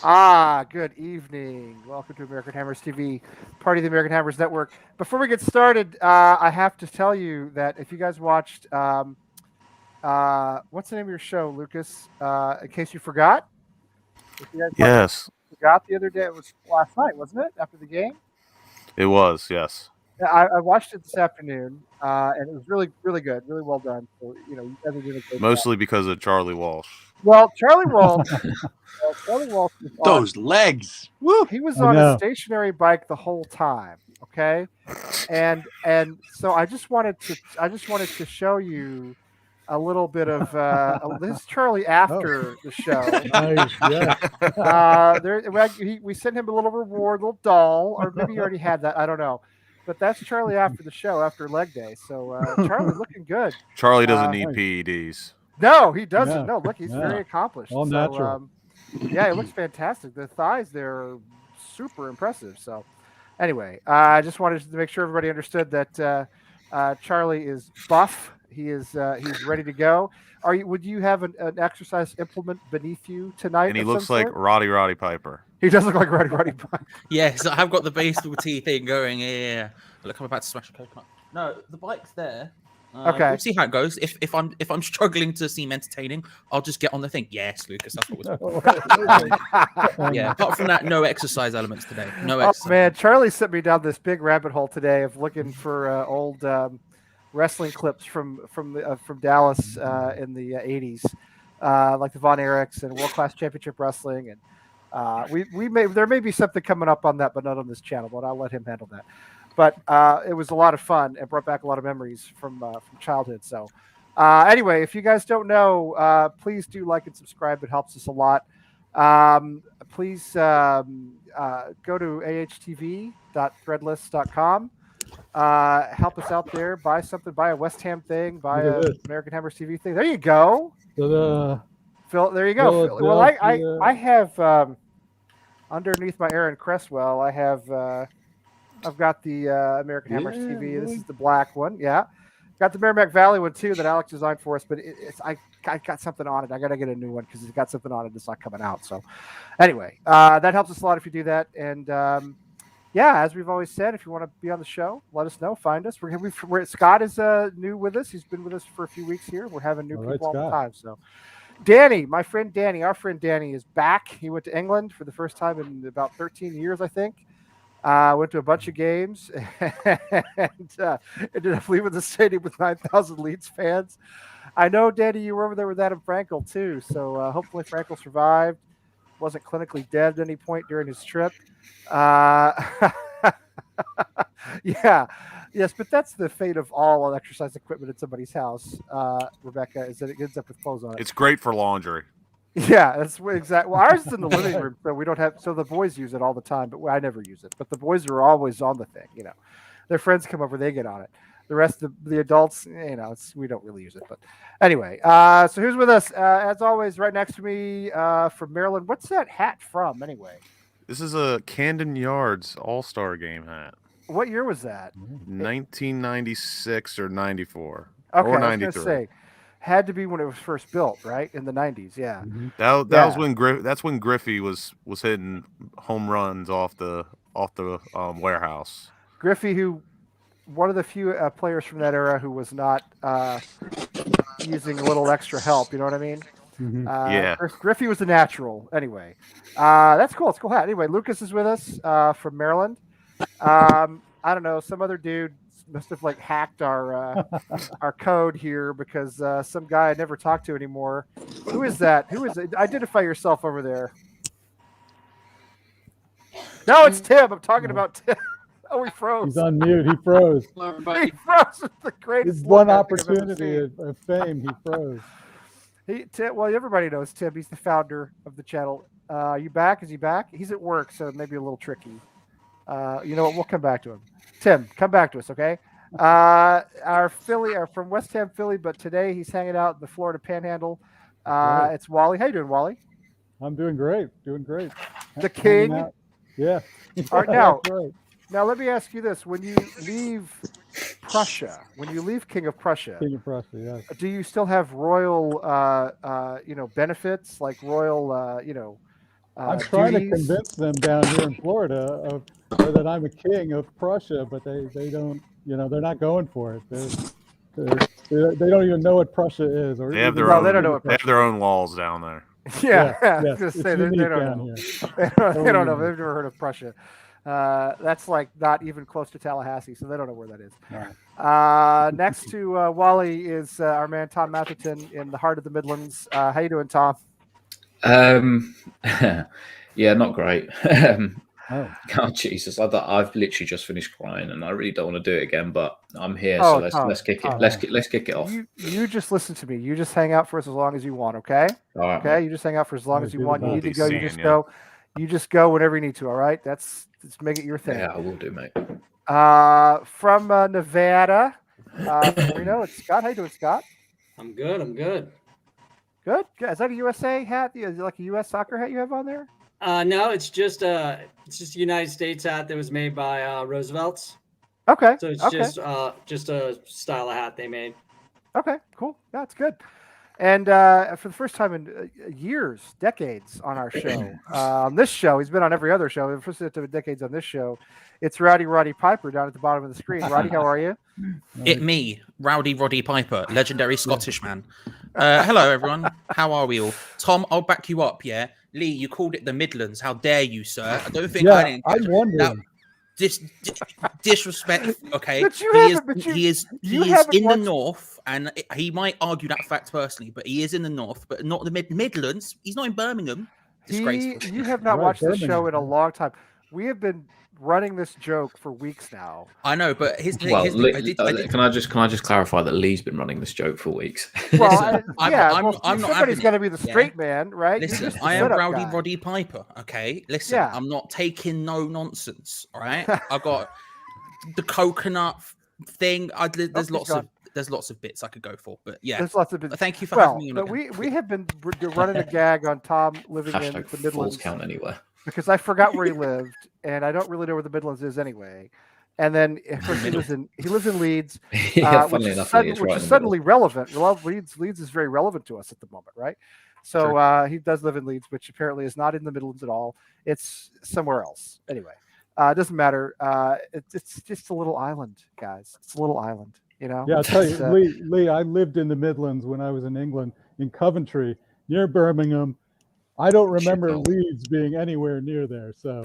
Good evening. Welcome to American Hammers TV, part of the American Hammers Network. Before we get started, I have to tell you that if you guys watched, what's the name of your show, Lucas? In case you forgot, if you guys watched, Yes, forgot the other day, it was last night, wasn't it? After the game, it was. Yes, yeah, I watched it this afternoon, and it was really, really good, really well done. So you guys are doing a great job. mostly because of Charlie Walsh. Well, Charlie Walsh was on. Those legs. Woo! He was I on a know. stationary bike the whole time. Okay, and so I just wanted to show you a little bit of this is Charlie after the show. Nice. Yeah. We sent him a little reward, a little doll, or maybe he already had that. I don't know, but that's Charlie after the show, after leg day. So Charlie looking good. Charlie doesn't need Nice. PEDs. No, he doesn't. Yeah. No, look, he's Yeah. very accomplished. All So natural. yeah, it looks fantastic. The thighs there are super impressive. So anyway, I just wanted to make sure everybody understood that Charlie is buff. He's ready to go. Would you have an exercise implement beneath you tonight And he of some looks like sort? Roddy Piper. He does look like Roddy Piper. Yes, I've got the baseball tee thing going. Yeah. Look, I'm about to smash a coconut. No, the bike's there. Okay. We'll see how it goes. If I'm struggling to seem entertaining, I'll just get on the thing. Yes, Lucas, that's what we're talking about. Yeah. Apart from that, no exercise elements today. No Oh exercise. man, Charlie sent me down this big rabbit hole today of looking for old wrestling clips from Dallas in the '80s, like the Von Erichs and World Class Championship Wrestling, and there may be something coming up on that, but not on this channel. But I'll let him handle that. But it was a lot of fun and brought back a lot of memories from childhood. So anyway, if you guys don't know, please do like and subscribe. It helps us a lot. Please go to ahtv.threadless.com. Help us out there. Buy something. Buy a West Ham thing. Buy Look a at this. American Hammers TV thing. There you go, Ta-da. Phil. There you go. Phil. Well, I Philadelphia. have underneath my Aaron Cresswell. I've got the American Hammers Yeah, TV. This really? is the black one. Yeah. Got the Merrimack Valley one too that Alex designed for us, but I got something on it. I got to get a new one because it's got something on it that's not coming out. So anyway, that helps us a lot if you do that. And yeah, as we've always said, if you want to be on the show, let us know. Find us. Scott is new with us. He's been with us for a few weeks here. We're having new All right, people all the Scott. time. So Danny, my friend Danny, our friend Danny is back. He went to England for the first time in about 13 years, I think. Went to a bunch of games and ended up leaving the stadium with 9,000 Leeds fans. I know, Danny, you were over there with Adam Frankel too. So hopefully Frankel survived. Wasn't clinically dead at any point during his trip. Uh, yeah, yes, but that's the fate of all exercise equipment at somebody's house. Rebecca, is that it ends up with clothes on it. It's great for laundry. Yeah, that's exactly. Well, ours is in the living room, so we don't have. So the boys use it all the time, but I never use it. But the boys are always on the thing. Their friends come over, they get on it. The rest of the adults, we don't really use it. But anyway, so who's with us? As always, right next to me from Maryland. What's that hat from, anyway? This is a Camden Yards All-Star Game hat. What year was that? 1996 or 94 Okay, or I was going to 93. say, had to be when it was first built, right? In the 90s, yeah. Mhm. That Yeah. was when that's when Griffey was hitting home runs off the warehouse. Griffey, who one of the few players from that era who was not using a little extra help. You know what I mean? Mhm. Yeah. Griffey was a natural. Anyway, that's cool. It's a cool hat. Anyway, Lucas is with us from Maryland. I don't know. Some other dude must have hacked our code here because some guy I never talked to anymore. Who is that? Who is it? Identify yourself over there. No, it's Tim. I'm talking about Tim. Oh, he froze. He's on mute. He froze. Hello, He everybody. froze with the greatest His look one I think I've ever opportunity seen. of fame, he froze. Well, everybody knows Tim. He's the founder of the channel. Are you back? Is he back? He's at work, so maybe a little tricky. You know what? We'll come back to him. Tim, come back to us, okay? Our Philly, are from West Ham, Philly, but today he's hanging out in the Florida Panhandle. Right. It's Wally. How you doing, Wally? I'm doing great. Doing great. The Hanging king. out. Yeah. All right, now- That's right. Now, let me ask you this: when you leave Prussia, when you leave King of Prussia, King of Prussia, yes. do you still have royal, benefits like royal, I'm trying to duties. convince them down here in Florida that I'm a king of Prussia, but they don't. They're not going for it. They don't even know what Prussia is, or They have even their No, they own. don't know what what They have Prussia their is. own walls down there. Yeah, I was yes, gonna it's say they unique don't down know. here. They don't Totally know. unique. They've never heard of Prussia. That's like not even close to Tallahassee, so they don't know where that is. Right. Next to Wally is our man Tom Matherton in the heart of the Midlands. How you doing, Tom? Yeah, not great. Oh, Oh Jesus, I've literally just finished crying, and I really don't want to do it again. But I'm here, so Oh, let's Tom, kick it. Tom, Let's kick it off. you just listen to me. You just hang out for us as long as you want, okay? All right, Okay, mate. you just hang out for as long Alright, as you do the want. You We'll need to be go. You seeing just ya. go. You just go whenever you need to. All right. That's make it your thing. Yeah, I will do, mate. From Nevada, from Reno, it's Scott. How you doing, Scott? I'm good. I'm good. Good. Is that a USA hat? Is it like a US soccer hat you have on there? No, it's just a United States hat that was made by Roosevelt's. Okay. So it's Okay. just a style of hat they made. Okay. Cool. That's good. And for the first time in years, decades on our show, on this show, he's been on every other show. The first time decades on this show, it's Roddy Piper down at the bottom of the screen. Roddy, how are you? It me, Rowdy Roddy Piper, legendary Scottish man. Hello, everyone. How are we all? Tom, I'll back you up. Yeah, Lee, you called it the Midlands. How dare you, sir? I don't think I yeah. didn't. I'm That wondering. disrespect. Okay, But you he is. haven't. But He is. you He is haven't in the watched. north, and he might argue that fact personally, but he is in the north, but not the Midlands. He's not in Birmingham. Disgraceful. You have not Right, watched this show Birmingham. in a long time. We have been running this joke for weeks now. I know, but here's the thing. Well, Here's the thing. I did. can I just clarify that Lee's been running this joke for weeks? Well, Listen, I'm not somebody's having got to it, be the yeah? straight man, right? You're Listen, just the I am setup Rowdy guy. Roddy Piper. Okay, listen, Yeah. I'm not taking no nonsense. All right, I got the coconut thing. There's lots of bits I could go for, but yeah. There's lots of bit. But thank you for having me on. But again. we have been running a gag on Tom living in Hashtag the falls Midlands count anywhere. because I forgot where he lived, and I don't really know where the Midlands is anyway. And then, of course, he lives in Leeds, Yeah, which funnily is, enough, sudden, Lee is which right is in the middle. suddenly relevant. Leeds is very relevant to us at the moment, right? So he does live in Leeds, which apparently is not in the Midlands at all. It's somewhere else. Anyway, it doesn't matter. It's just a little island, guys. It's a little island, you know? Yeah, I'll tell It's, you, Lee, I lived in the Midlands when I was in England, in Coventry, near Birmingham. I don't remember Shithole. Leeds being anywhere near there. So,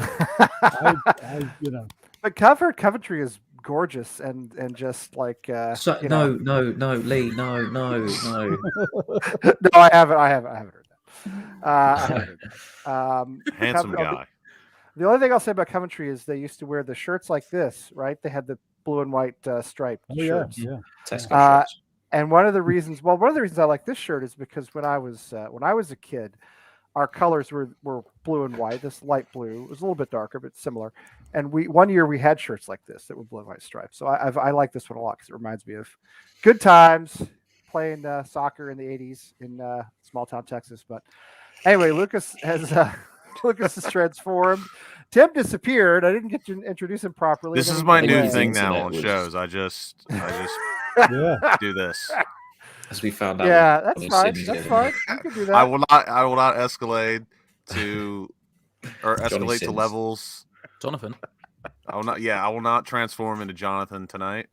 But Coventry is gorgeous and just like So, no, Lee, no. no, I haven't heard that. I haven't heard that. Handsome guy. The only thing I'll say about Coventry is they used to wear the shirts like this, right? They had the blue and white striped shirts. Yeah. Tesco shirts. And one of the reasons I like this shirt is because when I was a kid, our colors were blue and white. This light blue, it was a little bit darker, but similar. And one year we had shirts like this that were blue and white stripes. So I like this one a lot because it reminds me of good times playing soccer in the '80s in small town Texas. But anyway, Lucas has transformed. Tim disappeared. I didn't get to introduce him properly. This Then is he my went new away. thing now Internet on was- shows. I just Yeah. do this. As we found out. Yeah, that's on fine. Sins That's the fine. other You can do that. I will not escalate to Johnny to Sins. levels. Jonathan. I will not transform into Jonathan tonight.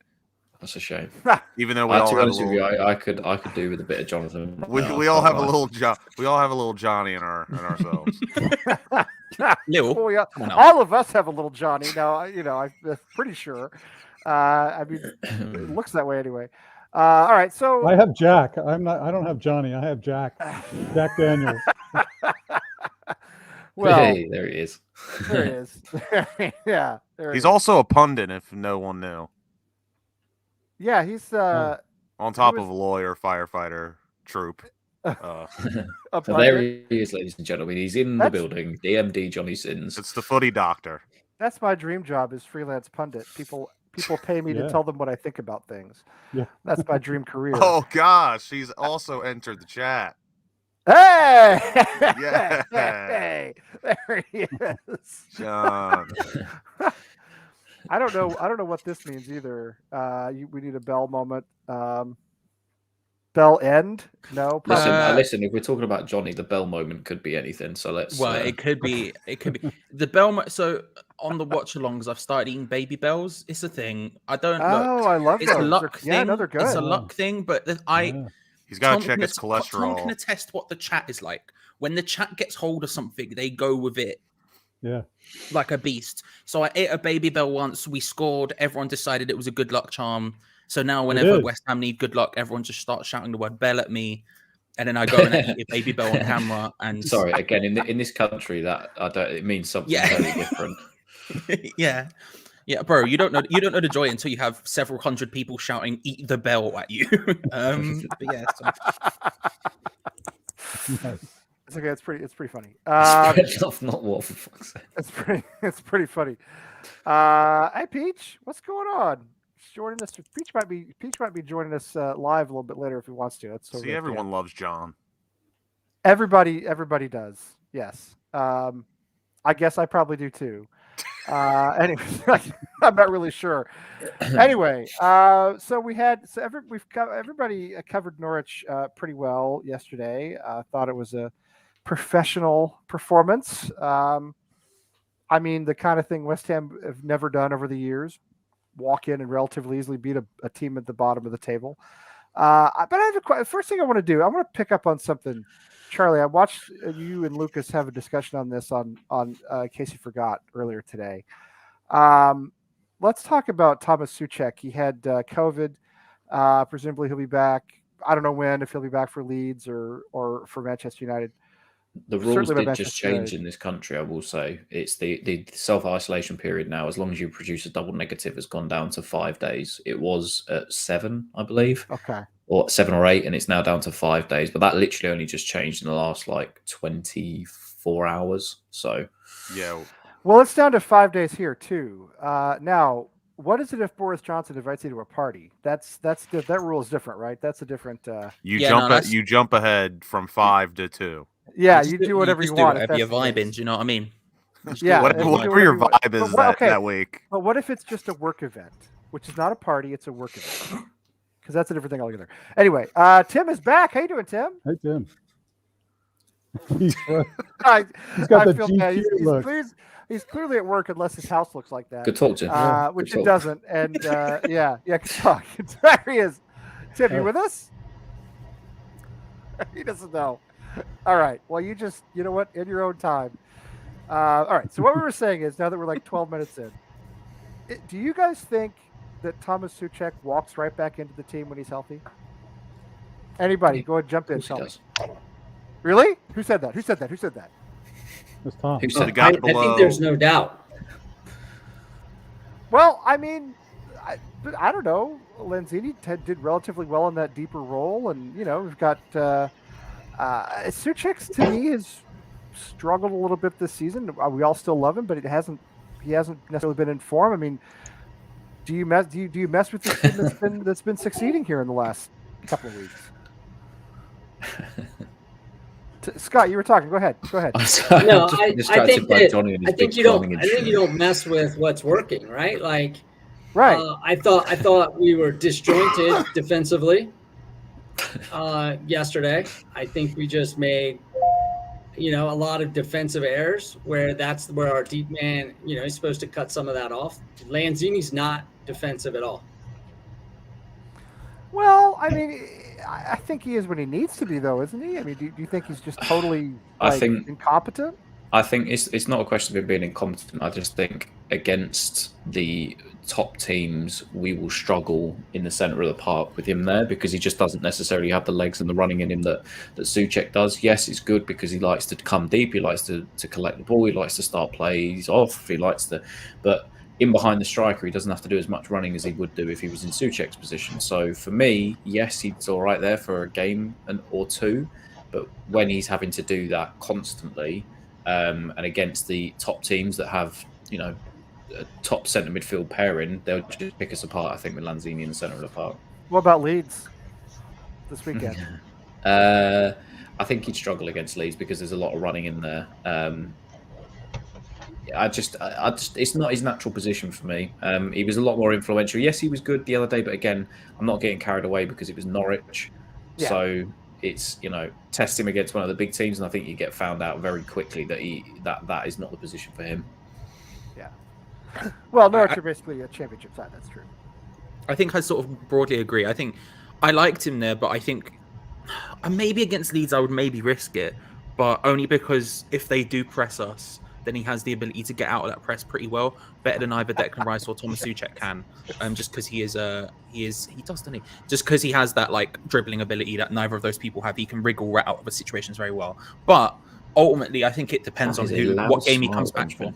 That's a shame. Even though we To all be have a honest with you, little, I could do with a bit of Jonathan. we all have a little we all have a little Johnny in ourselves. Lil, Well, yeah, come on now. all of us have a little Johnny. Now, I'm pretty sure. I mean, it looks that way anyway. All right, so I have Jack. I don't have Johnny. I have Jack. Jack Daniels. well, Hey, there he is. there he is. Yeah, there he He's is. also a pundit, if no one knew. Yeah, he's On top was- of a lawyer, firefighter, troop. a So there pundit. he is, ladies and gentlemen. He's in the That's- building. DMD Johnny Sins. It's the footy doctor. That's my dream job is freelance pundit. People pay me to Yeah. tell them what I think about things. Yeah. That's my dream career. Oh gosh, he's also entered the chat. Hey! Yeah. Hey! There he is. John. I don't know what this means either. We need a bell moment. Bell spell end? No. Listen, Probably. listen. If we're talking about Johnny, the bell moment could be anything. So let's. Well, it could be the bell. So on the watch-alongs, I've started eating baby bells. It's a thing. I don't look. Oh, I love It's a those. luck Yeah, thing. no, they're It's a good. luck thing. But He's got Tom to check can his Tom can cholesterol. attest what the chat is like. When the chat gets hold of something, they go with it Yeah. like a beast. So I ate a baby bell once. We scored. Everyone decided it was a good luck charm. So now whenever is. West Ham need good luck, everyone just starts shouting the word bell at me. And then I go and eat a baby bell on camera. And Sorry, again, in this country, that I don't. It means something Yeah. very different. yeah. Yeah, bro, you don't know the joy until you have several hundred people shouting "Eat the bell" at you. But yeah, so. It's okay. It's pretty funny. Spread love, not war, for fuck's sake. It's pretty funny. Hey, Peach, what's going on? She's joining us. Peach might be joining us live a little bit later if he wants to. That's See, everyone loves John. Everybody does. Yes. I guess I probably do too. Anyway, I'm not really sure. Anyway, so everybody covered Norwich pretty well yesterday. Thought it was a professional performance. I mean, the kind of thing West Ham have never done over the years: walk in and relatively easily beat a team at the bottom of the table. But I have first thing I want to do. I want to pick up on something. Charlie, I watched you and Lucas have a discussion on this on in case you forgot earlier today. Let's talk about Thomas Souček. He had COVID. Presumably he'll be back. I don't know when, if he'll be back for Leeds or for Manchester United. The rules Certainly by did just Manchester change United. in this country, I will say. It's the self-isolation period now. As long as you produce a double negative, has gone down to 5 days. It was at 7, I believe. Okay. Or 7 or 8, and it's now down to 5 days. But that literally only just changed in the last 24 hours. So Yeah. Well, it's down to 5 days here too. Now, what is it if Boris Johnson invites you to a party? That rule is different, right? That's a different. You Yeah, jump ahead from 5 to 2. Yeah, you do whatever you want. Whatever you're vibing. Do you know what I mean? Yeah, Whatever your vibe is that week. But what if it's just a work event, which is not a party; it's a work event, because that's a different thing altogether. Anyway, Tim is back. How you doing, Tim? Hey, Tim. He's I got the feel GQ bad. look. He's clearly at work unless his house looks like that. good talk, Jim. Which Good it talk. doesn't. And yeah, good talk. There he is. Tim, you with us? He doesn't know. All right. Well, you know what? In your own time. All right. So what we were saying is, now that we're like 12 minutes in, do you guys think that Thomas Souček walks right back into the team when he's healthy? Anybody? Go ahead, jump in. Of course Tell he me. does. Really? Who said that? Who said that? It's Tom. Who The said guy I below. think there's no doubt. Well, I mean, I don't know. Lanzini did relatively well in that deeper role, and we've got Souček to me has struggled a little bit this season. We all still love him, but he hasn't necessarily been in form. I mean, do you mess with this team that's been succeeding here in the last couple of weeks? Scott, you were talking. Go ahead. I'm sorry, No, I'm just I distracted think by that Johnny and his I think big you don't. foaming I think you insurance. don't mess with what's working, right? Like, Right. I thought we were disjointed defensively yesterday. I think we just made a lot of defensive errors that's where our deep man he's supposed to cut some of that off. Lanzini's not defensive at all. Well, I mean, I think he is when he needs to be, though, isn't he? I mean, do you think he's just totally incompetent? I think it's not a question of him being incompetent. I just think against the top teams, we will struggle in the centre of the park with him there, because he just doesn't necessarily have the legs and the running in him that Souček does. Yes, it's good because he likes to come deep, he likes to collect the ball, he likes to start plays off, but in behind the striker, he doesn't have to do as much running as he would do if he was in Souček's position. So for me, yes, he's all right there for a game or two, but when he's having to do that constantly, and against the top teams that have, a top centre midfield pairing, they'll just pick us apart, I think, with Lanzini in the centre of the park. What about Leeds this weekend? I think he'd struggle against Leeds because there's a lot of running in there. I just, it's not his natural position for me. He was a lot more influential. Yes, he was good the other day, but again, I'm not getting carried away because it was Norwich. Yeah. So it's, test him against one of the big teams, and I think you get found out very quickly that that is not the position for him. Yeah. Well, Norwich are basically a championship side. That's true. I think I sort of broadly agree. I think I liked him there, but I think maybe against Leeds I would maybe risk it, but only because if they do press us, then he has the ability to get out of that press pretty well, better than either Declan Rice or Thomas Souček can. Just because he does, doesn't he? Just because he has that like dribbling ability that neither of those people have. He can wriggle out of the situations very well. But ultimately, I think it depends on what game he comes back for.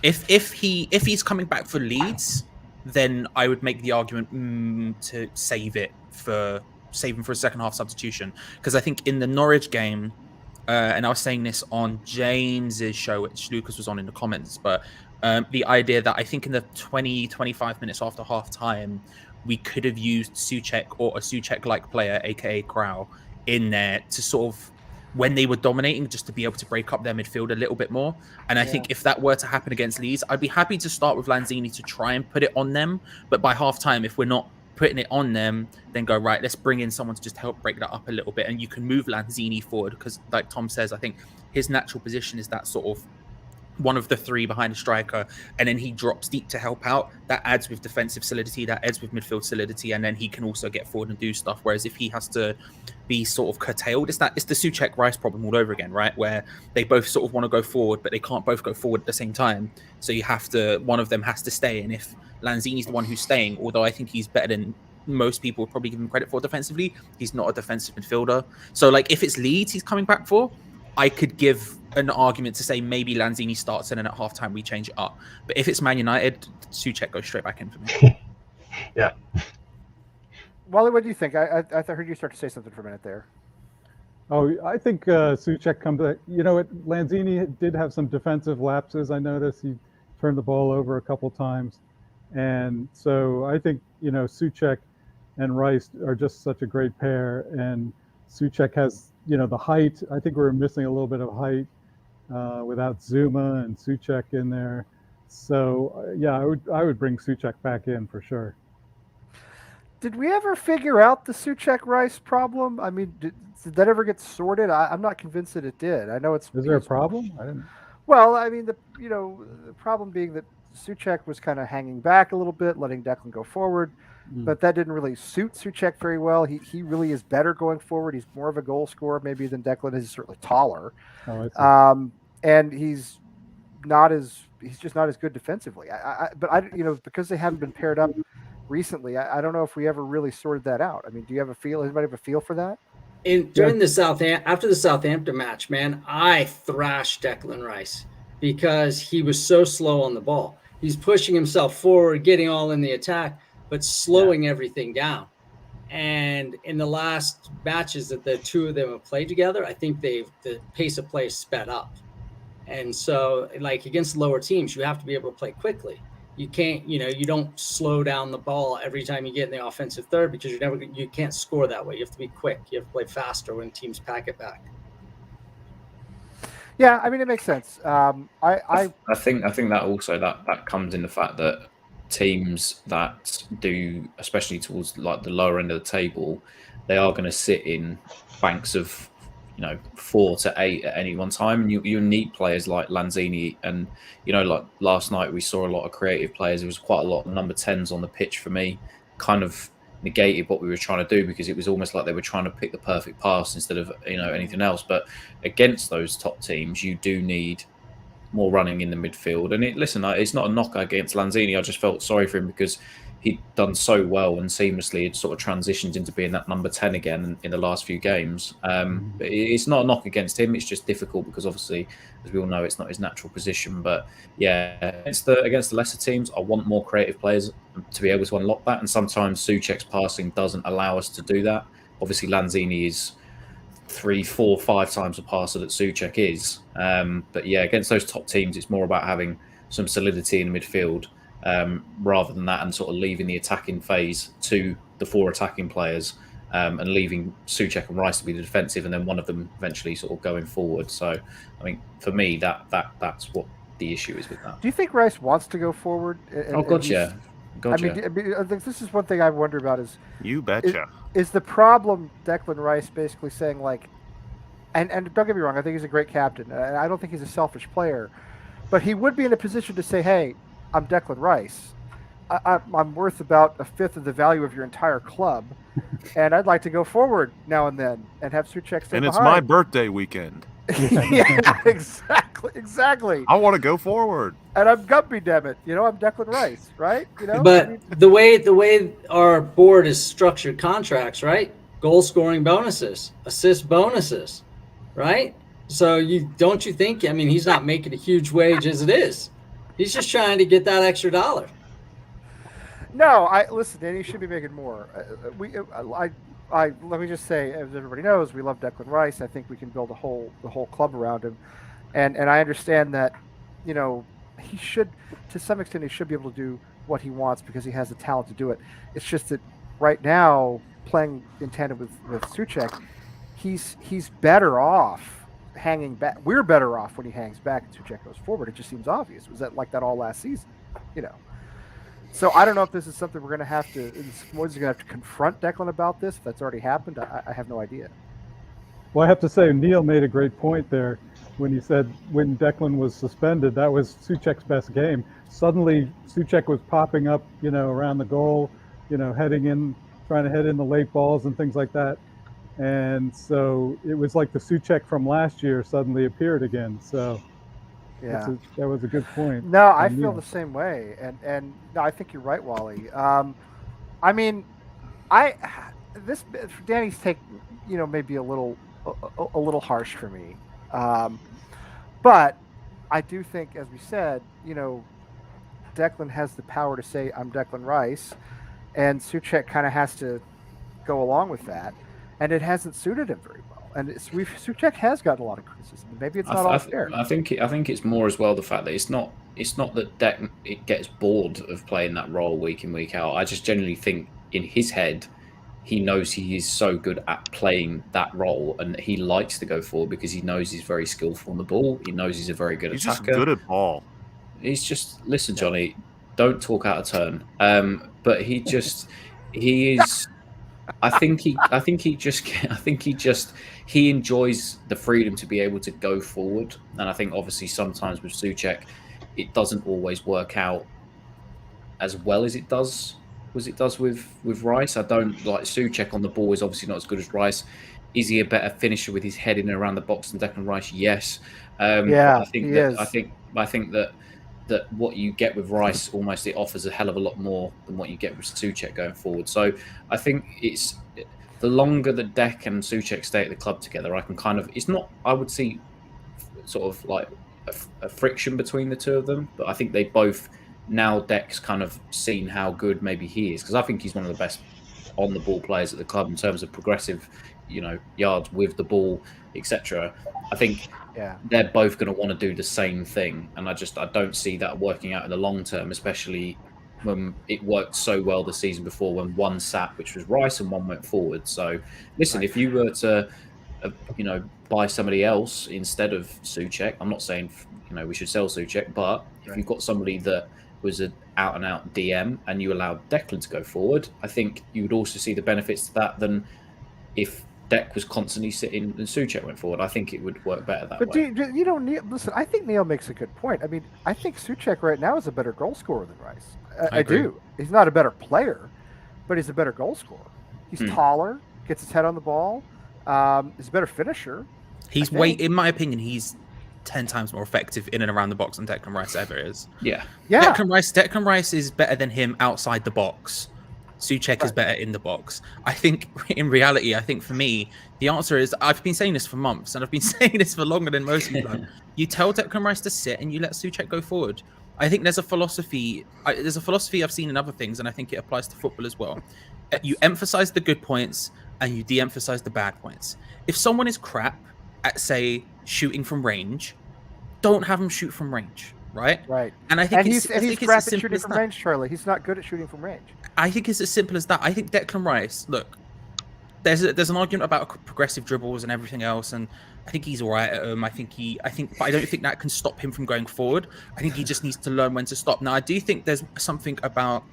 If he's coming back for Leeds, then I would make the argument to save him for a second half substitution, because I think in the Norwich game, and I was saying this on James's show, which Lucas was on in the comments, but the idea that I think in the 20-25 minutes after half time, we could have used Souček or a Souček-like player, aka Crow, in there to sort of, when they were dominating, just to be able to break up their midfield a little bit more. And I think if that were to happen against Leeds, I'd be happy to start with Lanzini to try and put it on them. But by half time, if we're not putting it on them, then go, right, let's bring in someone to just help break that up a little bit. And you can move Lanzini forward because, like Tom says, I think his natural position is that sort of one of the three behind a striker, and then he drops deep to help out. That adds with defensive solidity, that adds with midfield solidity, and then he can also get forward and do stuff. Whereas if he has to be sort of curtailed, it's the Souček Rice problem all over again, right? Where they both sort of want to go forward, but they can't both go forward at the same time. So one of them has to stay. And if Lanzini's the one who's staying, although I think he's better than most people would probably give him credit for defensively, he's not a defensive midfielder. So like if it's Leeds he's coming back for, I could give an argument to say maybe Lanzini starts and then at halftime we change it up. But if it's Man United, Souček goes straight back in for me. Yeah. Wally, what do you think? I heard you start to say something for a minute there. Oh, I think Souček comes back. Lanzini did have some defensive lapses. I noticed he turned the ball over a couple times. And so I think, Souček and Rice are just such a great pair. And Souček has, the height. I think we're missing a little bit of height without Zuma and Souček in there. So, I would bring Souček back in for sure. Did we ever figure out the Souček Rice problem? I mean, did that ever get sorted? I'm not convinced that it did. I know it's. Is there a problem? I didn't. Well, I mean, the problem being that Souček was kind of hanging back a little bit, letting Declan go forward, but that didn't really suit Souček very well. He really is better going forward. He's more of a goal scorer maybe than Declan is. He's certainly taller, and he's just not as good defensively. Because they haven't been paired up recently, I don't know if we ever really sorted that out. I mean, do you have a feel? Anybody have a feel for that? After the Southampton match, man, I thrashed Declan Rice because he was so slow on the ball. He's pushing himself forward, getting all in the attack, but slowing everything down. And in the last matches that the two of them have played together, I think the pace of play sped up. And so, like against lower teams, you have to be able to play quickly. You can't, you don't slow down the ball every time you get in the offensive third because you can't score that way. You have to be quick. You have to play faster when teams pack it back. Yeah, I mean, it makes sense. I think that also that comes in the fact that teams that do, especially towards like the lower end of the table, they are going to sit in banks of 4 to 8 at any one time, and you need players like Lanzini, and like last night we saw a lot of creative players. There was quite a lot of number 10s on the pitch for me, kind of negated what we were trying to do because it was almost like they were trying to pick the perfect pass instead of anything else. But against those top teams, you do need more running in the midfield. And it's not a knock against Lanzini. I just felt sorry for him because he'd done so well and seamlessly had sort of transitioned into being that number 10 again in the last few games. But it's not a knock against him. It's just difficult because obviously, as we all know, it's not his natural position. But yeah, against the lesser teams, I want more creative players to be able to unlock that. And sometimes Souček's passing doesn't allow us to do that. Obviously, Lanzini is 3, 4, 5 times the passer that Souček is. But yeah, against those top teams, it's more about having some solidity in the midfield. Rather than that, and sort of leaving the attacking phase to the 4 attacking players, and leaving Souček and Rice to be the defensive, and then one of them eventually sort of going forward. So, I mean, for me, that's what the issue is with that. Do you think Rice wants to go forward? Yeah. Gotcha. I think this is one thing I wonder about You betcha. is the problem Declan Rice basically saying like, and don't get me wrong, I think he's a great captain, and I don't think he's a selfish player, but he would be in a position to say, hey, I'm Declan Rice. I'm worth about a fifth of the value of your entire club, and I'd like to go forward now and then and have Souček stay And it's behind. my birthday weekend. Yeah, exactly. I want to go forward. And I'm Guppy, damn it. I'm Declan Rice, right? But the way our board is structured contracts, right? Goal scoring bonuses, assist bonuses, right? So don't you think? I mean, he's not making a huge wage as it is. He's just trying to get that extra dollar. No, listen, Danny should be making more. Let me just say, as everybody knows, we love Declan Rice. I think we can build the whole club around him, and I understand that, he should, to some extent, he should be able to do what he wants because he has the talent to do it. It's just that right now, playing in tandem with Souček, he's better off hanging back. We're better off when he hangs back and Souček goes forward. It just seems obvious. Was that like that all last season? So I don't know if this is something we're going to have to. Moyes is going to have to confront Declan about this. If that's already happened, I have no idea. Well, I have to say, Neil made a great point there when he said when Declan was suspended, that was Souček's best game. Suddenly, Souček was popping up, around the goal, heading in, trying to head in the late balls and things like that. And so it was like the Souček from last year suddenly appeared again. So yeah, that was a good point. No, I feel the same way, and no, I think you're right, Wally. I mean, Danny's take, maybe a little harsh for me, but I do think, as we said, Declan has the power to say I'm Declan Rice, and Souček kind of has to go along with that, and it hasn't suited him very well. And Souček has gotten a lot of criticism. Maybe it's not all fair. I think it's more as well the fact that it's not that Declan it gets bored of playing that role week in, week out. I just genuinely think in his head he knows he is so good at playing that role, and he likes to go forward because he knows he's very skillful on the ball. He knows he's a very good attacker. He's just good at ball. He's just listen, Johnny. Don't talk out of turn. But he is. I think he enjoys the freedom to be able to go forward, and I think obviously sometimes with Souček, it doesn't always work out as well as it does with Rice. I don't like Souček on the ball is obviously not as good as Rice. Is he a better finisher with his head in and around the box than Declan Rice? Yes. Yeah, I think he that is. I think that what you get with Rice almost it offers a hell of a lot more than what you get with Souček going forward. So I think it's the longer that Dec and Souček stay at the club together, I can kind of it's not I would see sort of like a friction between the two of them, but I think they both now Dec's kind of seen how good maybe he is because I think he's one of the best on the ball players at the club in terms of progressive, yards with the ball, etc. I think they're both going to want to do the same thing, and I don't see that working out in the long term, especially when it worked so well the season before when one sat, which was Rice, and one went forward. So, listen, if you were to, buy somebody else instead of Souček, I'm not saying we should sell Souček, but if you've got somebody that was an out-and-out DM and you allowed Declan to go forward, I think you would also see the benefits to that than if Dec was constantly sitting and Souček went forward. I think it would work better that way. But Neil, listen, I think Neil makes a good point. I mean, I think Souček right now is a better goal scorer than Rice. I do. He's not a better player, but he's a better goal scorer. He's taller, gets his head on the ball. He's a better finisher. In my opinion, he's 10 times more effective in and around the box than Declan Rice ever is. Yeah. Declan Rice is better than him outside the box. Souček is better in the box. I think in reality, for me, the answer is I've been saying this for months, and I've been saying this for longer than most people have. You tell Declan Rice to sit and you let Souček go forward. I think there's a philosophy. There's a philosophy I've seen in other things, and I think it applies to football as well. You emphasize the good points and you de-emphasize the bad points. If someone is crap at, say, shooting from range, don't have him shoot from range. Right. And I think he's crap at shooting from range, Charlie. He's not good at shooting from range. I think it's as simple as that. I think Declan Rice, look, there's an argument about progressive dribbles and everything else, and I think he's all right at them. But I don't think that can stop him from going forward. I think he just needs to learn when to stop. Now, I do think there's something about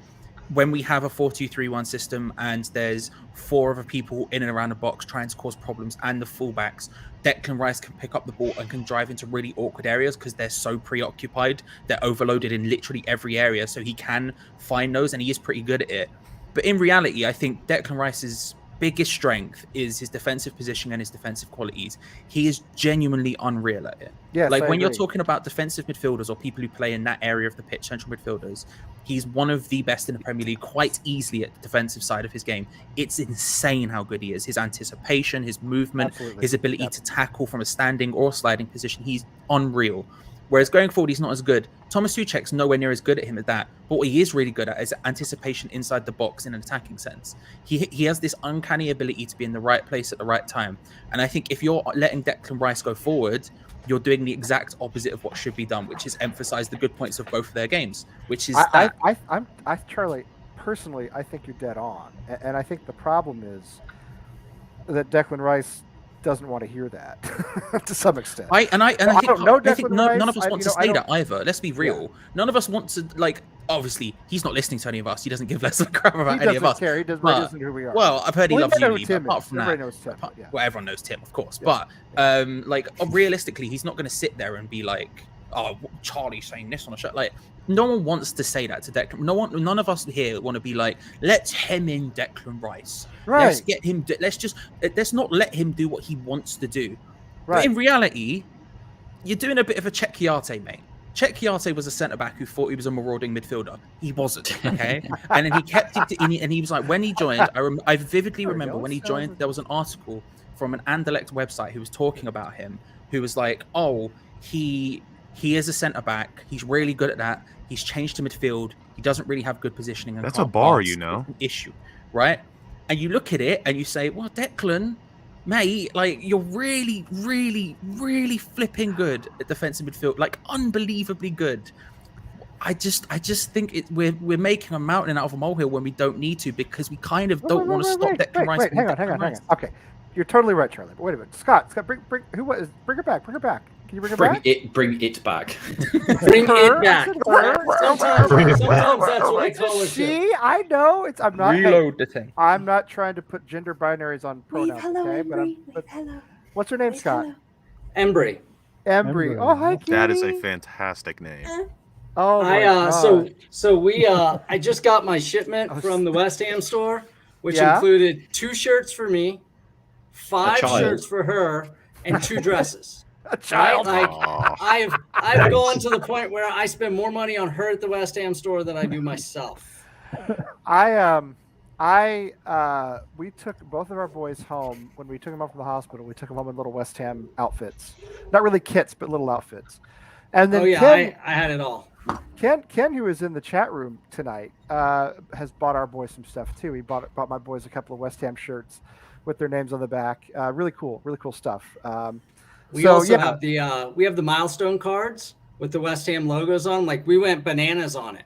when we have a 4-2-3-1 system and there's 4 other people in and around the box trying to cause problems and the fullbacks, Declan Rice can pick up the ball and can drive into really awkward areas because they're so preoccupied. They're overloaded in literally every area. So he can find those and he is pretty good at it. But in reality, I think Declan Rice's biggest strength is his defensive position and his defensive qualities. He is genuinely unreal at it. Yes, like I when you're agree. talking about defensive midfielders or people who play in that area of the pitch, central midfielders, he's one of the best in the Premier League quite easily at the defensive side of his game. It's insane how good he is. His anticipation, his movement, Absolutely. his ability Yep. to tackle from a standing or sliding position. He's unreal. Whereas going forward, he's not as good. Thomas Souček's nowhere near as good at him at that. But what he is really good at is anticipation inside the box in an attacking sense. He has this uncanny ability to be in the right place at the right time. And I think if you're letting Declan Rice go forward, you're doing the exact opposite of what should be done, which is emphasize the good points of both of their games, which is Charlie, personally, I think you're dead on. And I think the problem is that Declan Rice doesn't want to hear that to some extent. I think Declan none of us Rice. want to say that either. Let's be real. None of us want to, like, obviously, he's not listening to any of us. He doesn't give less of a crap about any of us. He doesn't care. He doesn't know who we are. Well, I've heard he loves you, but apart from everybody that, knows Tim. well, everyone knows Tim, of course. Yeah. But like, realistically, he's not going to sit there and be like, "Oh, Charlie's saying this on a show." Like, no one wants to say that to Declan. None of us here want to be like, "Let's hem in Declan Rice. Right. Let's get him. Let's not let him do what he wants to do." Right. But in reality, you're doing a bit of a Cecchiate, mate. Cecchiate was a centre-back who thought he was a marauding midfielder. He wasn't, okay? And then he kept it, and he was like, when he joined, I vividly remember when he joined, there was an article from an Anderlecht website who was talking about him, who was like, oh, he is a centre-back. He's really good at that. He's changed to midfield. He doesn't really have good positioning. And that's a bar, pass. you know. It's an issue, right? And you look at it and you say, well, Declan, mate, like, you're really, really, really flipping good at defensive midfield, like unbelievably good. I just think we're making a mountain out of a molehill when we don't need to, because we kind of don't want to stop Declan Rice. Hang on. Okay, you're totally right, Charlie. But wait a minute, Scott, bring it back. Can you bring it back? Bring it back. Bring it back. Sometimes that's what I call it. See, I know it's. I'm not. Reload the thing. I'm not trying to put gender binaries on pronouns. Okay, but what's her name, Scott? Embry. Embry. Oh, hi, Kitty. That is a fantastic name. Oh, I just got my shipment from the West Ham store, which Yeah? included 2 shirts for me, 5 shirts for her, and 2 dresses. A child. Like, I've gone to the point where I spend more money on her at the West Ham store than I do myself. We took both of our boys home when we took them up from the hospital. We took them home in little West Ham outfits, not really kits, but little outfits. And then Ken, I had it all. Ken, who is in the chat room tonight, has bought our boys some stuff too. He bought my boys a couple of West Ham shirts with their names on the back. Really cool stuff. We also have the milestone cards with the West Ham logos on. Like, we went bananas on it,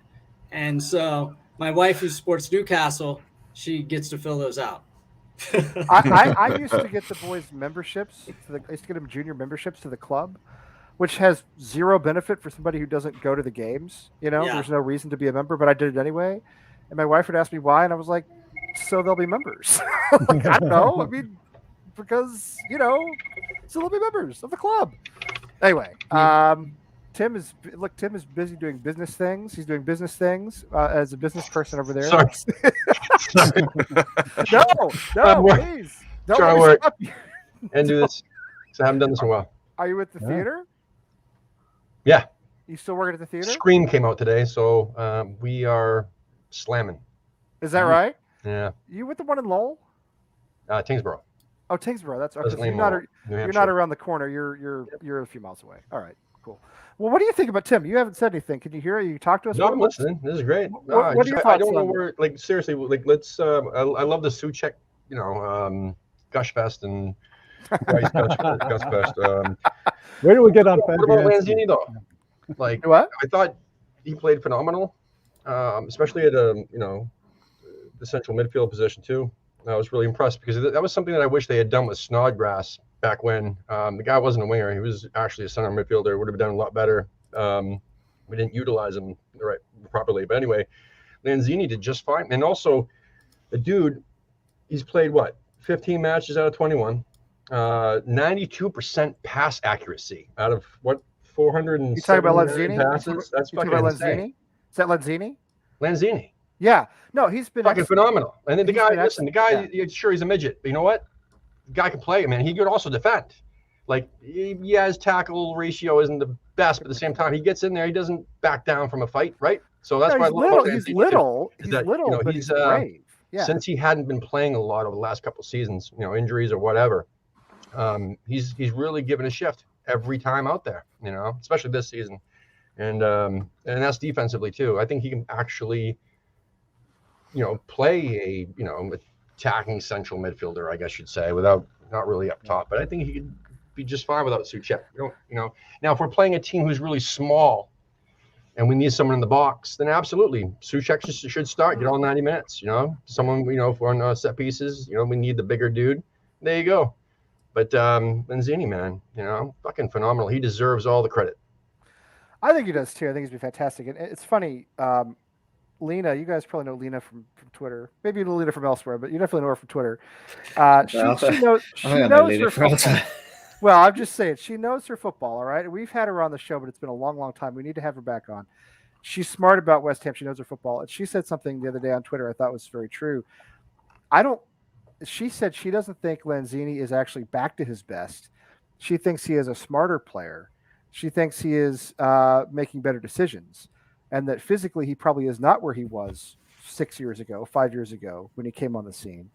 and so my wife, who supports Newcastle, she gets to fill those out. I used to get the boys memberships. I used to get them junior memberships to the club, which has zero benefit for somebody who doesn't go to the games. You know, There's no reason to be a member, but I did it anyway. And my wife would ask me why, and I was like, so they'll be members. Like, I don't know. I mean, because, so they'll be members of the club. Anyway, Tim is busy doing business things. He's doing business things as a business person over there. Sorry. No, please. Don't Try to let me work stop you. and do this. So I haven't done this in a while. Are you at the theater? Yeah. You still working at the theater? Scream came out today, so we are slamming. Is that right? Yeah. You with the one in Lowell? Tingsboro. Oh, Tingsboro. That's okay. So Presently you're not around the corner. You're a few miles away. All right, cool. Well, what do you think about Tim? You haven't said anything. Can you hear? You talk to us? No, I'm listening. This is great. What are your thoughts? I don't know where. Like, seriously, like, let's. I love the Souček, Gush Fest and Rice Gush Fest. Where do we get on? What about Lanzini though? Like, what? I thought he played phenomenal, especially at the central midfield position too. I was really impressed because that was something that I wish they had done with Snodgrass back when. The guy wasn't a winger; he was actually a center midfielder. Would have done a lot better. We didn't utilize him properly. But anyway, Lanzini did just fine. And also, the dude, he's played what, 15 matches out of 21, 92% pass accuracy out of what, You talking about 479 Lanzini? passes. That's You talking fucking about insane. Lanzini? Is that Lanzini? Lanzini, Yeah. No, he's been fucking excellent. phenomenal. And then the He's guy, been listen, the guy, excellent, sure he's a midget, but you know what? The guy can play, man. He could also defend. Like, yeah, his tackle ratio isn't the best, but at the same time, he gets in there. He doesn't back down from a fight, right? So that's No, why I he's love about little. He's Lanzini, little. is He's that, little, you know, but he's brave. Yeah. since he hadn't been playing a lot over the last couple of seasons, you know, injuries or whatever, he's really given a shift every time out there, you know, especially this season. And that's defensively too. I think he can actually, you know, play a, you know, attacking central midfielder, I guess you'd say, without not really up top. But I think he could be just fine without Souček. You know, now if we're playing a team who's really small and we need someone in the box, then absolutely Souček should start, get all 90 minutes. You know, someone, you know, if we're on set pieces, you know, we need the bigger dude. There you go. But Lanzini, man, you know, fucking phenomenal. He deserves all the credit. I think he does too. I think he's been fantastic. And it's funny, Lena, you guys probably know Lena from Twitter. Maybe you know Lena from elsewhere, but you definitely know her from Twitter. She knows her football. Well, I'm just saying, she knows her football, all right? We've had her on the show, but it's been a long, long time. We need to have her back on. She's smart about West Ham. She knows her football. And she said something the other day on Twitter I thought was very true. She said she doesn't think Lanzini is actually back to his best. She thinks he is a smarter player. She thinks he is making better decisions, and that physically he probably is not where he was 6 years ago, 5 years ago when he came on the scene,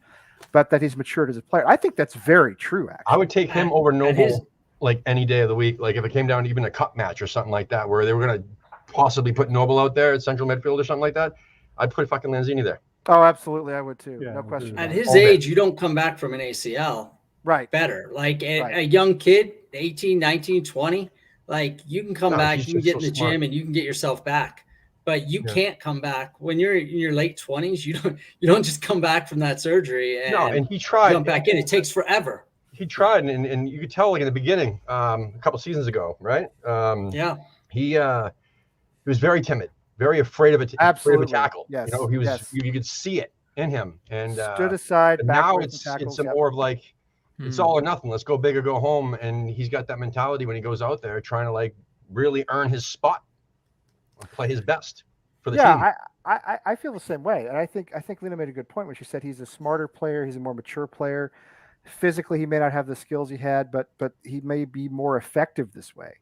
but that he's matured as a player. I think that's very true, actually. I would take him over Noble like any day of the week. Like if it came down to even a cup match or something like that, where they were going to possibly put Noble out there at central midfield or something like that, I'd put fucking Lanzini there. Oh, absolutely. I would too. Yeah, no question. At his age, you don't come back from an ACL right better. Like a young kid, 18, 19, 20, like you can come back, you can get in the gym and you can get yourself back. But you can't come back when you're in your late 20s. You don't just come back from that surgery and he tried jump back in. It takes forever. He tried, and you could tell like in the beginning, a couple seasons ago, right? He was very timid, very afraid of a tackle. Yes. You know, he was. You could see it in him, and stood aside. Now it's more of like it's all or nothing. Let's go big or go home. And he's got that mentality when he goes out there, trying to like really earn his spot, or play his best for the team. I feel the same way, and I think Lena made a good point when she said he's a smarter player, he's a more mature player. Physically, he may not have the skills he had, but he may be more effective this way.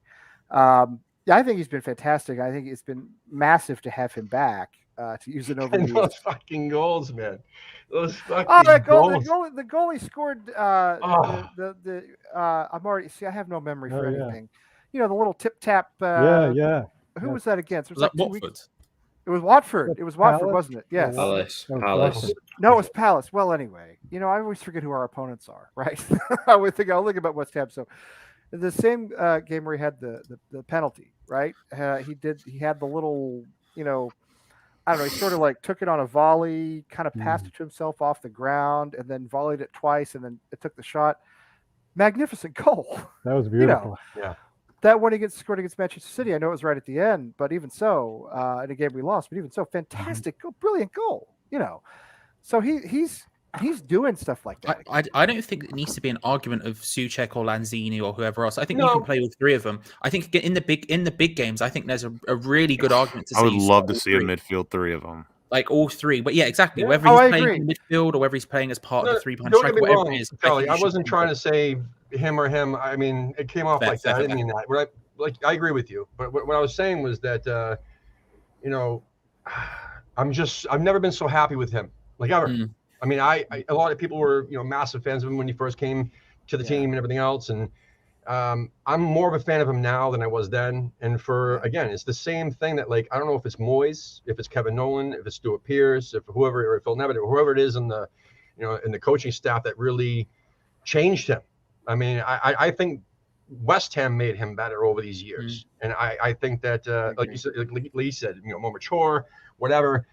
I think he's been fantastic. I think it's been massive to have him back. To use an overview. And those fucking goals, man. Those fucking goals. The goal he scored. I'm already. See, I have no memory for anything. You know, the little tip tap. Who was that against? It was like Watford. It was Watford. It was Watford, wasn't it? Yes. Palace. No, it was Palace. Well, anyway, you know, I always forget who our opponents are, right? I'll think about West Ham. So, the same game where he had the penalty, right? He had the little, you know, I don't know. He sort of like took it on a volley, kind of passed it to himself off the ground, and then volleyed it twice, and then it took the shot. Magnificent goal. That was beautiful. You know, yeah. That one he scored against Manchester City. I know it was right at the end, but even so, in a game we lost, but even so, fantastic goal, brilliant goal. You know, so he's doing stuff like that. I don't think it needs to be an argument of Souček or Lanzini or whoever else. I think you can play with three of them. I think in the big games, I think there's a really good argument to see. I would love to see a midfield three of them. Like all three, but yeah, exactly. Whether he's playing in midfield or whether he's playing as part of the three-man strike, whatever it is. Kelly, I wasn't trying to say him or him. I mean, it came off like that. I didn't mean that. I agree with you, but what I was saying was that, you know, I've never been so happy with him, like ever. I mean, a lot of people were, you know, massive fans of him when he first came to the team and everything else, and I'm more of a fan of him now than I was then. And again, it's the same thing that, like, I don't know if it's Moyes, if it's Kevin Nolan, if it's Stuart Pearce, if whoever, or Phil Neville, or whoever it is in the, you know, in the coaching staff that really changed him. I mean, I think West Ham made him better over these years, and I think that, like you said, like Lee said, you know, more mature, whatever.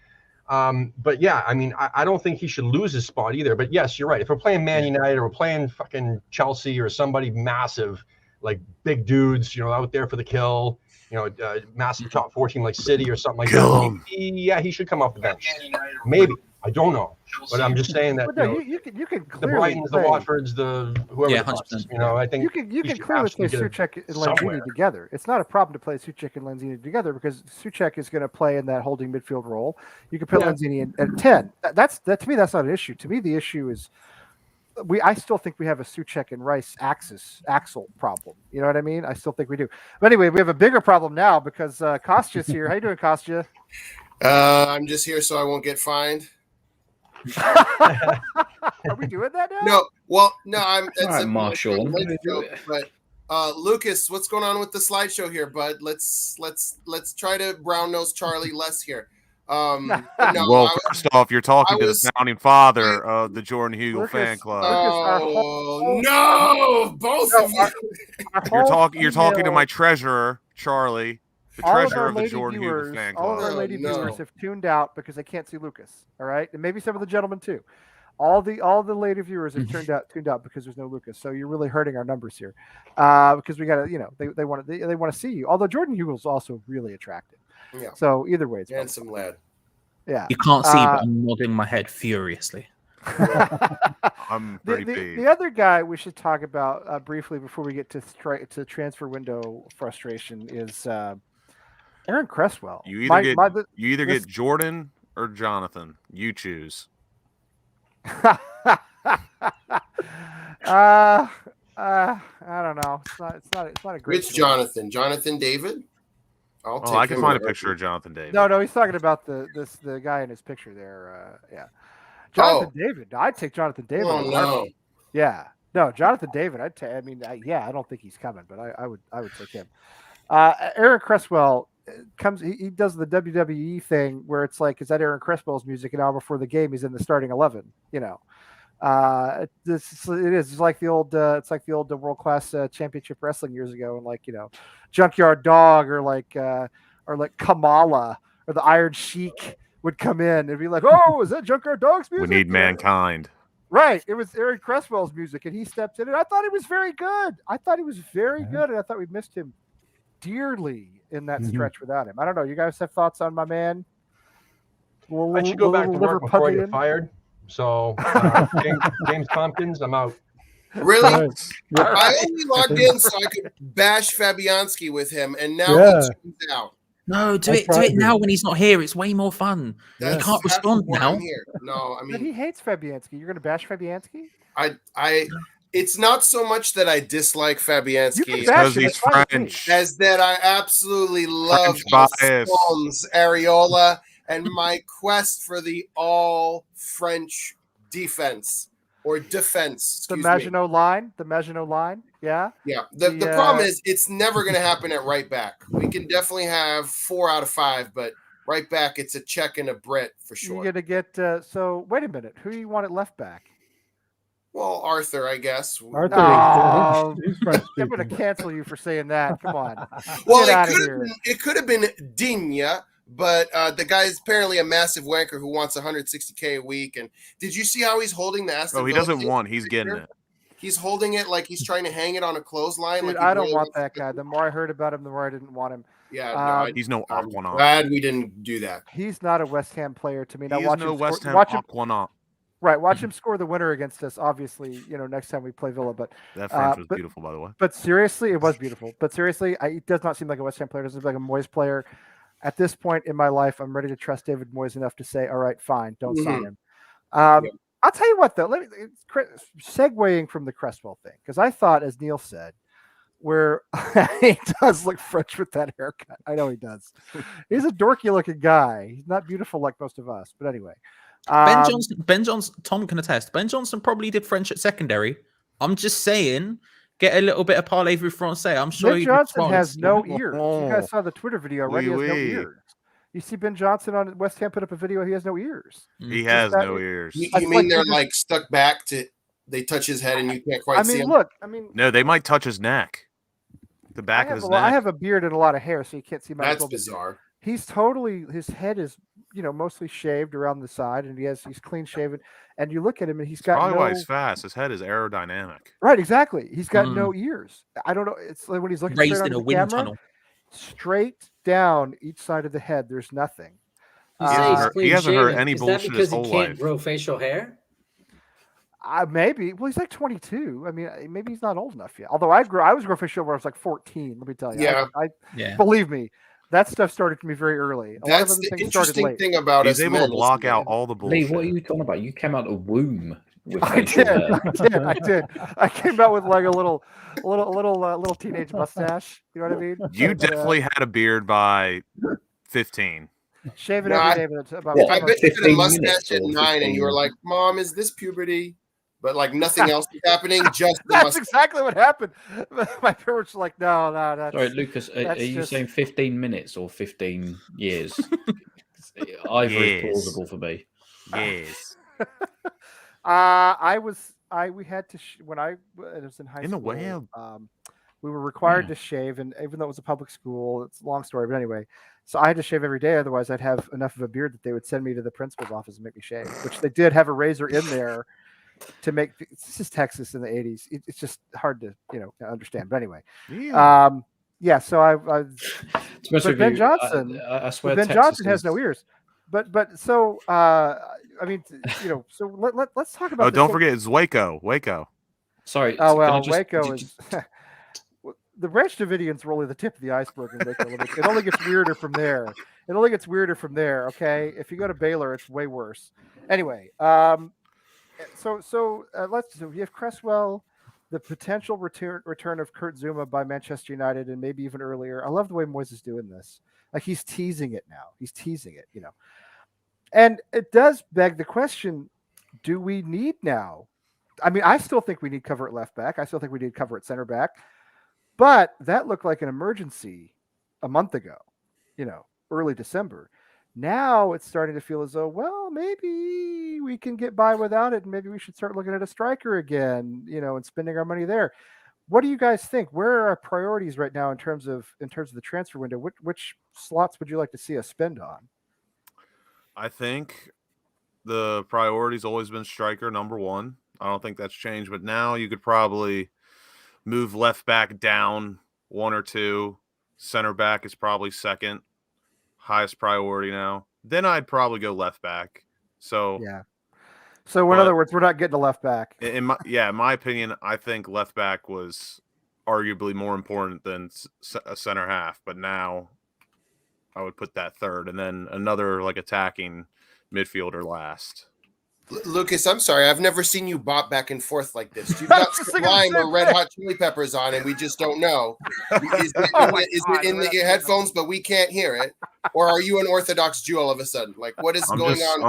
But yeah, I mean, I don't think he should lose his spot either. But yes, you're right. If we're playing Man United or we're playing fucking Chelsea or somebody massive, like big dudes, you know, out there for the kill, massive top 14 like City or something like Kill that. him. Yeah, he should come off the bench. Maybe. I don't know. But I'm just saying that But no, you can the clearly Brightons, the say, Watfords, the whoever Yeah, the fuck, 100%. I think you can he should clearly say absolutely get Souček and somewhere. Lanzini together. It's not a problem to play Souček and Lanzini together because Souček is going to play in that holding midfield role. You can put Lanzini in at 10. That to me, that's not an issue. To me, the issue is I still think we have a Souček and Rice axle problem. You know what I mean? I still think we do. But anyway, we have a bigger problem now because Kostya's here. How you doing, Kostya? I'm just here so I won't get fined. Are we doing that now? No, well, no, I'm. All right, Marshall. But Lucas, what's going on with the slideshow here, bud? Let's try to brown nose Charlie less here. No, Well, first off, you're talking to the founding father of the Jordan Hugel fan club. No, both of you. You're talking to my treasurer, Charlie, the treasurer of the Jordan Hugel fan club. All of our lady viewers have tuned out because they can't see Lucas. All right, and maybe some of the gentlemen too. All the lady viewers have tuned out because there's no Lucas. So you're really hurting our numbers here, because we got to, they want to see you. Although Jordan Hugel's also really attractive. Yeah. So either way, it's handsome lad. Yeah. You can't see, but I'm nodding my head furiously. I'm pretty the other guy we should talk about briefly before we get to transfer window frustration is Aaron Cresswell. You either get Jordan or Jonathan. You choose. I don't know. It's not a great. Which Jonathan? Jonathan David? I can find a picture of Jonathan David. No, he's talking about the guy in his picture there. Yeah, Jonathan David. I'd take Jonathan David. Oh no. Yeah, no, Jonathan David. I don't think he's coming, but I would take him. Aaron Cresswell comes. He does the WWE thing where it's like, is that Aaron Cresswell's music? An hour before the game, he's in the starting 11. You know. It is. It's like the old World Class Championship Wrestling years ago, and like Junkyard Dog or like Kamala or the Iron Sheik would come in and be like, "Oh, is that Junkyard Dog's music?" We need Mankind. Right. It was Aaron Cresswell's music, and he stepped in, and I thought he was very good. And I thought we missed him dearly in that stretch without him. I don't know. You guys have thoughts on my man? I should go back to work before I get fired. So, James Tompkins, I'm out. Really? I only logged in so I could bash Fabianski with him, and now he tunes out. No, do it now when he's not here. It's way more fun. He can't respond now. No, I mean, but he hates Fabianski. You're going to bash Fabianski? It's not so much that I dislike Fabianski because he's French, as that I absolutely love Areola and my quest for the all French defense or defense. The Maginot line. Yeah. Yeah. The problem is it's never going to happen at right back. We can definitely have 4 out of 5, but right back, it's a Czech and a Brit for sure. You're going to get, so wait a minute. Who do you want at left back? Well, Arthur, I guess. Arthur, he's French. I'm going to cancel you for saying that. Come on. Well, it could have been Digne, but the guy's apparently a massive wanker who wants $160K a week. And did you see how he's holding the Aston Villa? He doesn't want. He's getting it. He's holding it like he's trying to hang it on a clothesline. Dude, I don't want that guy. The more I heard about him, the more I didn't want him. Yeah, he's no Aquanaut. Glad we didn't do that. He's not a West Ham player to me. Now watch him Aquanaut. Right, watch him score the winner against us. Obviously, next time we play Villa. But that French was beautiful, by the way. But seriously, it was beautiful. But seriously, it does not seem like a West Ham player. It doesn't seem like a Moyes player. At this point in my life, I'm ready to trust David Moyes enough to say, all right, fine, don't sign him. I'll tell you what, though. Segueing from the Cresswell thing, because I thought, as Neil said, where he does look French with that haircut. I know he does. He's a dorky-looking guy. He's not beautiful like most of us. But anyway. Ben Johnson, Tom can attest. Ben Johnson probably did French at secondary. I'm just saying, get a little bit of parlez-vous français. I'm sure Ben Johnson has no ears. You guys saw the Twitter video already. He has no ears. You see Ben Johnson on West Ham put up a video. He has no ears. He has no ears. You mean they're like stuck back to? They touch his head and you can't quite see him. No, they might touch his neck. The back of his neck. I have a beard and a lot of hair, so you can't see my. That's bizarre. He's totally. His head is, mostly shaved around the side, and he's clean shaven. And you look at him, and he's got probably why he's fast. His head is aerodynamic. Right, exactly. He's got no ears. I don't know. It's like when he's looking raised straight in on a the wind camera, tunnel. straight down each side of the head. There's nothing. You say he's He clean hasn't heard shaven. any Is that bullshit his because he whole can't life. grow facial hair? Maybe. Well, he's like 22. I mean, maybe he's not old enough yet. Although I was growing facial when I was like 14. Let me tell you. Yeah. I Yeah. believe me, that stuff started to me very early. A lot of That's other the things started interesting late. thing about He's us able to men. block out all the Lee, bullshit. what are you talking about? You came out of the womb with I facial did. hair. I did. I came out with like a little teenage mustache. You know what I mean? You And, definitely had a beard by 15. shave it No, every day, but it's about What, I 10 bet you had a 15 mustache minutes at or 9 and you were 15? like, Mom, is this puberty? But like nothing else is happening, just the That's mustache. exactly what happened. My parents were like, no, that's Sorry, Lucas, are that's you just- saying 15 minutes or 15 years? Either is Yes. plausible for me. Yes. we had to when I was in high In the school. web. We were required to shave, and even though it was a public school, it's a long story, but anyway. So I had to shave every day, otherwise I'd have enough of a beard that they would send me to the principal's office and make me shave. Which they did have a razor in there to make. This is Texas in the '80s. It's just hard to understand. But anyway, Yeah. yeah. So I To be honest but with Ben you, Johnson, I swear Ben Texas Johnson has no ears. But so I mean, so let's talk about. Oh, this. don't So- forget, it's Waco. Waco. Sorry. Oh can I well, just, Waco is the Branch Davidians are only the tip of the iceberg in Waco. It only gets weirder from there. It only gets weirder from there. Okay, if you go to Baylor, it's way worse. Anyway, so you have Cresswell, the potential return of Kurt Zuma by Manchester United, and maybe even earlier. I love the way Moyes is doing this. Like he's teasing it now. He's teasing it, and it does beg the question: do we need now? I mean, I still think we need cover at left back. I still think we need cover at center back. But that looked like an emergency a month ago, early December. Now it's starting to feel as though, well, maybe we can get by without it, and maybe we should start looking at a striker again, and spending our money there. What do you guys think? Where are our priorities right now in terms of the transfer window? Which slots would you like to see us spend on? I think the priority's always been striker number one. I don't think that's changed, but now you could probably move left back down one or two. Center back is probably second, highest priority now. Then I'd probably go left back. So yeah. So in other words, we're not getting a left back. In my opinion, I think left back was arguably more important than a center half. But now I would put that third, and then another attacking midfielder last. Lucas, I'm sorry. I've never seen you bop back and forth like this. You've got Sublime or Red Hot Chili Peppers on, and we just don't know. Is it in your headphones, but we can't hear it? Or are you an Orthodox Jew all of a sudden? Like, what is going on?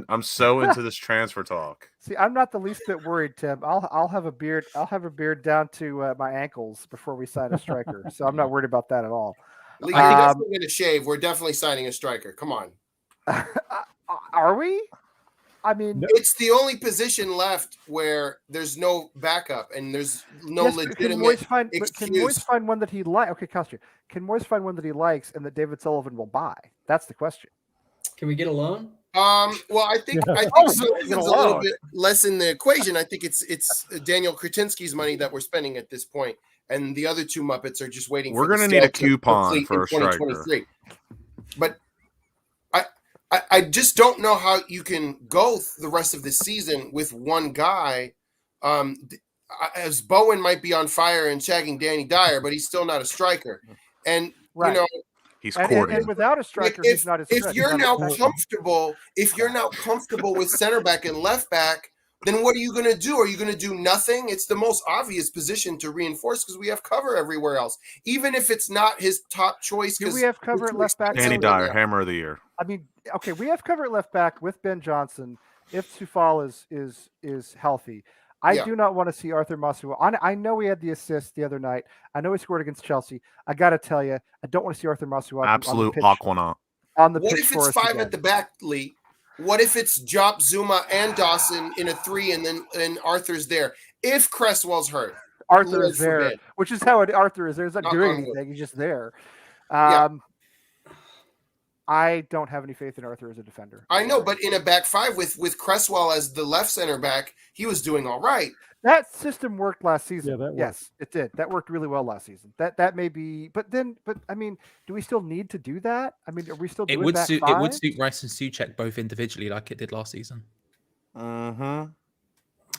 I'm so into this transfer talk. See, I'm not the least bit worried, Tim. I'll have a beard. I'll have a beard down to my ankles before we sign a striker. So I'm not worried about that at all. Lee, you're definitely going to shave. We're definitely signing a striker. Come on. Are we? I mean, it's the only position left where there's no backup and there's no legitimate can Moyes excuse. find one that he likes? Okay, Coster. Can Moyes find one that he likes and that David Sullivan will buy? That's the question. Can we get a loan? Well, I think Sullivan's a little bit less in the equation. I think it's Daniel Kretinsky's money that we're spending at this point, and the other two Muppets are just waiting. We're going to need a coupon for a striker. But I just don't know how you can go the rest of the season with one guy. As Bowen might be on fire and shagging Danny Dyer, but he's still not a striker. And he's courting. And without a striker, he's not a striker. If you're now comfortable with center back and left back, then what are you going to do? Are you going to do nothing? It's the most obvious position to reinforce because we have cover everywhere else, even if it's not his top choice. Do we have cover at left back? Danny Dyer, Hammer of the Year. I mean, okay, we have cover at left back with Ben Johnson if Soufal is healthy. I do not want to see Arthur Masuaku. I know he had the assist the other night. I know he scored against Chelsea. I got to tell you, I don't want to see Arthur Masuaku absolute Aquanaut on the pitch. What if it's five at the back, Lee? What if it's Jop, Zuma, and Dawson in a three, and then Arthur's there? If Cresswell's hurt, Arthur is there, which is how Arthur is there. He's not doing anything. He's just there. I don't have any faith in Arthur as a defender. I know, but in a back five with Cresswell as the left center back, he was doing all right. That system worked last season. Yeah, that worked. Yes, it did. That worked really well last season. That may be, but I mean, do we still need to do that? I mean, are we still doing back five? It would suit Rice and Souček both individually like it did last season. Mm-hmm.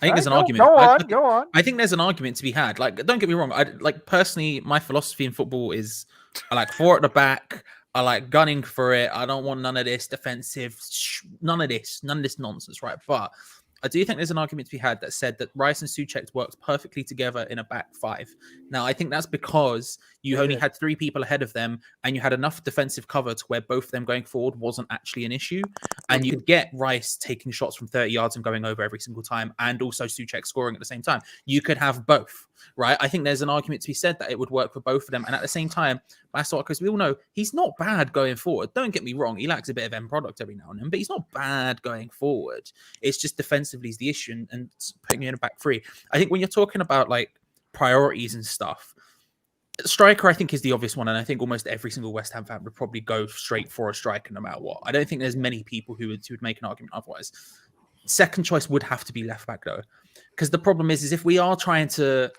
I think there's an argument. Go on. I think there's an argument to be had. Like, don't get me wrong. I like personally, my philosophy in football is I like 4 at the back. I like gunning for it. I don't want none of this defensive, none of this nonsense, right? But I do think there's an argument to be had that said that Rice and Souček worked perfectly together in a back five. Now, I think that's because you only had 3 people ahead of them and you had enough defensive cover to where both of them going forward wasn't actually an issue. And you could get Rice taking shots from 30 yards and going over every single time and also Souček scoring at the same time. You could have both, right? I think there's an argument to be said that it would work for both of them. And at the same time, because we all know he's not bad going forward. Don't get me wrong. He lacks a bit of end product every now and then, but he's not bad going forward. It's just defensively is the issue and putting you in a back 3. I think when you're talking about like priorities and stuff, striker I think is the obvious one, and I think almost every single West Ham fan would probably go straight for a striker no matter what. I don't think there's many people who would make an argument otherwise. Second choice would have to be left back though, because the problem is if we are trying to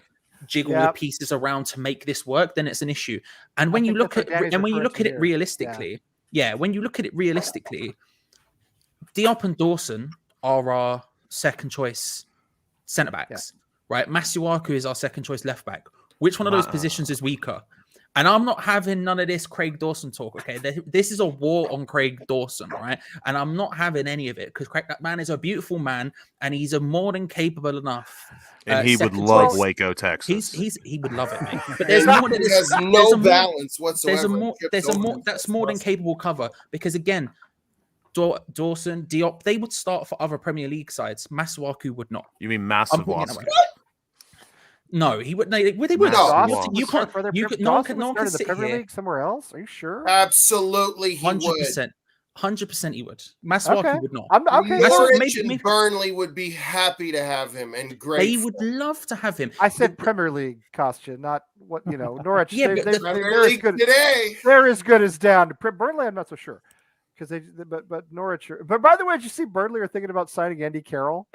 jiggle the pieces around to make this work, then it's an issue. And when you look at it realistically, Diop and Dawson are our second choice centre backs, right? Masuaku is our second choice left back. Which one of those positions is weaker? And I'm not having none of this Craig Dawson talk, okay? This is a war on Craig Dawson, right? And I'm not having any of it because that man is a beautiful man and he's a more than capable enough. And he would love Waco, Texas. He would love it, mate. But there's no balance whatsoever. That's more than capable cover because again, Dawson, Diop, they would start for other Premier League sides. Masuaku would not. You mean Masuaku? No, he would. They would. No, you can't. No one can sit the Premier here. League somewhere else. Are you sure? Absolutely, he 100%. 100% he would. Masuaku would not. Norwich and Burnley would be happy to have him and great. They would love to have him. I said Premier League, Kostya, not what Norwich. Yeah, they're as good today. They're as good as down. Burnley, I'm not so sure because but Norwich. But by the way, did you see Burnley are thinking about signing Andy Carroll?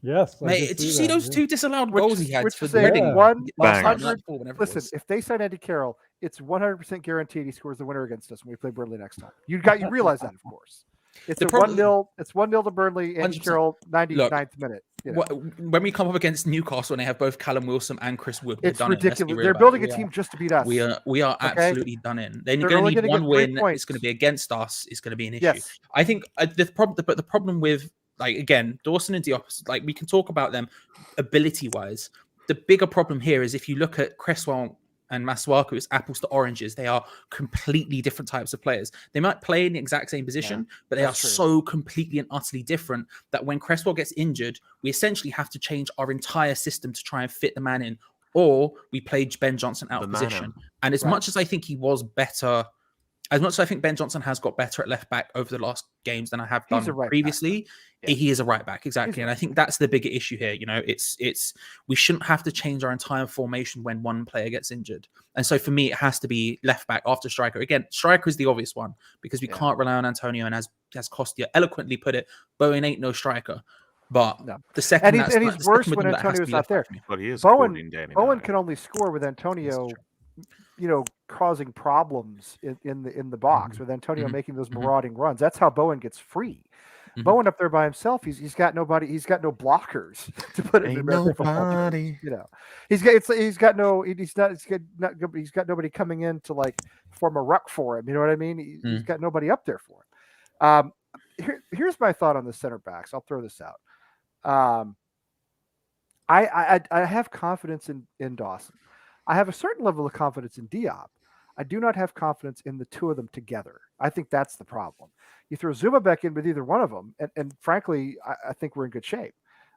Yes, mate. Did you see those 2 disallowed goals he had for Reading? 100. Listen, if they sign Andy Carroll, it's 100% guaranteed he scores the winner against us when we play Burnley next time. You realize that, of course. It's a 1-0. It's 1-0 to Burnley. Andy Carroll, 99th minute. When we come up against Newcastle and they have both Callum Wilson and Chris Wood, it's ridiculous. They're building a team just to beat us. We are absolutely done in. They're going to need one win. It's going to be against us. It's going to be an issue. Yes. I think the problem with again Dawson and Diop, we can talk about them ability wise. The bigger problem here is if you look at Cresswell and Masuaku, it's apples to oranges. They are completely different types of players. They might play in the exact same position, but they are so completely and utterly different that when Cresswell gets injured, we essentially have to change our entire system to try and fit the man in, or we play Ben Johnson out of position. And as much as I think he was better, as much as I think Ben Johnson has got better at left back over the last games than I have done previously, he is a right back, exactly. And I think that's the bigger issue here. It's we shouldn't have to change our entire formation when one player gets injured. And so for me, it has to be left back after striker. Again, striker is the obvious one because we can't rely on Antonio. And as Kostya eloquently put it, Bowen ain't no striker. But the second and he's worse when Antonio's not there. But he is Bowen can only score with Antonio. Causing problems in the box with Antonio making those marauding runs. That's how Bowen gets free. Bowen up there by himself, he's got nobody. He's got no blockers to put it in American football. He's got nobody coming in to form a ruck for him. You know what I mean? He's got nobody up there for him. Here's my thought on the center backs. I'll throw this out. I have confidence in Dawson. I have a certain level of confidence in Diop. I do not have confidence in the two of them together. I think that's the problem. You throw Zuma back in with either one of them, and frankly, I think we're in good shape.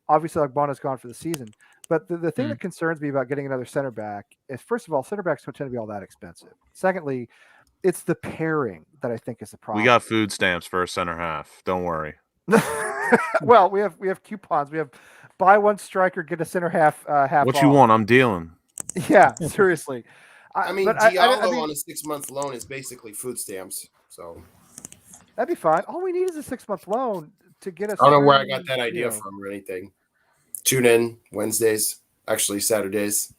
Obviously, Agbana's gone for the season. But the thing that concerns me about getting another center back is, first of all, center backs don't tend to be all that expensive. Secondly, it's the pairing that I think is the problem. We got food stamps for a center half. Don't worry. Well, we have coupons. We have buy one striker, get a center half. What you want? I'm dealing. Yeah, seriously. Diallo on a 6-month loan is basically food stamps. So That'd be fine. All we need is a 6-month loan to get us. I don't know where I through, got that you idea know. from or anything. Tune in Wednesdays, actually Saturdays.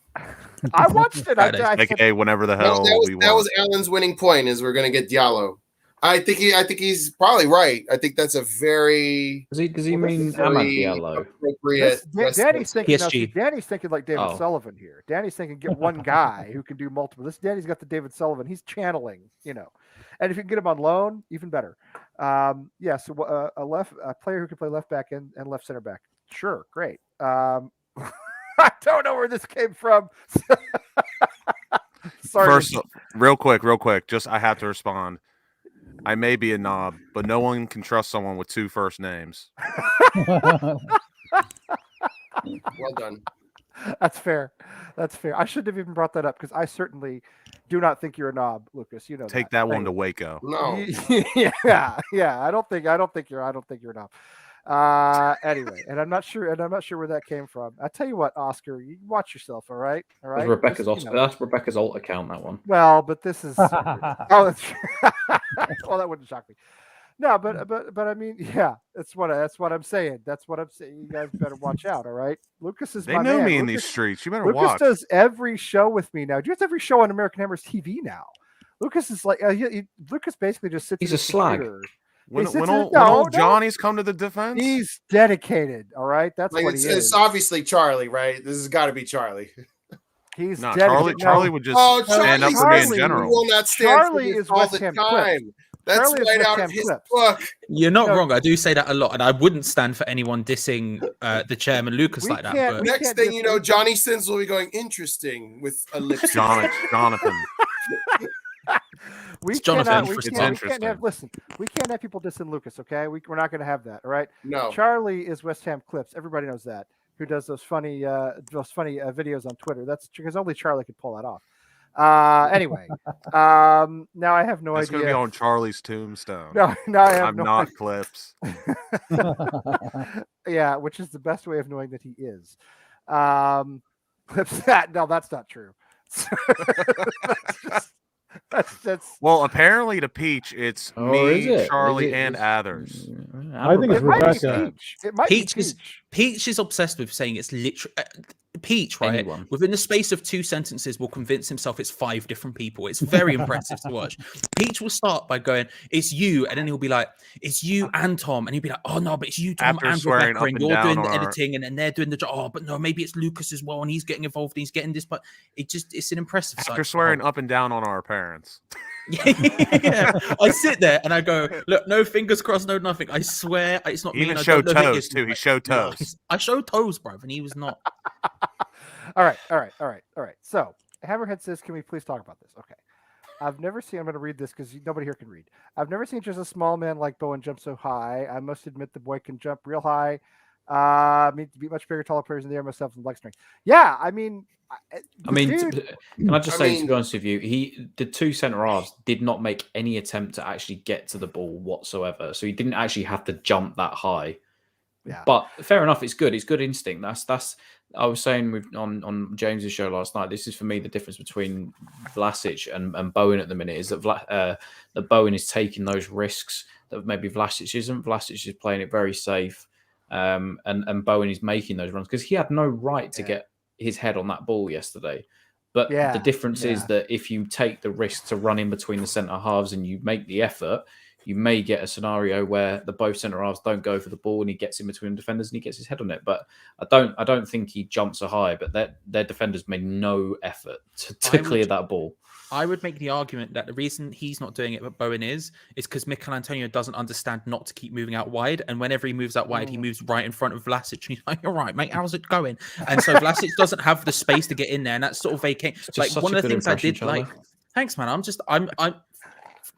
I watched it. I said, AKA whenever the hell we That want. was Alan's winning point. Is we're going to get Diallo. I think he's probably right. I think that's a very Does he Well, this mean is Amad very Diallo? appropriate. Danny's thinking. No, see, PSG. Danny's thinking like David Oh. Sullivan here. Danny's thinking get one guy who can do multiple. This Danny's got the David Sullivan. He's channeling, and if you can get him on loan, even better. So a player who can play left back and left center back. Sure, great. I don't know where this came from. Sorry. First, real quick, just I have to respond. I may be a knob, but no one can trust someone with 2 first names. Well done. That's fair. I shouldn't have even brought that up because I certainly do not think you're a knob, Lucas. You know. Take that one to Waco. No. Yeah. I don't think you're a knob. Anyway, and I'm not sure where that came from. I tell you what, Oscar, you watch yourself. All right. That's Rebecca's alt account. That one. Well, but this is. That's well, that wouldn't shock me. No, but I mean, yeah, that's what I'm saying. That's what I'm saying. You guys better watch out. All right, Lucas is They my know man. me in Lucas, these streets. You better Lucas watch. does every show with me now. Does every show on American Hammers TV now. Lucas is like Lucas basically just sits. He's at a his slag. computer. When He sits old no. Johnny's come to the defense, He's dedicated. All right, that's Like what he is. it's obviously Charlie, right? This has got to be Charlie. He's no, dedicated. Charlie would just Oh, stand up for me in Charlie general. will not stand Charlie for is this all West the Ham time. Clips. That's Charlie is right West out Ham of his Clips. book. You're not No. wrong. I do say that a lot, and I wouldn't stand for anyone dissing the chairman Lucas We like that. can't- But we Next thing you know, Johnny Sins will be going interesting with a lip sync. Jonathan. It's Jonathan. We It's can't interesting. have. Listen, we can't have people dissing Lucas. Okay, we're not going to have that. All right. No. Charlie is West Ham Clips. Everybody knows that. Who does those funny videos on Twitter? That's because only Charlie could pull that off. Anyway, now I have no That's going to be idea. on Charlie's tombstone. No, I have I'm no not idea. Clips. Yeah, which is the best way of knowing that he is. Clips. No, that's not true. That's Well, apparently to Peach, it's Is me, it? Charlie, Is it- and Athers. I think it's it might be Rebecca. Peach. It might be Peach Peach. is obsessed with saying it's literally Peach, right? Anyone. Within the space of 2 sentences, will convince himself it's 5 different people. It's very impressive to watch. Peach will start by going, "It's you," and then he'll be like, "It's you and Tom," and he'll be like, "Oh no, but it's you, Tom, After and swearing Rebecca, up and and you're down doing the on our- editing, and then they're doing the job. Oh, but no, maybe it's Lucas as well, and he's getting involved, and he's getting this." But it's an impressive After sight. swearing up and down on our parents. Yeah. I sit there and I go, "Look, no fingers crossed, no nothing. I swear, it's not He me." even and I showed don't know who it toes, is." too. He showed No, toes. I showed toes, bruv, and he was not. All right. So Hammerhead says, "Can we please talk about this?" Okay. I've never seen. I'm going to read this because nobody here can read. I've never seen just a small man like Bowen jump so high. I must admit the boy can jump real high. I mean, to beat much bigger, taller players in the air myself and leg strength. Yeah, I mean, I mean, dude, can I just I say, mean- to be honest with you, the 2 centre halves did not make any attempt to actually get to the ball whatsoever. So he didn't actually have to jump that high. Yeah. But fair enough, it's good. It's good instinct. That's. I was saying on James's show last night. This is for me the difference between Vlasic and Bowen at the minute is that that Bowen is taking those risks that maybe Vlasic isn't. Vlasic is playing it very safe, and Bowen is making those runs because he had no right to get his head on that ball yesterday. But the difference is that if you take the risk to run in between the centre halves and you make the effort, you may get a scenario where the both centre halves don't go for the ball and he gets in between defenders and he gets his head on it. But I don't think he jumps so high. But their defenders made no effort to clear that ball. I would make the argument that the reason he's not doing it, but Bowen is because Mikel Antonio doesn't understand not to keep moving out wide. And whenever he moves out wide, he moves right in front of Vlasic. And he's like, "You're right, mate. How's it going?" And so Vlasic doesn't have the space to get in there. And that's sort of vacate. Like such one a of the good things I impression, did Charlie. like. Thanks, man. I'm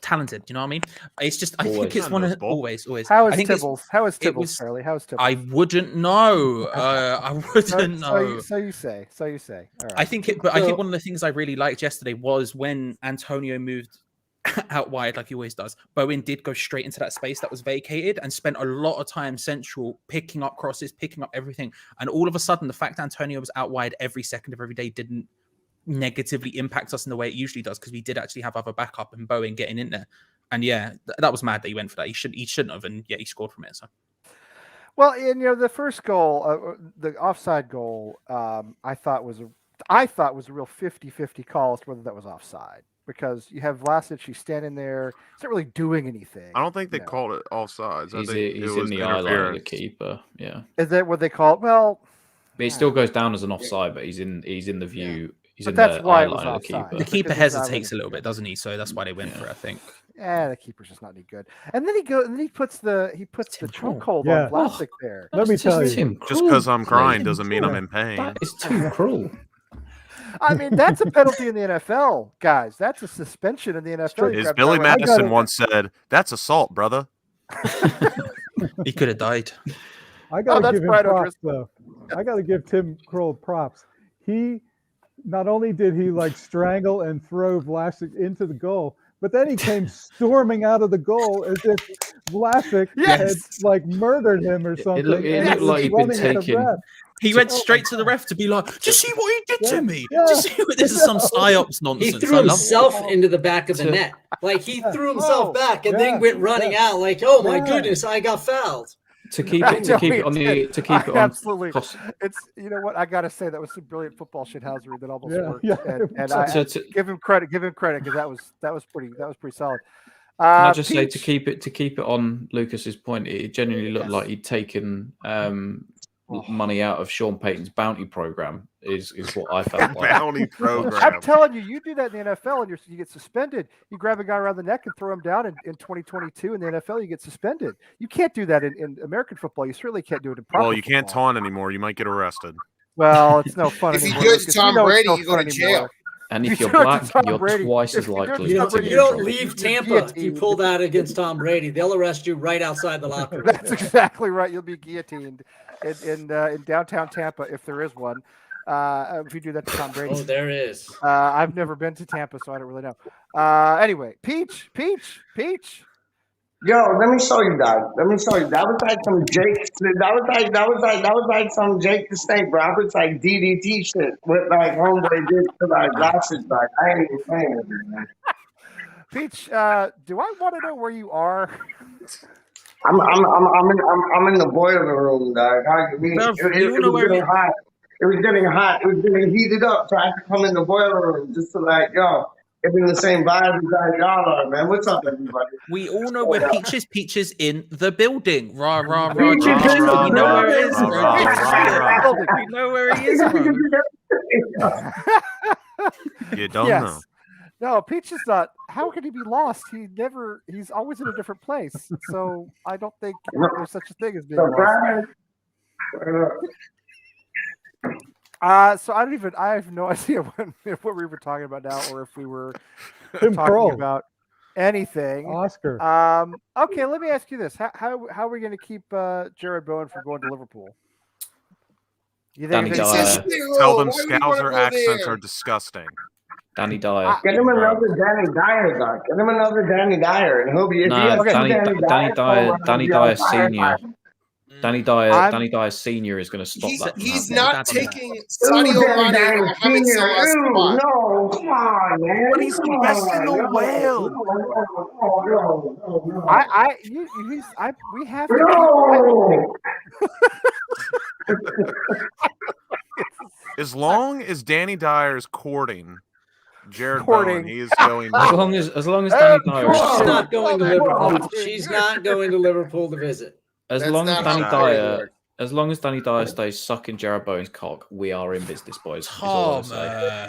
talented. You know what I mean? It's just I think Always. it's one of Always. always. how is I think it's- Tibbles? How is it Tibbles, was- Charlie? How is Tibbles? I wouldn't know. I wouldn't know. So you say. All right. I think I think one of the things I really liked yesterday was when Antonio moved out wide like he always does. Bowen did go straight into that space that was vacated and spent a lot of time central picking up crosses, picking up everything. And all of a sudden, the fact Antonio was out wide every second of every day didn't negatively impact us in the way it usually does because we did actually have other backup and Bowen getting in there. And yeah, that was mad that he went for that. He shouldn't have, and yeah, he scored from it. So Well, and the first goal, the offside goal, I thought was a real 50-50 call as to whether that was offside, because you have Vlasic, he's standing there, he's not really doing anything. I don't think they called it offsides. I He's, think it he's was in the eye line of the interference. keeper. Yeah, Is that what they call it? Well, it still goes down as an offside, but he's in the view. He's But in that's the why eye it was line of the offside. keeper. the keeper Because he's not hesitates a really little bit, doesn't he? So that's why they went for it, I think. the keeper's just not any good. And then he puts the chokehold Yeah. on Vlasic there. Let me That's tell just you. too Just cruel, because I'm crying mate. doesn't mean I'm Yeah. in pain. That is too cruel. I mean, that's a penalty in the NFL, guys. That's a suspension in the NFL. You As grab Billy guy right- Madison once said, "That's assault, brother." He could have died. I got to that's give him Brian props, O'Driscoll. though. I got to give Tim Kroll props. He not only did he like strangle and throw Vlasic into the goal, but then he came storming out of the goal as if Vlasic had Yes. like murdered him or something. looked and he like was he'd been running at the taken- ref. He went straight to the ref to be like, "Do you see what he did Yeah, to me? yeah, Do you see what this is? Some I know. psyops He nonsense." threw I love it. himself into the back of the To- net. Like he Yeah. threw himself Oh, back and yeah, then went running yeah. out like, oh my Yeah. goodness, I got fouled. To keep I it know to keep he it on the did. to keep it on Absolutely. cost- It's what I gotta say, that was some brilliant football shithousery that almost Yeah, worked. yeah, And, it I was. give him credit because that was pretty solid. Can I just say Peach, to keep it on Lucas's point, it genuinely looked Yes. like he'd taken money out of Sean Payton's bounty program. Is what I felt like. Bounty program. I'm telling you, you do that in the NFL and you get suspended. You grab a guy around the neck and throw him down in 2022 in the NFL, you get suspended. You can't do that in American football. You certainly can't do it in pro Well, you can't football. taunt anymore. You might get arrested. Well, it's no fun If you anymore. do it to because Tom know it's Brady, no you go fun to jail. anymore. And You if you're do it to black, Tom you're Brady. twice If as you do it to likely You Tom to don't, be you in don't trouble. leave You're Tampa. You guillotined. pull that against Tom Brady. They'll arrest you right outside the locker room. That's exactly right. You'll be guillotined in downtown Tampa if there is one. If you do that to Tom Brady. Oh, there is. I've never been to Tampa, so I don't really know. Anyway, Peach. Yo, let me show you that. Let me show you. That was like some Jake. That was like some Jake the Snake, bro. I was like DDT shit with like homeboy did to like glasses. Like I ain't even playing with it, man. Peach, do I want to know where you are? I'm in the boiler room, dog. Bruv, It you know was where getting we- hot. It was getting hot. It was getting heated up. So I had to come in the boiler room just to like, yo, get in the same vibe as y'all are, man. What's up, everybody? We all know where Peaches in the building. Rah, rah, rah. Peaches Peaches, in the we know where it is, building. bro. Rah, Just rah, say it. rah. We know where he is, bro. You don't Yes. know. No, Peach is not. How could he be lost? He's always in a different place. So I don't think there's such a thing as being So, lost. Brian, So I have no idea what we were talking about now, or if we were Tim talking Kroll, about anything. Oscar. Okay, let me ask you this: How are we going to keep Jared Bowen from going to Liverpool? You Danny think He Dyer. says, Tell them "Why would you wanna Scouser go accents there?" are disgusting. Danny Dyer. get him another Danny Dyer, dog. Get him another Danny Dyer, and he'll be. If he Nah, has two Danny Danny Dyer, Dyer Senior. Danny I'm- Dyer Senior is going to stop that. from He's happening. not That's taking Ooh, Sadio Danny Mane Dyer and Mohamed Senior. Salah's Ooh, spot. no, come on, man. But he's the Come best in the on, world. we have to keep. As long as Danny Dyer is courting Jared Courting. Bowen, he is going. As long as Danny Dyer She's is not going to Liverpool. Oh, She's not going to Liverpool to visit. as That's long as not Danny how it Dyer works. as long as Danny Dyer stays sucking Jared Bowen's cock, we are in business, boys. is all I'll say.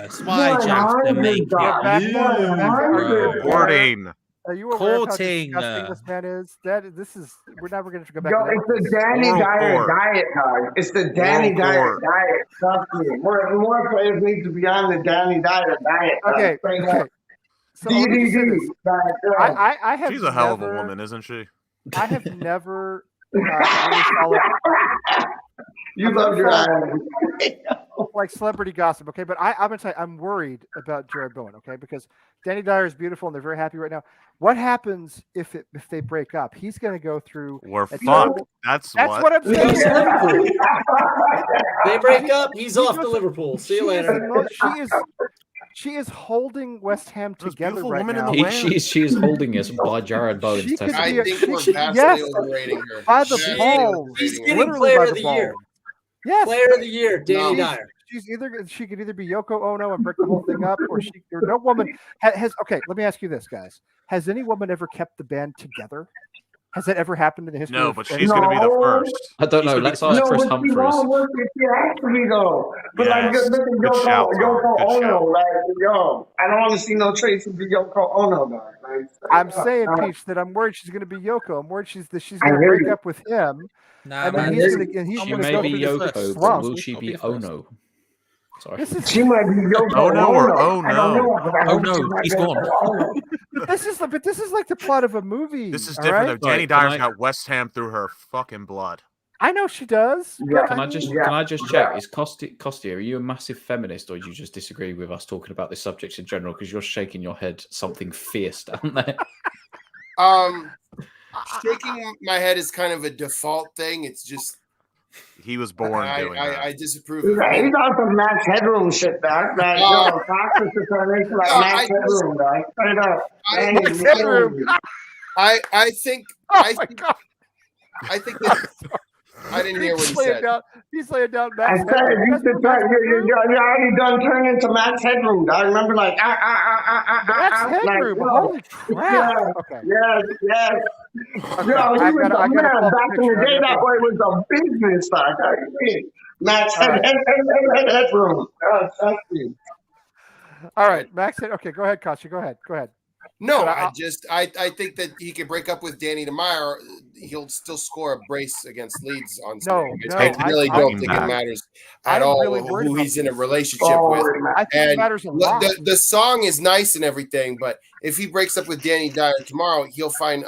Thomas, why do you have to make Back- it back- blue, bro? Courting. Are you aware of how Courting. disgusting this man is? We're never going to go back. Yo, to that. it's the Danny Oral Dyer court. diet, dog. It's the Danny Oral Dyer court. diet. Trust me. More players need to be on the Danny Dyer diet. Dog. Okay. Straight Okay. up. So let me just say DDD. this. Dog. I have She's a hell of a never- woman, isn't she? I have never really followed You I've love never your followed- eyes. like celebrity gossip, okay? But I'm gonna tell you, I'm worried about Jared Bowen, okay? Because Danny Dyer is beautiful and they're very happy right now. What happens if they break up? He's gonna go through. We're a fucked. terrible- That's That's what I'm He goes to saying. Liverpool. They break up. He's He off to goes- Liverpool. See you She is later. the most- She is holding West Ham Those together beautiful right women in now. the land. She is holding us by Jared Bowen's She could testicles. be I think we're vastly yes, overrating her. by the Vastly balls, She's overrating her. getting literally player by of the the year. balls. Yes, Player of the year, Danny she's, Dyer. she could either be Yoko Ono and break the whole thing up, or no woman has. Okay, let me ask you this, guys: has any woman ever kept the band together? Has that ever happened in the history? No, of but she's going to be the No. first. I don't She's know. gonna be Let's the ask No, Chris but she Humphries. won't work if she has to be though. But like, Yes. look at Good shout, Tom. Yoko Good Ono. shout. Like, yo, I don't want to see no traces of Yoko Ono, dog. Like, I'm saying, Peach, that I'm worried she's going to be Yoko. I'm worried she's I going to hear break you. up with him, Nah, and then man. he's this- going to I She wanna may go see be through the this first. Yoko, but slump. will she I'll be be first. Ono? Sorry. This is She might be Yoko Oh, no, or Ono. oh, I don't no. know. But I Oh, hope no, she's not he's Yoko gone. Ono. but this is like the plot of a movie. This is all different. right? Though. Danny Right, can Dyer's I- got West Ham through her fucking blood. I know she does. Yeah. But Can I mean, just check? Is Kostya, are you a massive feminist, or do you just disagree with us talking about this subject in general? Because you're shaking your head something fierce down there. Shaking my head is kind of a default thing. It's just He was born doing that. I disapprove He's of it. he's on some Max Headroom shit, dog. Like, yo, Fox is turning into like No, Max I just- Headroom, dog. Straight up. I- Max Headroom. I think Oh I my think god! I think that I didn't hear what he said. He's laying down I Max said Headroom. you You guys should know Max turn. Headroom? You're already done turning into Max Headroom. I remember like Max like, Headroom. yo, Holy crap! yeah, Okay. yes. Okay. Yo, he I was gotta a pull man. up a Back in the picture. day, that boy was a business stock. Max All right. Headroom. Oh, trust me. All right, Max. Okay, go ahead, Kasha. Go ahead. No, But I think that he could break up with Danny DeMeyer. He'll still score a brace against Leeds on Sunday. I really don't think it matters at all really worried who about he's in a this. relationship with. I think it matters a lot. The song is nice and everything, but if he breaks up with Danny Dyer tomorrow, he'll find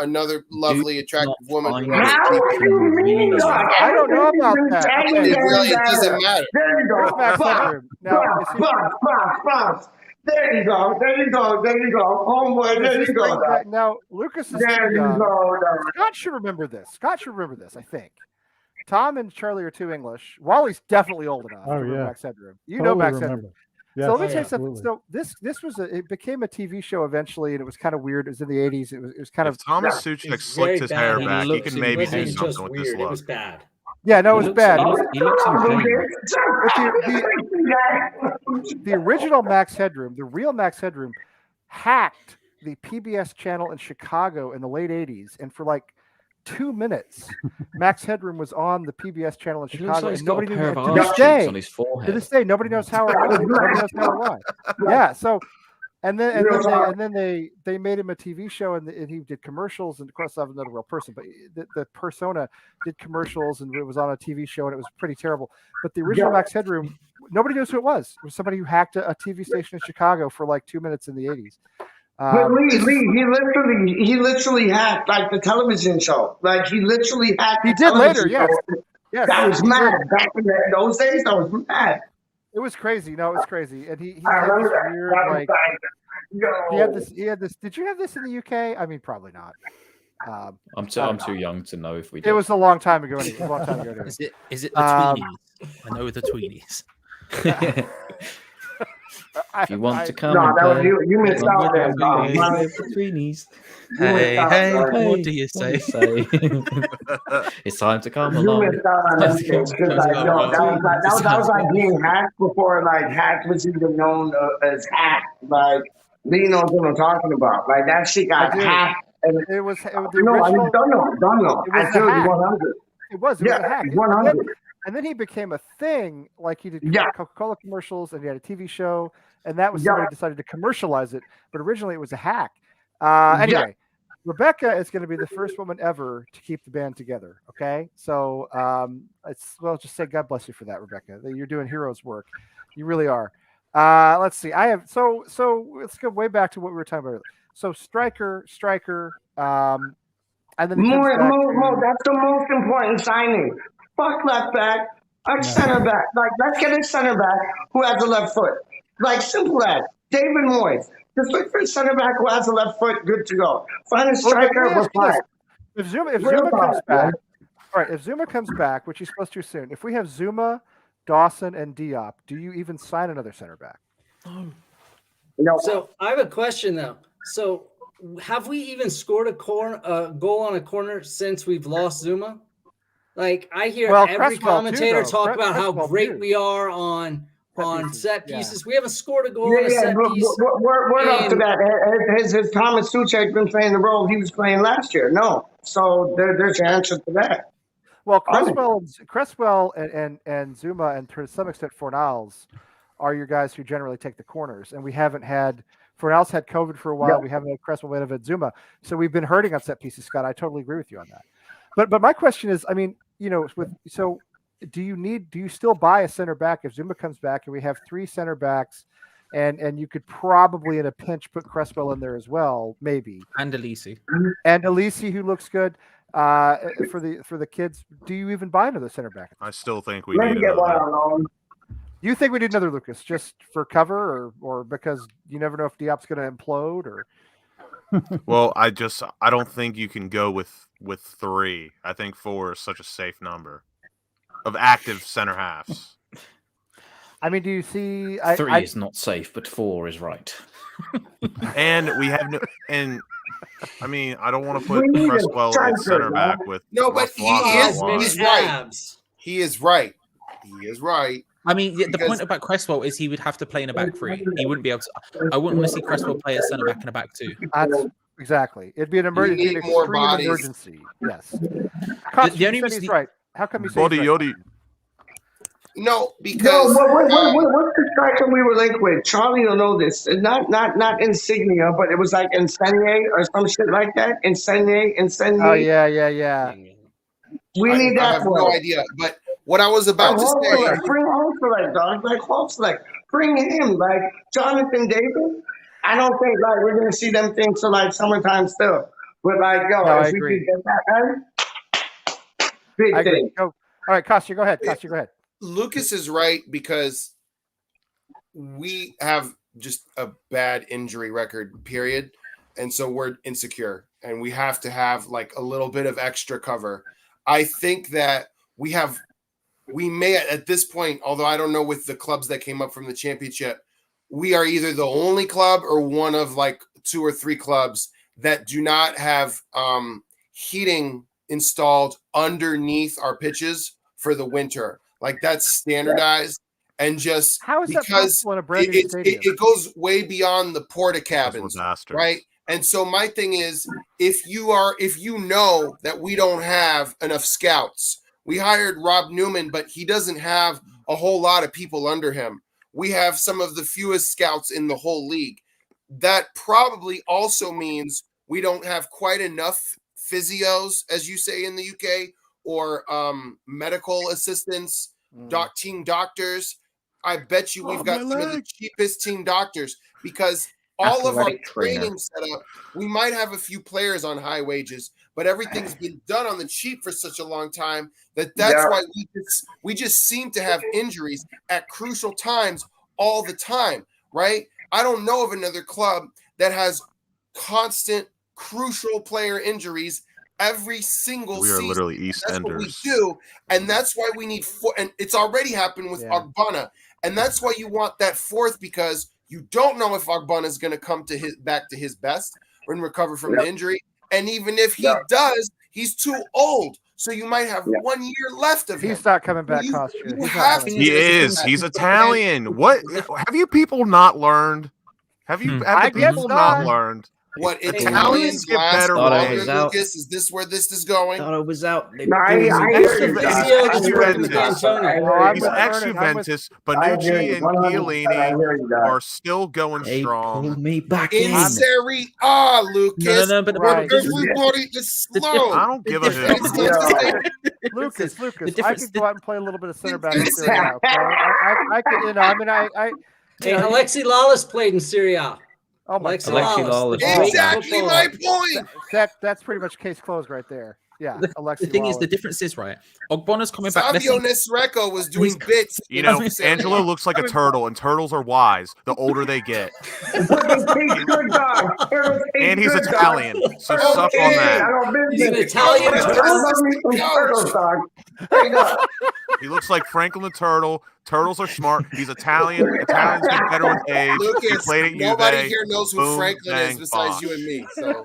another lovely, attractive woman. find who wants How to keep do you mean, dog? I don't know about that. Everything Okay. It doesn't matter. There you Where's go. Max Headroom? Now, is he- Box. There you go. Homeboy, there you go, dog. Now, Lucas is There too you young. go, dog. Scott should remember this. I think. Tom and Charlie are too English. Wally's definitely old enough to remember Max Headroom. You know Max Headroom. Yes, So let me tell you something. absolutely. So it became a TV show eventually, and it was kind of weird. It was in the 80s. It was kind If of Thomas It's Suchek very slicked his hair bad. back, he looks can maybe It do wasn't something just with this weird. It look. was bad. yeah, no, it was bad. He looks in pain. The original Max Headroom, the real Max Headroom, hacked the PBS channel in Chicago in the late 80s, and for like 2 minutes, Max Headroom was on the PBS channel in He looks Chicago, like he's and got a nobody pair knew. of To arse this cheeks day, on his forehead. nobody knows how or why. Nobody knows how or why. Yeah, so and then they made him a TV show, and he did commercials, and of course, I'm not a real person, but the persona did commercials, and it was on a TV show, and it was pretty terrible. But the original Max Headroom, nobody knows who it was. It was somebody who hacked a TV station in Chicago for like 2 minutes in the 80s. But Lee, he literally hacked like the television show. Like he literally hacked. He the did later, television yes. show. Yes, That was he mad. did. Back in those days, that was mad. It was crazy. No, it was crazy, and he I had this remember that. weird That was like. yo. He had this. Did you have this in the UK? I mean, probably not. I'm too young to know if we did. It was a long time ago. Anyway. It was a long time ago. Anyway. Is it the tweenies? I know the tweenies. If you want to come No, and that was play, you missed out there. tweenies. Hey, what do you say? It's time to come You along. missed out on that. That was like being hacked before like hacked was even known as hacked. Like Lee knows what I'm talking about. Like that shit got hacked. And It was the no, I original. don't know. It was I a feel hack. 100. It was Yeah, a hack. 100. And then he became a thing. Like he did Yeah. Coca-Cola commercials, and he had a TV show, and that was somebody decided to commercialize it. But originally, it was a hack. Anyway, Rebecca is going to be the first woman ever to keep the band together. Okay, so just say God bless you for that, Rebecca. You're doing heroes work. You really are. Let's see. I have so let's go way back to what we were talking about earlier. So striker, and then More. That's the most important signing. Fuck left back. Center back. Like let's get a center back who has a left foot. Like simple as David Moyes. Just look for a center back who has a left foot. Good to go. Find a striker. We're fine. If Zuma comes back, all right. If Zuma comes back, which he's supposed to soon, if we have Zuma, Dawson, and Diop, do you even sign another center back? So I have a question though. So have we even scored a goal on a corner since we've lost Zuma? Like I hear every Cresswell commentator too, talk about how Cresswell great too. we are on set pieces. We haven't scored a goal on a Yeah, set piece. Word up to that. Has Thomas Suchek been playing the role he was playing last year? No. So there's your answer to that. Well, Cresswell and Zuma, and to some extent Fornals, are your guys who generally take the corners, and we haven't had Fornals had COVID for a while. Yep. We haven't had Cresswell, we haven't had Zuma, so we've been hurting on set pieces, Scott. I totally agree with you on that. But my question is, I mean, do you still buy a center back if Zuma comes back and we have 3 center backs, and you could probably in a pinch put Cresswell in there as well, maybe, and Elise, who looks good. For the kids, do you even buy another center back? I still think we Let need me get one another. on. You think we need another Lucas just for cover, or because you never know if Diop's going to implode, or? Well, I don't think you can go with 3. I think 4 is such a safe number of active center halves. I mean, do you see 3 is not safe, but 4 is right. And we have no, and I mean, I don't want to put We need a Cresswell at striker, center back with No, but he is right. He is right. He is right. I mean, the point about Cresswell is he would have to play in a back 3. He wouldn't be able to. I wouldn't want to see Cresswell play as centre back in a back 2. That's exactly. It'd be an emergency, an extreme emergency. Yes. The only reason he's right. How come you say Body he's right? Yodi? No, because what's the striker we were linked with? Charlie will know this. Not Insignia, but it was like Insigne or some shit like that. Insigne. Oh yeah. We need that. I have no idea. But what I was about to say, bring Holselect, dog. Like Holselect, bring him. Like Jonathan David. I don't think like we're gonna see them things till like summertime still. But like, yo, No, I if we agree. could get that done, big I agree. thing. Go. All right, Kostya, go ahead. Kostya, go ahead. Lucas is right because we have just a bad injury record, period. And so we're insecure and we have to have like a little bit of extra cover. I think that we may at this point, although I don't know with the clubs that came up from the championship, we are either the only club or one of like 2 or 3 clubs that do not have heating installed underneath our pitches for the winter. Like that's standardized, and just how is that because possible in a brand new stadium? It goes way beyond the porta cabins, disasters. right? And so my thing is, if you know that we don't have enough scouts, we hired Rob Newman, but he doesn't have a whole lot of people under him. We have some of the fewest scouts in the whole league. That probably also means we don't have quite enough physios, as you say in the UK, or medical assistants, team doctors. I bet you we've got some of the cheapest team doctors because all of our training setup, we might have a few players on high wages, but everything's been done on the cheap for such a long time that's why we just seem to have injuries at crucial times all the time, right? I don't know of another club that has constant crucial player injuries every single season. We are literally EastEnders. That's what we do, and that's why we need 4. And it's already happened with Ogbonna, and that's why you want that 4th because you don't know if Ogbonna is going to come to back to his best and recover from the injury. And even if he does, he's too old. So you might have 1 year left of him. He's not coming back, Kostya. He is. He's Italian. What have you people not learned? Have the people not learned? What Italians get last better longer, ways. Lucas? Is this where this is going? Thought it was out. He's ex-Juventus, Bonucci and Chiellini are still going strong. Pull me back in Serie A, Lucas. No, but everybody is slow. I don't give a shit. Lucas, I could go out and play a little bit of center back in Serie A. Okay? I could, Hey, Alexi Lawless played in Serie A. Oh my Alexi Lawless. Exactly my point. That's pretty much case closed right there. Yeah, Alexi. The thing is, the difference is right. Ogbonna's coming back. Savio Nesreco was doing bits. You know, Angelo looks like a turtle, and turtles are wise the older they get. And he's Italian, so suck on that. He's an Italian turtle. He looks like Franklin the Turtle Turtles are smart. He's Italian. Italians get better with age. He Lucas, played at nobody Juve. here knows who Boom, Franklin bang, is besides bosh. you and me. So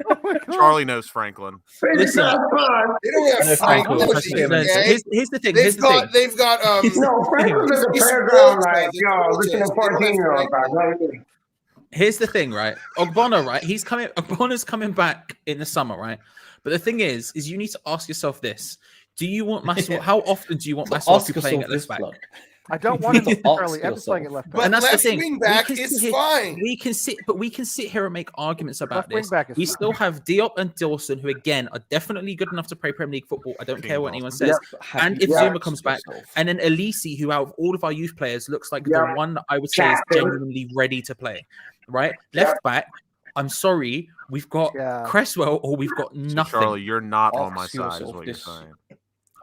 Charlie knows Franklin. Listen, they don't I have know Franklin Franklin. in I the see him in- UK. here's the thing. They've got No, Franklin's at the He's fairground, like, Sanchez. yo, listen to They don't have 14-year-old, Franklin. right? Here's the thing, right? Ogbonna, right? Ogbona's coming back in the summer, right? But the thing is you need to ask yourself this: do you want Maswa? How often do you want Maswa Ask to be playing yourself at this, left back? blood. I don't want him to Ask Charlie ever playing at yourself. left back. But And that's the left thing. wing We back can is sit here- fine. We can sit here and make arguments about Left wing this. back is We fine. still have Diop and Dawson, who again are definitely good enough to play Premier League football. I don't care what anyone says. And if Zuma comes back, and then Elise, who out of all of our youth players looks like the one that I would say is genuinely ready to play. Right, left back. I'm sorry, we've got Cresswell or we've got So nothing. Charlie, you're not on Ask my side, is yourself what you're this. saying.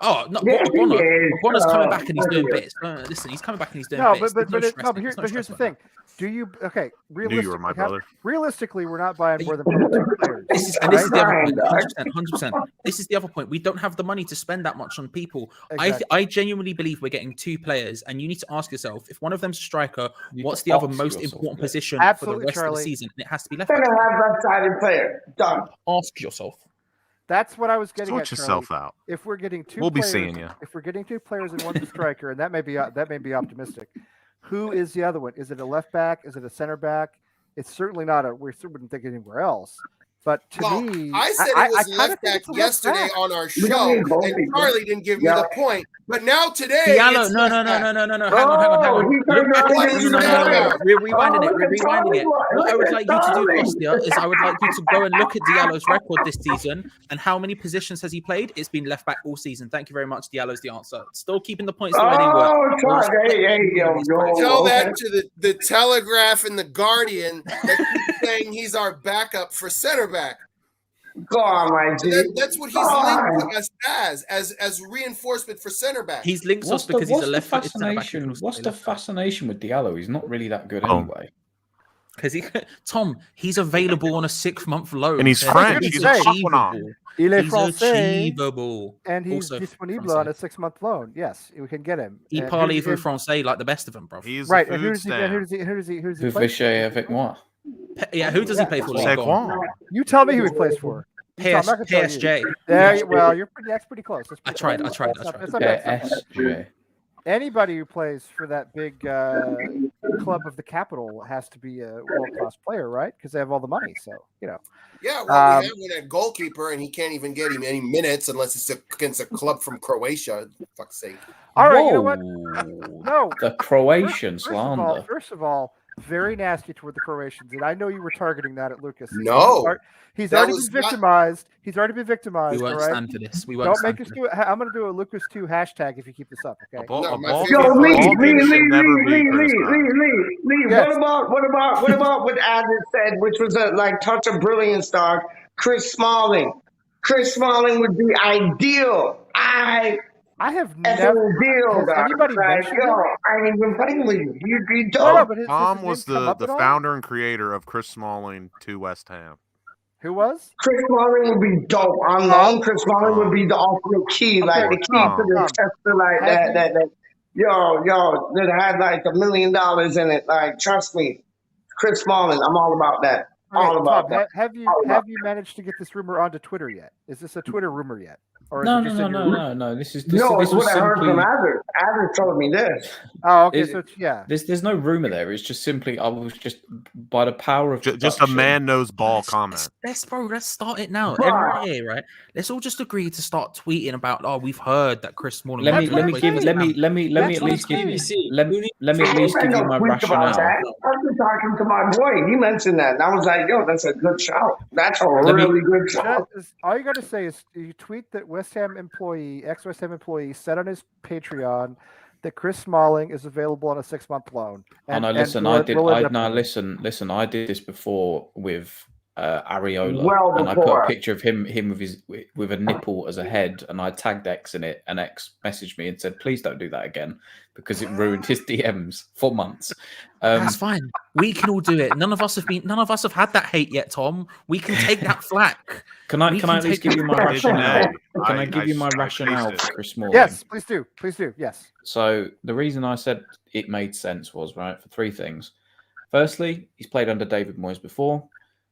Oh no, Yeah, he is. Ogbona's coming back and he's doing bits. Listen, he's coming back and he's doing No, bits. but There's but stress but there. here's the thing. Do you okay? Knew you were my brother. Realistically, we're not buying more than 2 players. This is the other point. 100%. This is the other point. We don't have the money to spend that much on people. Exactly. I genuinely believe we're getting 2 players, and you need to ask yourself if one of them's a striker, You what's need the to other ask most yourself important that. position Absolutely, for the rest of Charlie. the season? And it has to be left Gonna back. have left-sided player. Done. Ask yourself. That's what I was getting Sort at, yourself Charlie. out. If we're getting 2 We'll be players, seeing you. If we're getting 2 players and one's a striker, and that may be optimistic. Who is the other one? Is it a left back? Is it a center back? It's certainly not a. We wouldn't think anywhere else. But to me, I said I it was kinda left think back it's a left yesterday back. on our We don't show, need both and people. Charlie didn't give me the point. But now today, Diallo, it's no. left back. Hang on. Oh, he turned around What and is did that? We're rewinding it. look We're at rewinding it. Charlie. What I Look would at like you to do, Charlie. Kostya, is I would like you to go and look at Diallo's record this season and how many positions has he played. It's been left back all season. Thank you very much. Diallo's the answer. Still keeping the points the way they were. Oh, Charlie. Hey, yo. Tell Okay. that to the Telegraph and the Guardian that keep saying he's our backup for center back. Go on, my G. That's what he's Go on. linked to us as reinforcement for center back. He's linked to us What's the, because he's what's a the left-footed centre back. fascination? What's the fascination with Diallo? He's not really that good anyway. Because Tom, he's available on a 6-month loan. And he's Okay? French. He's He's a achievable. French. Il est He's français, achievable. and he's Also disponible on a 6-month loan. Yes, we can get him. He And parlez who's- vous français like the best of them, bro. He's right. a And food who's he? stamp. Who's he? Who's he? Vous play- fichez avec moi. Yeah, who does he play for? C'est Go on. quoi? You tell me who he plays for. You tell- I'm not gonna tell you. PSG. Well, that's pretty close. That's I pretty tried. close. That's not bad. PSG. Anybody who plays for that big club of the capital has to be a world-class player, right? Because they have all the money. So Yeah, well, we have one at goalkeeper, and he can't even get him any minutes unless it's against a club from Croatia. Fuck's sake. All right, you know what? Whoa. No. The Croatian First of all, slander. very nasty toward the Croatians, and I know you were targeting that at Lucas. No. He's That already was been not- victimized. He's already been We victimized. won't All right. stand for this. We won't Don't stand make us for do it. I'm going to do a Lucas 2 hashtag if you keep this up. Okay. A ball, No, a my ball favorite- Yo, a Lee, ball Lee, should Lee, never Lee, be Lee, criticized. Lee. Yes. What about what Adam said, which was a like touch of brilliance star, Chris Smalling. Chris Smalling would be ideal. I have That's never. a deal, Has dog. anybody Like, mentioned yo, him? I ain't even playing with you. You'd be No, dope. no, but his Tom name was come the up at all? founder and creator of Chris Smalling to West Ham. Who was? Chris Smalling would be dope. On loan, Chris Smalling would be the ultimate key, like the key to the Chester, like that. Yo, that had like $1 million in it. Like, trust me, Chris Smalling, I'm all about that. All Okay, about Tom, that. have you managed to get this rumor onto Twitter yet? Is this a Twitter rumor yet? Or is No, it just in your- no. This It's was what I heard simply. from Adler. Adler told me this. Oh, okay. Is- So it's, yeah. There's no rumor there. It's just simply I was just by the power of Just a production- man knows ball comment. Let's start it now. Bruh. Everyone here, right? Let's all just agree to start tweeting about. Oh, we've heard that Chris Smalling. Let me That's what I'm saying. let me That's at what least I'm give saying. let me at least give you my Tweet about rationale. that. I've been talking to my boy. He mentioned that. And I was like, yo, that's a good shout. That's a Let me- really good shout. All you got to say is you tweet that ex-West Ham employee said on his Patreon that Chris Smalling is available on a 6-month loan. And I listen. we'll- I did. we'll end I up- no listen. I did this before with Areola, Well and I put before. a picture of him with a nipple as a head, and I tagged X in it, and X messaged me and said, "Please don't do that again," because it ruined his DMs for months. That's fine. We can all do it. None of us have had that hate yet, Tom. We can take that flack. Can I We at can least take give you my Division rationale? A. Can I give you my I rationale tasted for it. Chris Smalling? Yes, please do. Please do. Yes. So the reason I said it made sense was right for three things. Firstly, he's played under David Moyes before.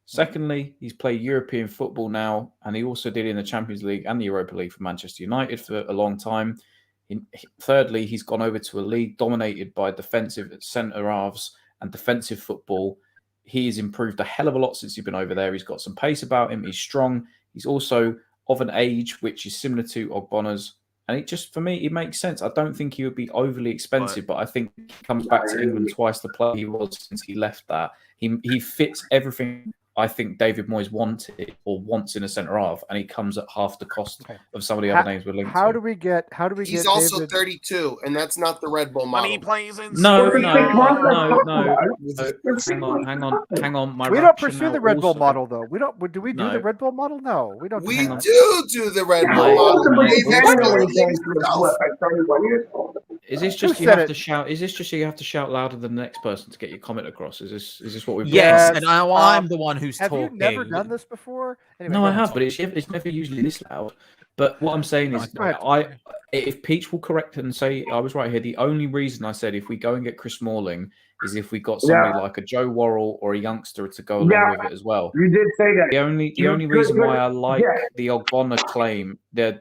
Secondly, he's played European football now, and he also did in the Champions League and the Europa League for Manchester United for a long time. Thirdly, he's gone over to a league dominated by defensive centre halves and defensive football. He's improved a hell of a lot since he's been over there. He's got some pace about him. He's strong. He's also of an age which is similar to Ogbonna's. And it just, for me, it makes sense. I don't think he would be overly expensive, but I think he comes back to England twice the player he was since he left that. He fits everything I think David Moyes wanted or wants in a centre half, and he comes at half the cost of some of the other names we're linked How to. do we get? He's get also David? 32, and that's not the Red Bull model. Money plays in No. Hang on. My We don't pursue the rationale Red Bull also- model, though. We don't. Do we do No. the Red Bull model? No, we don't. We that. do the Red Bull How model. old was Dave Daniel Andrew when he came Leeds to the himself. split? Like 31 years old. Is this Who just you said have it? to shout? Is this just you have to shout louder than the next person to get your comment across? Is this what we've Yes, Yes, and now I'm the one who's Have talking. you never done this before? Anyway, No, go I ahead. have, but it's never usually this loud. But what I'm saying is, Go ahead. if Peach will correct and say I was right here, the only reason I said if we go and get Chris Smalling is if we got somebody like a Joe Worrell or a youngster to go along with it as well. You did say that. The only reason why I like the Ogbonna claim, the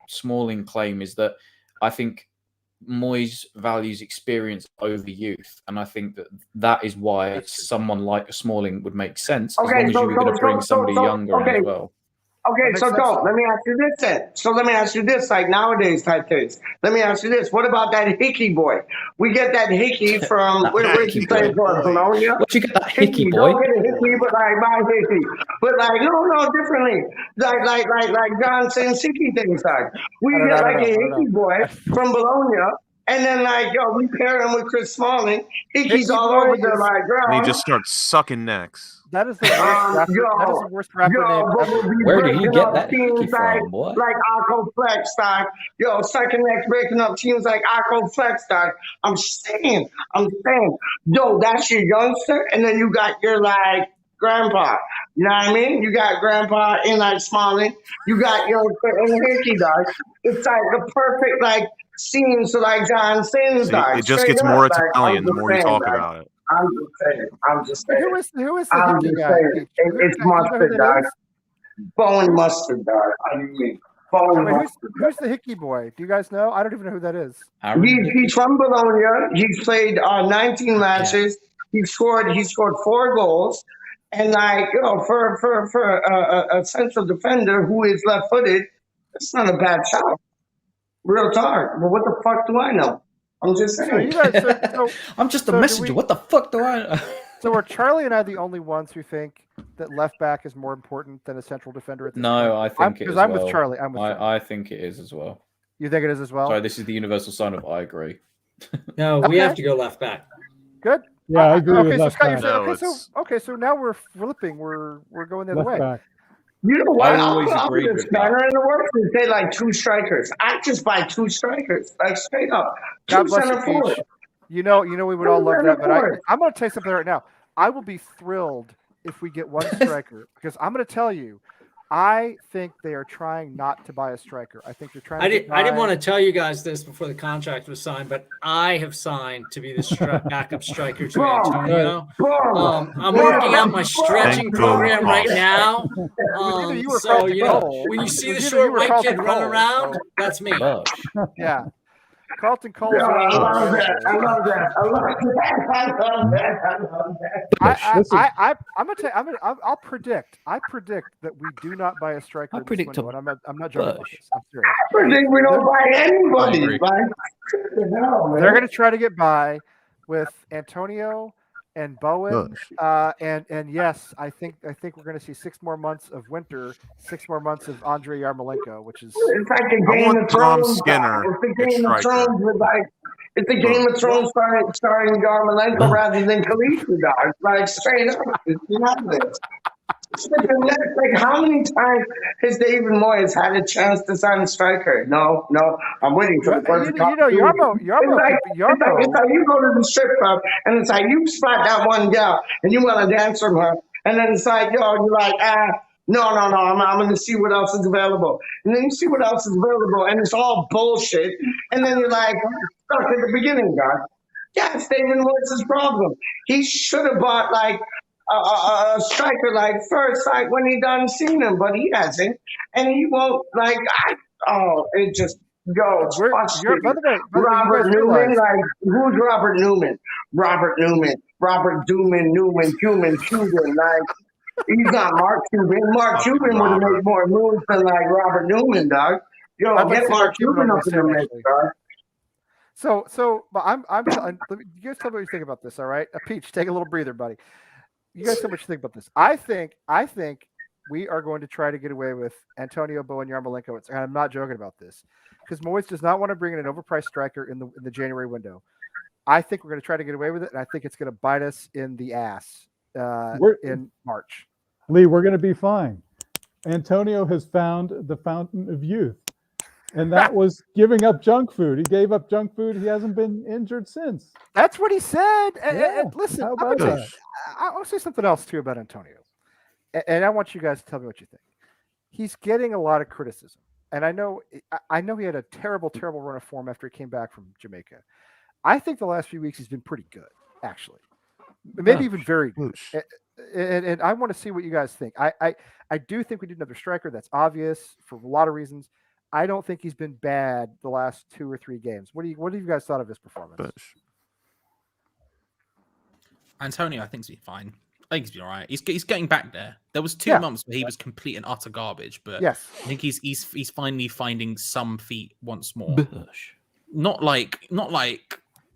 Smalling claim, is that I think Moyes values experience over youth, and I think that is why someone like a Smalling would make sense as long as you were going to bring somebody younger in as well. Okay, so don't. Let me ask you this then. So let me ask you this, like nowadays type things. Let me ask you this. What about that Hickey boy? We get that Hickey from, where's he playing for? Bologna? Where'd you get that Hickey boy? Don't get a Hickey, but like my Hickey. But like, no, differently. Like John saying Hickey things like. We get like a Hickey boy from Bologna. And then, like, we pair him with Chris Smalling. Hickey's all over the ground. And he just starts sucking necks. That is the worst rapper. That is the worst rapper name ever. Where did you get that Hickey from, boy? Like Akko Flex, dog. Second next breaking up teams like Akko Flex, dog. I'm saying. That's your youngster, and then you got your like grandpa. You know what I mean? You got grandpa in like Smalling. You got your Hickey, dog. It's like the perfect like scene. So like John Sins, dog. It just gets more Italian the more you talk about it. I'm just saying. Who is the Hickey guy? It's mustard, dog. Bone mustard, dog. I mean, who's the Hickey boy? Do you guys know? I don't even know who that is. He's from Bologna. He's played 19 matches. He scored 4 goals. And like for a central defender who is left-footed, it's not a bad shot. Real talk. But what the fuck do I know? I'm just saying. So you guys, I'm just a messenger. What the fuck do I know? So are Charlie and I the only ones who think that left back is more important than a central defender at this point? No, I think it is. Because I'm with Charlie. I think it is as well. You think it is as well? Sorry, this is the universal sign of I agree. No, we have to go left back. Good. Yeah, I agree with left Scott, back. so now we're flipping. We're going the other way. Back. You know what? I always agreed with that. In the works is say like 2 strikers. I just buy 2 strikers, like straight up. God 2 bless center you, forward. Peach. You know, we would all love that. But I'm going to tell you something right now. I will be thrilled if we get 1 striker because I'm going to tell you, I think they are trying not to buy a striker. I think they're trying. I didn't want to tell you guys this before the contract was signed, but I have signed to be the backup striker to Antonio. I'm working out my stretching program right now. When you see the short white kid run around, that's me. Yeah. Carlton Cole. I love that. I'm gonna tell you, I'll predict. I predict that we do not buy a striker. I'm not joking about this. I'm serious. I predict we don't buy anybody. They're gonna try to get by with Antonio and Bowen. And yes, I think we're gonna see 6 more months of Winter, 6 more months of Andrei Yarmolenko, which is it's like a Game of Thrones. It's a Game of Thrones starring Yarmolenko rather than Khaleesi, dog. Like straight up, it's madness. Like how many times has David Moyes had a chance to sign a striker? No, I'm waiting for the first. Yarmo. It's like you go to the strip club and it's like you spot that one gal and you want to dance from her, and then it's like you're like No, I'm going to see what else is available. And then you see what else is available, and it's all bullshit. And then you're like, stuck at the beginning, God. Yeah, it's David Moyes' problem. He should have bought like a striker like first, like when he done seen him, but he hasn't, and he won't. Like, it just goes By the way, you Robert guys Newman, realize like who's Robert Newman? Robert Newman, Cuban, like. He's not Mark Cuban. Mark Fucking Cuban would have Robert. made more moves than like Robert Newman, dog. Yo, I'd like get to see Mark Mark Cuban Cuban on up this in the team, mix, actually. dog. But you guys tell me what you think about this, all right? Peach, take a little breather, buddy. You guys tell me what you think about this. I think we are going to try to get away with Antonio Bowen Yarmolenko. And I'm not joking about this because Moyes does not want to bring in an overpriced striker in the January window. I think we're going to try to get away with it, and I think it's going to bite us in the ass in March. Lee, we're going to be fine. Antonio has found the fountain of youth, and that was giving up junk food. He gave up junk food. He hasn't been injured since. That's what he said. Yeah, And listen, how I'm gonna about tell that? you, I'll say something else too about Antonio, and I want you guys to tell me what you think. He's getting a lot of criticism, and I know he had a terrible run of form after he came back from Jamaica. I think the last few weeks he's been pretty good, actually, maybe even very good. And I want to see what you guys think. I do think we need another striker. That's obvious for a lot of reasons. I don't think he's been bad the last 2 or 3 games. What have you guys thought of his performance? Antonio, I think he's been fine. I think he's been all right. He's getting back there. There was 2 months where he was complete and utter garbage, but yes, I think he's finally finding some feet once more. Not like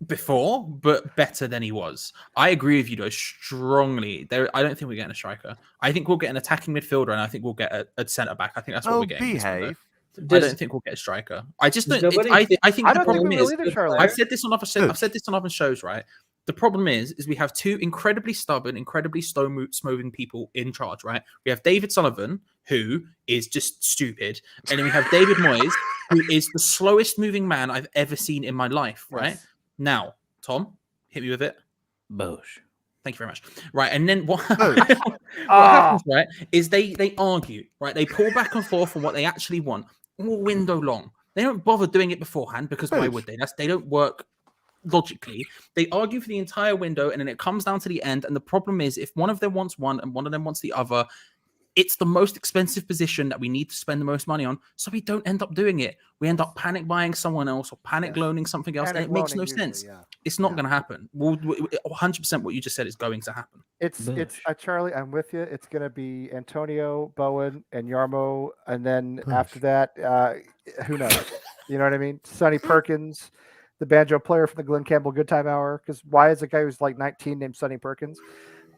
before, but better than he was. I agree with you though strongly. I don't think we're getting a striker. I think we'll get an attacking midfielder, and I think we'll get a centre back. I think that's what we're getting. Behave. I don't think we'll get a striker. I just don't. I think I the don't think problem we is. will either, Charlie. I've said this on other shows, right? The problem is we have 2 incredibly stubborn, incredibly slow-moving people in charge, right? We have David Sullivan, who is just stupid, and then we have David Moyes, who is the slowest moving man I've ever seen in my life, right? Yes. Now, Tom, hit me with it. Bosh. Thank you very much. Right, and then what happens, right, is they argue, right? They pull back and forth on what they actually want all window long. They don't bother doing it beforehand because why would they? They don't work logically. They argue for the entire window, and then it comes down to the end. And the problem is, if one of them wants one and one of them wants the other, it's the most expensive position that we need to spend the most money on. So we don't end up doing it. We end up panic buying someone else or panic loaning something else, and it makes no sense. It's not going to happen. 100% what you just said is going to happen. It's Charlie, I'm with you. It's going to be Antonio, Bowen, and Yarmo, and then after that, who knows? You know what I mean? Sonny Perkins, the banjo player from the Glenn Campbell Good Time Hour. Because why is a guy who's like 19 named Sonny Perkins?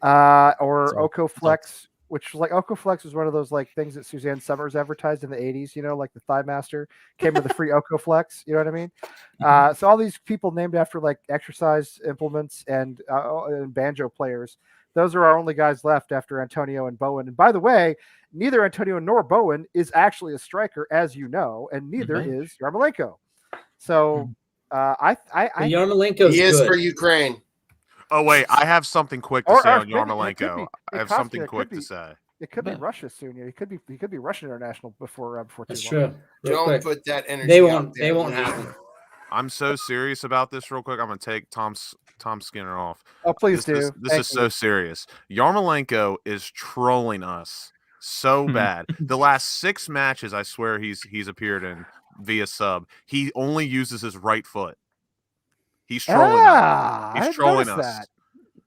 Or Oko Flex, which was like Oko Flex was one of those like things that Suzanne Summers advertised in the 80s, you know, like the Thigh Master came with a free Oko Flex, you know what I mean? So all these people named after like exercise implements and banjo players, those are our only guys left after Antonio and Bowen. And by the way, neither Antonio nor Bowen is actually a striker, as you know, and neither is Yarmolenko. So Yarmolenko's he is good for Ukraine. Oh wait, I have something quick to say on Yarmolenko. I have something quick to say. It could be Russia soon. He could be Russian international before That's too long. true. Don't put that energy. They won't happen. I'm so serious about this real quick. I'm going to take Tom Skinner off. Oh, please do. This is so serious. Yarmolenko is trolling us so bad. The last 6 matches, I swear he's appeared in via sub. He only uses his right foot. He's trolling us. He's trolling us.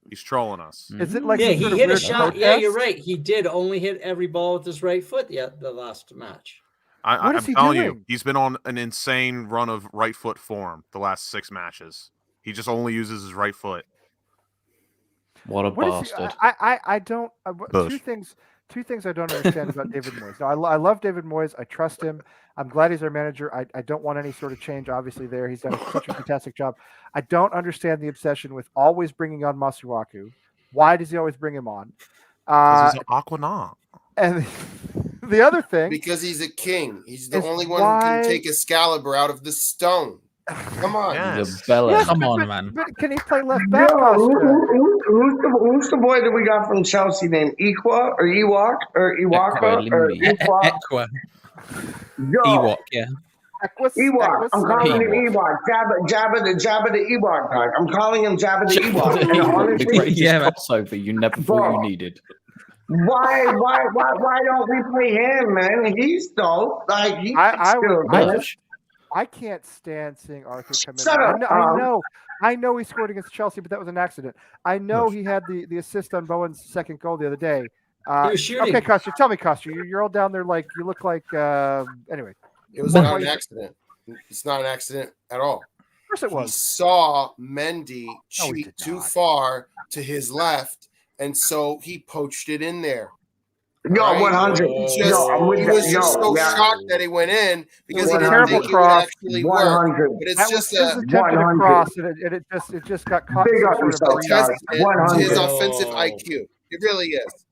He's trolling us. Is it like he hit a shot? Protest? Yeah, you're right. He did only hit every ball with his right foot. Yeah, the last match. I'm telling you, he's been on an insane run of right foot form the last 6 matches. He just only uses his right foot. What a bastard! I don't. Two things I don't understand about David Moyes. Now, I love David Moyes. I trust him. I'm glad he's our manager. I don't want any sort of change, obviously, there. He's done such a fantastic job. I don't understand the obsession with always bringing on Masuaku. Why does he always bring him on? Because he's an Aquanaut. And the other thing... Because he's a king. He's the only one who can take Excalibur out of the stone. Come on. Yes. The bell Yes, end. Come on, man. But can he play left Yo, back, Costa? who's the boy that we got from Chelsea named Equa or Ewok or Ewaka or Equilimi. Equa? Equa. Yo, Ewok, yeah. Ewok. I'm calling him Ewok. Ewok. Jabba the Ewok dog. I'm calling him Jabba the Ewok. And The honestly, greatest Yeah, man. crossover you never thought Bro. you needed. why don't we play him, man? He's dope. Like he's I still would- good. Merch. I can't stand seeing Arthur come in. Shut there. up, I know he scored against Chelsea, but that was an accident. I know he had the assist on Bowen's second goal the other day. He was shooting. Okay, Custer, tell me, Custer, you're all down there like you look like. Anyway, It was not an accident. It's not an accident at all. of course it He was. saw Mendy No, he cheat did too not. far to his left, and so he poached it in there. Yo, Right? 100. He Yo, I'm with he that. was just so yeah. shocked that he went in because he was a didn't terrible think it would cross. actually work. 100. But it's That was just his a attempt at a 100. cross, and it just got caught in Big some up sort of yourself, breeze. guys. testament to his 100. offensive IQ. It really is.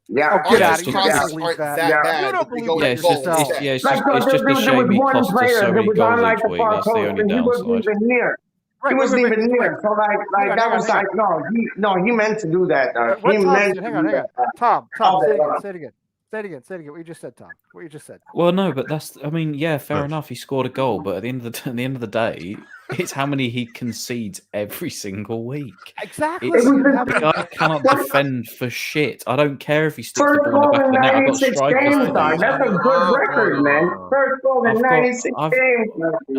Yeah. Oh, get out Arthur's of here! You crosses don't believe aren't that. that Yeah. bad. You don't but they believe go that in it's goals just, instead. it's Like, just a there was shame he one cost us player so that many was on goals like each the week. far That's the post, only and he wasn't downside. even near. Right, He wasn't even near. So like Hang on, that hang was on, like he meant to do that. What He Tom meant said? to Hang do on. that. Tom, Okay, say it again. Say it again. What you just said, Tom. What you just said. Well, no, but I mean, yeah, fair enough. He scored a goal, but at the end of the day, it's how many he concedes every single week. Exactly. It was The guy cannot defend for shit. I don't care if he sticks the First ball in the goal back of in the net. I've got 96 strikers games, to do dog. That's a that. good record, man. First goal in 96 games.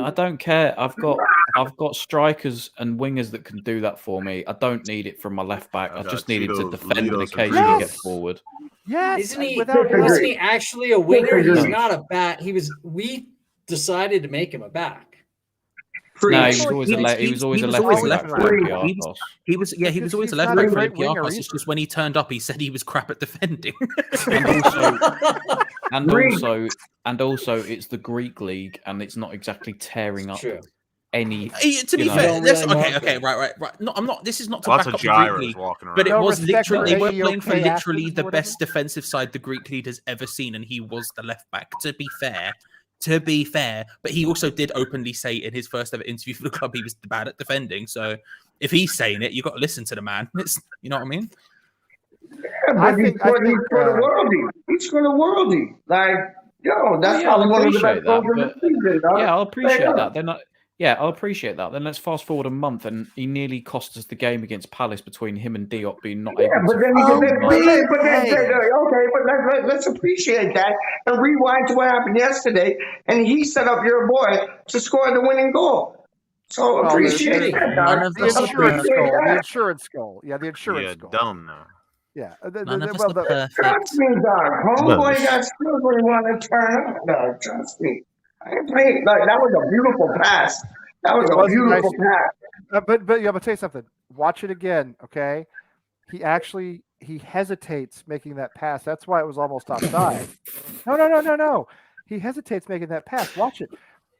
I don't care. I've got strikers and wingers that can do that for me. I don't need it from my left back. I just need him to defend and occasionally get forward. Yes. Isn't he? Without Isn't he actually a winger? He's Disagree. not a back. We decided to make him a back. No, Preach. he was always a left always wing left back back. for Preach. Olympiacos. He was He's always a not left a back for great winger Olympiacos. It's either. just when he turned up, he said he was crap at defending. And also, it's the Greek league, and it's not exactly tearing up True. any. To be You know. fair, Don't that's really okay. know. Right. No, I'm not. This is not to Lots back of up the Greek gyros league, walking around. but it No was respect for literally they were any playing for OK literally Athens the or whatever? best defensive side the Greek league has ever seen, and he was the left back. To be fair, but he also did openly say in his first ever interview for the club he was bad at defending. So if he's saying it, you got to listen to the man. You know what I mean? Yeah, but he scored a worldie. He scored a worldie. Like, yo, that's I'll probably one of the appreciate best goals that. of the But season, dog. yeah, I'll appreciate Straight that. up. I'll appreciate that. Then let's fast forward a month, and he nearly cost us the game against Palace between him and Diop being not Yeah, able but to. then Okay. but let's appreciate that and rewind to what happened yesterday. And he set up your boy to score the winning goal. So Well, appreciate that, dog. None of The us are insurance Appreciate goal. The that. insurance goal. Yeah, the insurance Yeah, goal. dumb now. Yeah. None of us are perfect. Trust me, dog. Homeboy got skills when he want to turn up, dog. Trust me. I ain't playing. Like, that was a beautiful pass. That was It a was a beautiful nice- pass. But yeah, but tell you something. Watch it again, okay? He hesitates making that pass. That's why it was almost offside. No. He hesitates making that pass. Watch it.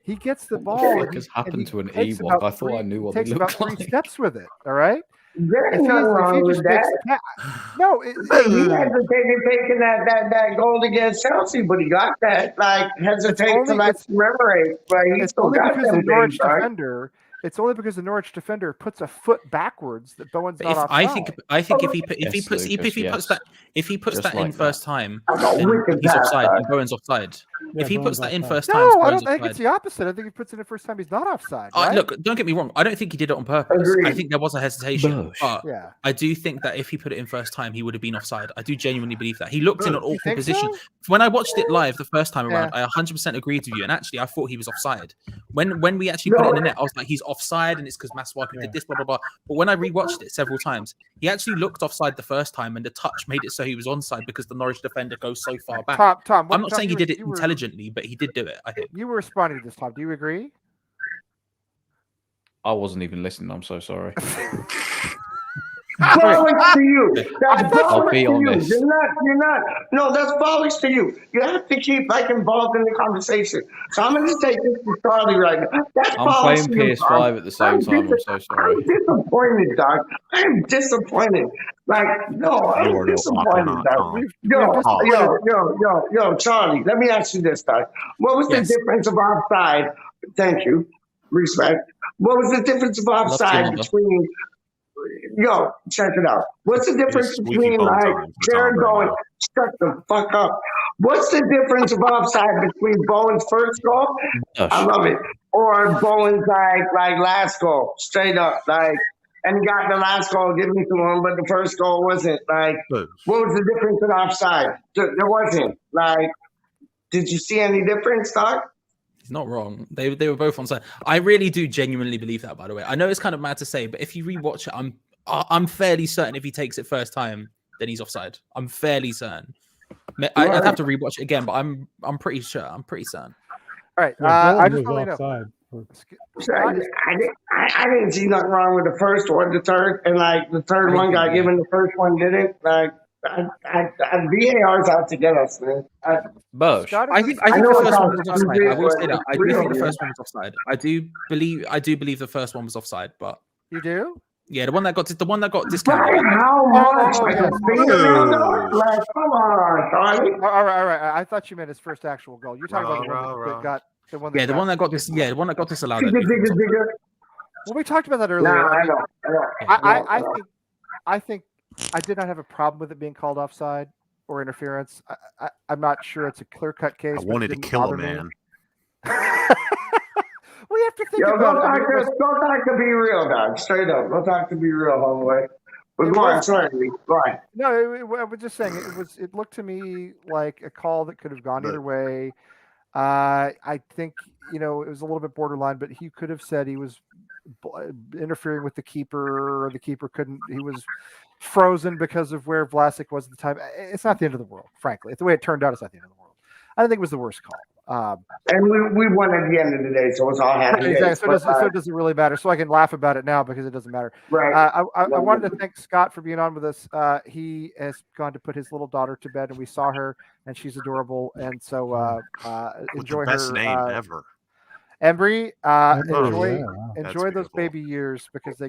He gets the ball. What the and fuck has he happened to an takes Ewok? about I thought I knew what takes they about looked 3 like. steps with it. All right. There If ain't he, nothing if wrong he with just makes that. the pass, no. He hesitated taking that goal against Chelsea, but he got that. Like, hesitate to like commemorate, but he It's still only got because the them Norwich things, dog. defender. It's only because the Norwich defender puts a foot backwards that Bowen's not offside. I think if he Yes, puts Lucas, that Just in like first time, That's a then wicked he's pass, offside dog. and Bowen's offside. Yeah, If he Bowen's puts that in offside. first time, No, I Bowen's don't think it's offside. the opposite. I think he puts it in the first time. He's not offside. Right? Look, don't get me wrong. I don't think he did it on purpose. Agreed. I think there was a hesitation, Bush. but Yeah. I do think that if he put it in first time, he would have been offside. I do genuinely believe that. He looked in an You awkward think position. so? When I watched it live the first time around, Yeah. I 100% agreed with you. And actually, I thought he was offside. When we actually put it in the net, I was like, he's offside, and it's because Masuaku did this, blah, blah, blah. But when I rewatched it several times, he actually looked offside the first time, and the touch made it so he was onside because the Norwich defender goes so far back. Tom, I'm not saying he did it intelligently, but he did do it, I think. You were responding to this, Tom. Do you agree? I wasn't even listening. I'm so sorry. Bollocks to you. That's I'll bollocks be to you. honest. You're not. No, that's bollocks to you. You have to keep like involved in the conversation. So I'm gonna just take this to Charlie right now. That's I'm bollocks playing to you, PS5 Tom. at the same time. I'm so sorry. I'm disappointed, dog. I'm disappointed. Like, no, I'm You are no disappointed, Aquanaut, dog. Tom. Yo, Charlie, let me ask you this, dog. What was Yes. the difference of offside? Thank you. Respect. What was the difference of Love to, offside mother. between? Yo, check it out. What's the It difference is squeaky between bum like time for Jared Tom Bowen? Brady. Shut the fuck up. What's the difference of offside between Bowen's first goal? I Gosh. love it. Or Bowen's like last goal, straight up, like, and he got the last goal given to him, but the first goal wasn't. Like, what was the difference in offside? There wasn't. Like, did you see any difference, Doc? He's not wrong. They were both on side. I really do genuinely believe that, by the way. I know it's kind of mad to say, but if you rewatch it, I'm fairly certain if he takes it first time, then he's offside. I'm fairly certain. I'd have to rewatch it again, but I'm pretty sure. I'm pretty certain. All right. Yeah, I Bowen just was want to know. offside. I didn't see nothing wrong with the first or the third, and like the third one got given, the first one didn't. Like, VAR's out to get us, man. Bosh. Scott, I think I the know first it's one all was offside. stupid, I will say but that. I it's do real, think the man. first one was offside. I do believe the first one was offside, but You do? yeah, the one that got By discounted. how much? Like yes. a fingernail, though? Like, come on, Charlie. All right. I thought you meant his first actual goal. You're talking about the one Rah, that got the one. Yeah, That the one that got this. Yeah, the one that got disallowed. I Digga, do think digga, was digga. Well, we talked about that Nah, earlier. I know. I think I did not have a problem with it being called offside or interference. I'm not sure it's a clear-cut case. I wanted to kill a man. We have to think Yo, about go it. I talk mean, to Be Real, dog. Straight up. Go talk to Be Real, homeboy. But go on, sorry. Go on. No, I was just saying it looked to me like a call that could have gone either way. I think it was a little bit borderline, but he could have said he was interfering with the keeper, or the keeper couldn't. He was frozen because of where Vlasic was at the time. It's not the end of the world, frankly. The way it turned out, it's not the end of the world. I don't think it was the worst call. And we won at the end of the day, so it's all happy days. Exactly. So it doesn't really matter. So I can laugh about it now because it doesn't matter. Right. I wanted to thank Scott for being on with us. He has gone to put his little daughter to bed, and we saw her, and she's adorable. And so enjoy Best her. name ever. Embry, enjoy That's those beautiful. baby years, because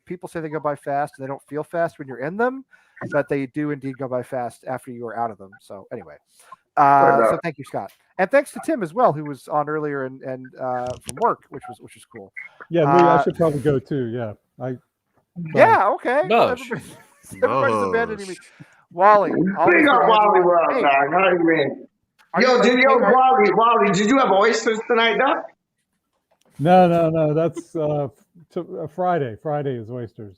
people say they go by fast. They don't feel fast when you're in them, but they do indeed go by fast after you are out of them. So anyway, so thank you, Scott. And thanks to Tim as well, who was on earlier and from work, which was cool. Yeah, Lee, I should probably go too. Yeah, Yeah, okay. Bosh. Everybody's abandoning me. Wally, Big up Wally World, dog. How you mean? Wally, did you have oysters tonight, dog? No. That's Friday. Friday is oysters.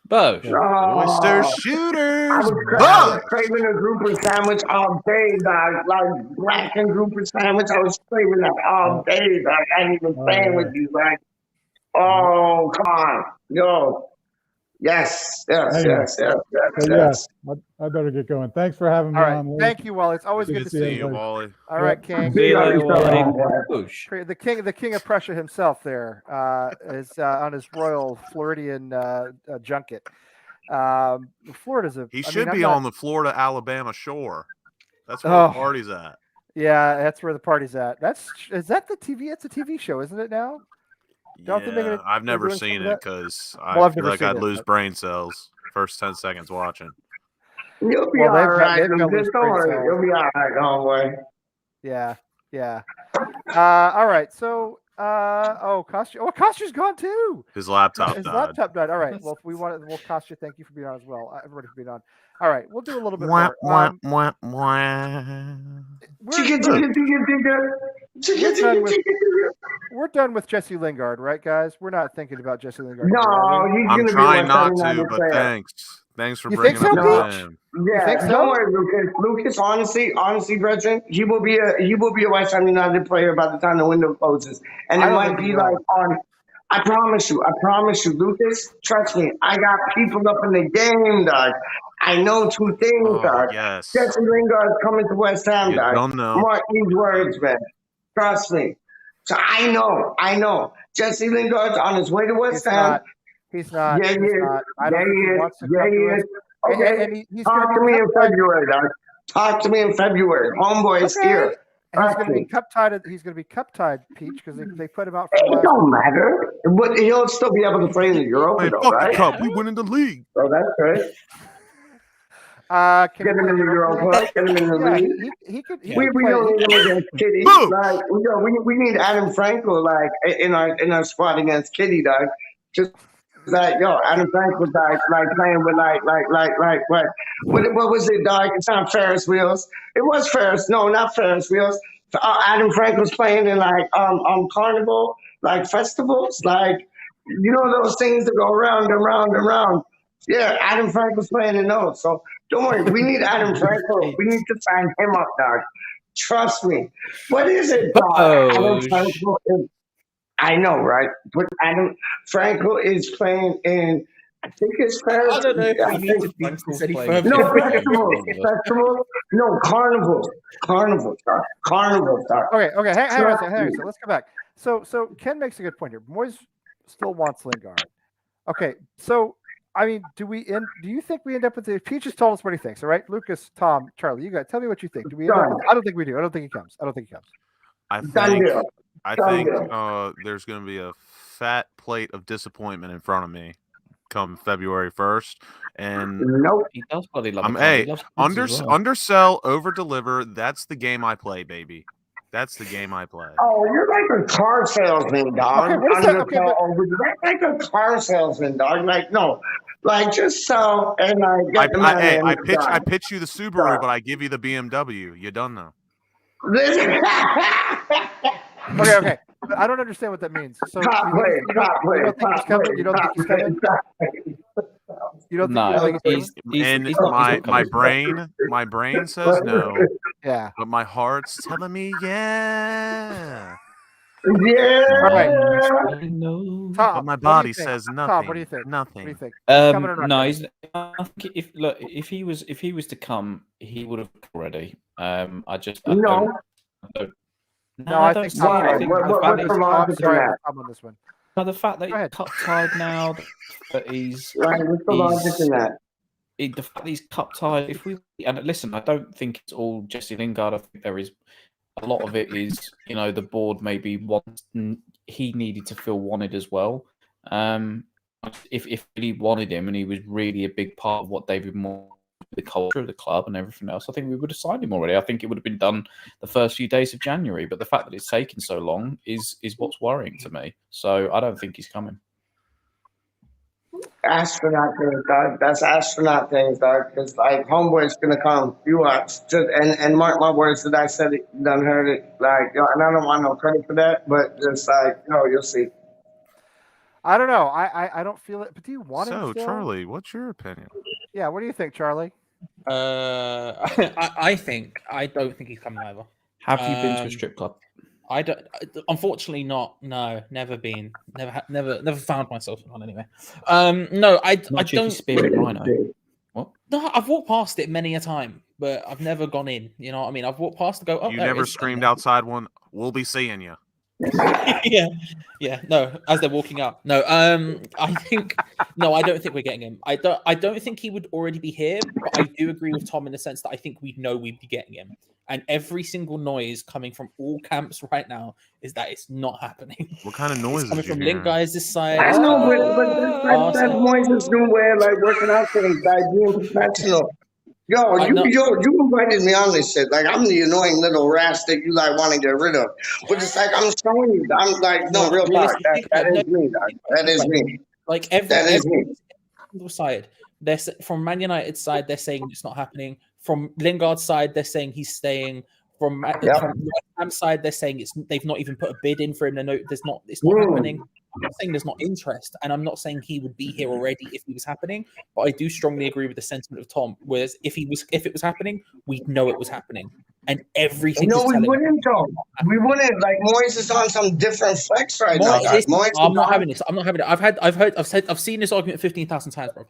Bosh. Oyster I shooters. was craving a grouper sandwich all day, dog. Like blackened grouper sandwich. I was craving that all day, dog. I ain't even playing with you, like. Oh, come on. Yo. Yes. Yeah, I better get going. Thanks for having me on. Lee. Thank you, Wally. It's always good to see you, Wally. All right, King. See you later, Wally. The king of Prussia himself there is on his royal Floridian junket. Florida's He should be on the Florida Alabama shore. That's where the party's at. Yeah, that's where the party's at. Is that the TV? It's a TV show, isn't it now? Yeah, I've never seen it because I feel like I'd lose brain cells first 10 seconds watching. You'll be all right, Lucas. Don't worry. You'll be all right, homeboy. Yeah. All right. So, Kostya. Oh, Kostya's gone too. His laptop died. All right. Well, if Kostya, thank you for being on as well. Everybody for being on. All right. We'll do a little bit more. We're done with Jesse Lingard, right, guys? We're not thinking about Jesse Lingard. No, I'm trying not to, but thanks. Thanks for bringing up the name. Yeah, don't worry, Lucas. Lucas, honestly, Gretchen, he will be a West Ham United player by the time the window closes, and it might be like on. I promise you, Lucas. Trust me, I got people up in the game, dog. I know two things, dog. Yes. Jesse Lingard coming to West Ham, dog. Don't know. Mark these words, man. Trust me. So I know. Jesse Lingard's on his way to West Ham. He's not. Yeah, he is. I don't think he wants to come to us. Okay. Talk to me in February, dog. Talk to me in February. Homeboy is here. He's going to be cup tied. He's going to be cup tied, Peach, because they put him out for. It don't matter, but he'll still be able to play in the Europa, though, right? The cup. We win in the league. Oh, that's great. Can Get him in the Europa. Get him in the Yeah, league. he could We play. don't need him against Kitty. Boom! Like we need Adam Frankel like in our squad against Kitty, dog. Just like Adam Frankel like playing with what was it, dog? It's not Ferris wheels. It was Ferris. No, not Ferris wheels. Adam Frankel's playing in like carnival like festivals, like those things that go round and round and round. Yeah, Adam Frankel's playing in those. So don't worry, we need Adam Frankel. We need to sign him up, dog. Trust me. What is it, dog? Adam Frankel is, I know, right? But Adam Frankel is playing in, I think it's Paris. I don't know if I we need think- to think this any playing further. no, football. festivals. No, carnivals. Carnivals, dog. Carnivals, dog. Okay, hang on a Trust second. me. Let's go back. So Ken makes a good point here. Moyes still wants Lingard. Okay, so I mean, do you think we end up with the Peach just told us what he thinks, all right? Lucas, Tom, Charlie, you guys tell me what you think. Do we end up with, I don't think we do. I don't think he comes. I Done think deal. there's going to be a fat plate of disappointment in front of me come February 1st, and Nope. He does bloody love it. hey, He loves kids as well. undersell, over deliver. That's the game I play, baby. That's the game I play. Oh, you're like a car salesman, dog. Okay, what is that? Okay, That's like a car salesman, dog. Like, no. Like, just sell and get the money. Hey, and I it's pitch done. you the Subaru, but I give you the BMW. You done though. Okay. I don't understand what that means. So Top play, top play, you don't think he's coming? You don't think he's coming? You don't think No, he's coming? And he's not my coming. brain says no, Yeah. but my heart's telling me yeah. Yeah. All right. I know. Tom, But my what do you body think? says nothing. Tom, what do you think? Nothing. What do you think? He's coming or not No, coming? he's, I think if he was to come, he would have already. I No. don't. No, I think Tom's Why? right. What's the logic in that? I'm on this one. the fact that Go ahead. he's cup tied now, that he's Right, what's the logic in that? the fact that he's cup tied. And listen, I don't think it's all Jesse Lingard. I think there is a lot of it is the board maybe he needed to feel wanted as well. If he wanted him and he was really a big part of what David Moore, the culture of the club and everything else, I think we would have signed him already. I think it would have been done the first few days of January. But the fact that it's taken so long is what's worrying to me. So I don't think he's coming. Astronaut things, dog. That's astronaut things, dog. Because like homeboy's gonna come. You watch. And mark my words that I said it, done heard it. Like, and I don't want no credit for that, but just like, you'll see. I don't know. I don't feel it. But do you want him So, still? Charlie, what's your opinion? Yeah. What do you think, Charlie? I don't think he's coming over. Have you been to a strip club? I don't. Unfortunately, not. No, never been. Never found myself in one anyway. No, I don't. Spirit Rhino. What? No, I've walked past it many a time, but I've never gone in. You know what I mean? I've walked past to go. Oh, You there it never is. screamed outside one. We'll be seeing you. yeah. No, as they're walking up. No, I don't think we're getting him. I don't think he would already be here. But I do agree with Tom in the sense that I think we'd know we'd be getting him. And every single noise coming from all camps right now is that it's not happening. What kind of noise It's coming is you from hearing? Lingard's side. I know, but that's Moises' new way of like working out things, like being professional. Yo, you invited me on this shit. Like, I'm the annoying little rat that you like want to get rid of. But it's like I'm showing you. I'm like, no, real talk. That is me, dog. That is me. Like That is me. every side, from Man United's side, they're saying it's not happening. From Lingard's side, they're saying he's staying. From West Ham's side, they're saying they've not even put a bid in for him. It's not happening. I'm not saying there's not interest, and I'm not saying he would be here already if it was happening. But I do strongly agree with the sentiment of Tom. Whereas if it was happening, we'd know it was happening, and everything. No, we wouldn't, though. We wouldn't. Like, Moyes is on some different flex right now. I'm not having this. I'm not having it. I've seen this argument 15,000 times, bro.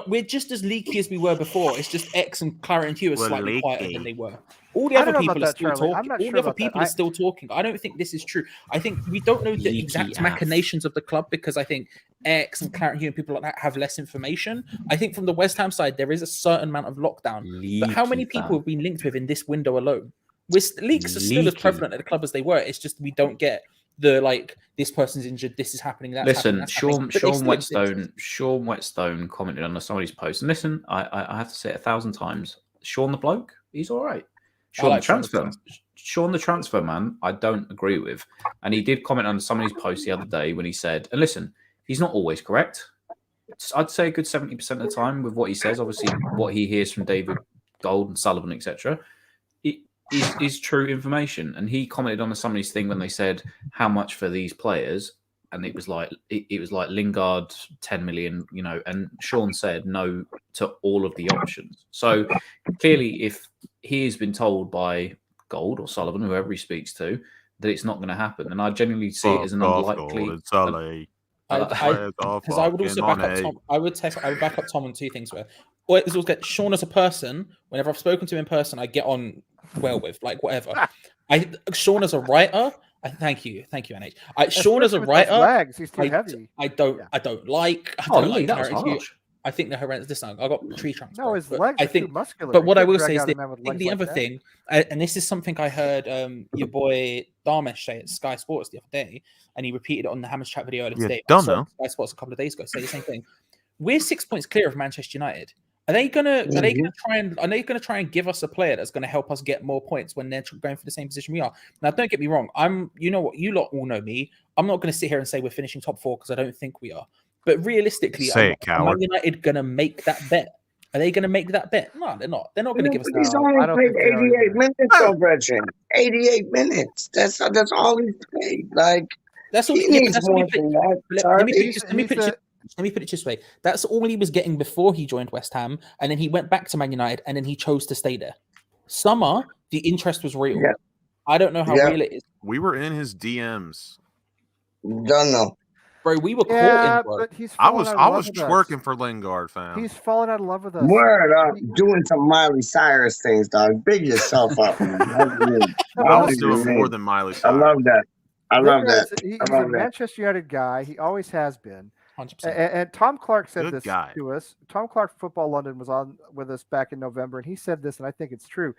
We're just as leaky as we were before. It's just X and Claret and Hugh are slightly quieter than they were. All the other people are still talking. All the other people are still talking. I don't think this is true. I think we don't know the exact machinations of the club because I think X and Claret and Hugh and people like that have less information. I think from the West Ham side, there is a certain amount of lockdown. But how many people have been linked with in this window alone? Leaks are still as prevalent at the club as they were. It's just we don't get this person's injured, this is happening, that's happening. Listen, That's happening. Sean Whetstone commented on somebody's post, and listen, I have to say it 1,000 times. Sean the bloke, he's all right. Sean the transfer man, I don't agree with, and he did comment on somebody's post the other day when he said, and listen, he's not always correct. I'd say a good 70% of the time with what he says. Obviously, what he hears from David Gold and Sullivan, etc., is true information. And he commented on somebody's thing when they said how much for these players, and it was like Lingard 10 million, and Sean said no to all of the options. So clearly, if he has been told by Gold or Sullivan, whoever he speaks to, that it's not going to happen, and I genuinely see it as an unlikely. Because I would also back up Tom. I would back up Tom on two things. Sean as a person. Whenever I've spoken to him in person, I get on well with, like, whatever. Sean as a writer. Thank you, NH. Sean as a writer. Legs, he's too heavy. I don't like. That was harsh. I think they're horrendous. Listen, I got tree trunks. No, his legs are too muscular. But what I will say is the other thing, and this is something I heard your boy Dharmesh say at Sky Sports the other day, and he repeated it on the Hammers Chat video earlier today. Sky Sports a couple of days ago say the same thing. We're 6 points clear of Manchester United. Are they gonna try and give us a player that's gonna help us get more points when they're going for the same position we are? Now, don't get me wrong. You know what, you lot all know me. I'm not gonna sit here and say we're finishing top 4 because I don't think we are. But realistically, are Man United going to make that bet? Are they going to make that bet? No, they're not. They're not going to give us that. He's only played 88 minutes over 88 minutes. That's all he's played. Like, that's all. He needs more than that. Let me put it this way. That's all he was getting before he joined West Ham, and then he went back to Man United, and then he chose to stay there. Summer, the interest was real. Yeah. I don't know how real it is. We were in his DMs. Don't know. Bro, we were caught in, bro. But he's I was twerking for Lingard, fam. He's fallen out of love with us. Word up, doing some Miley Cyrus things, dog. Big yourself up, man. I was doing more than Miley Cyrus. I love that. He's a Manchester United guy. He always has been. 100%. And Tom Clark said this to us. Tom Clark from Football London was on with us back in November, and he said this, and I think it's true.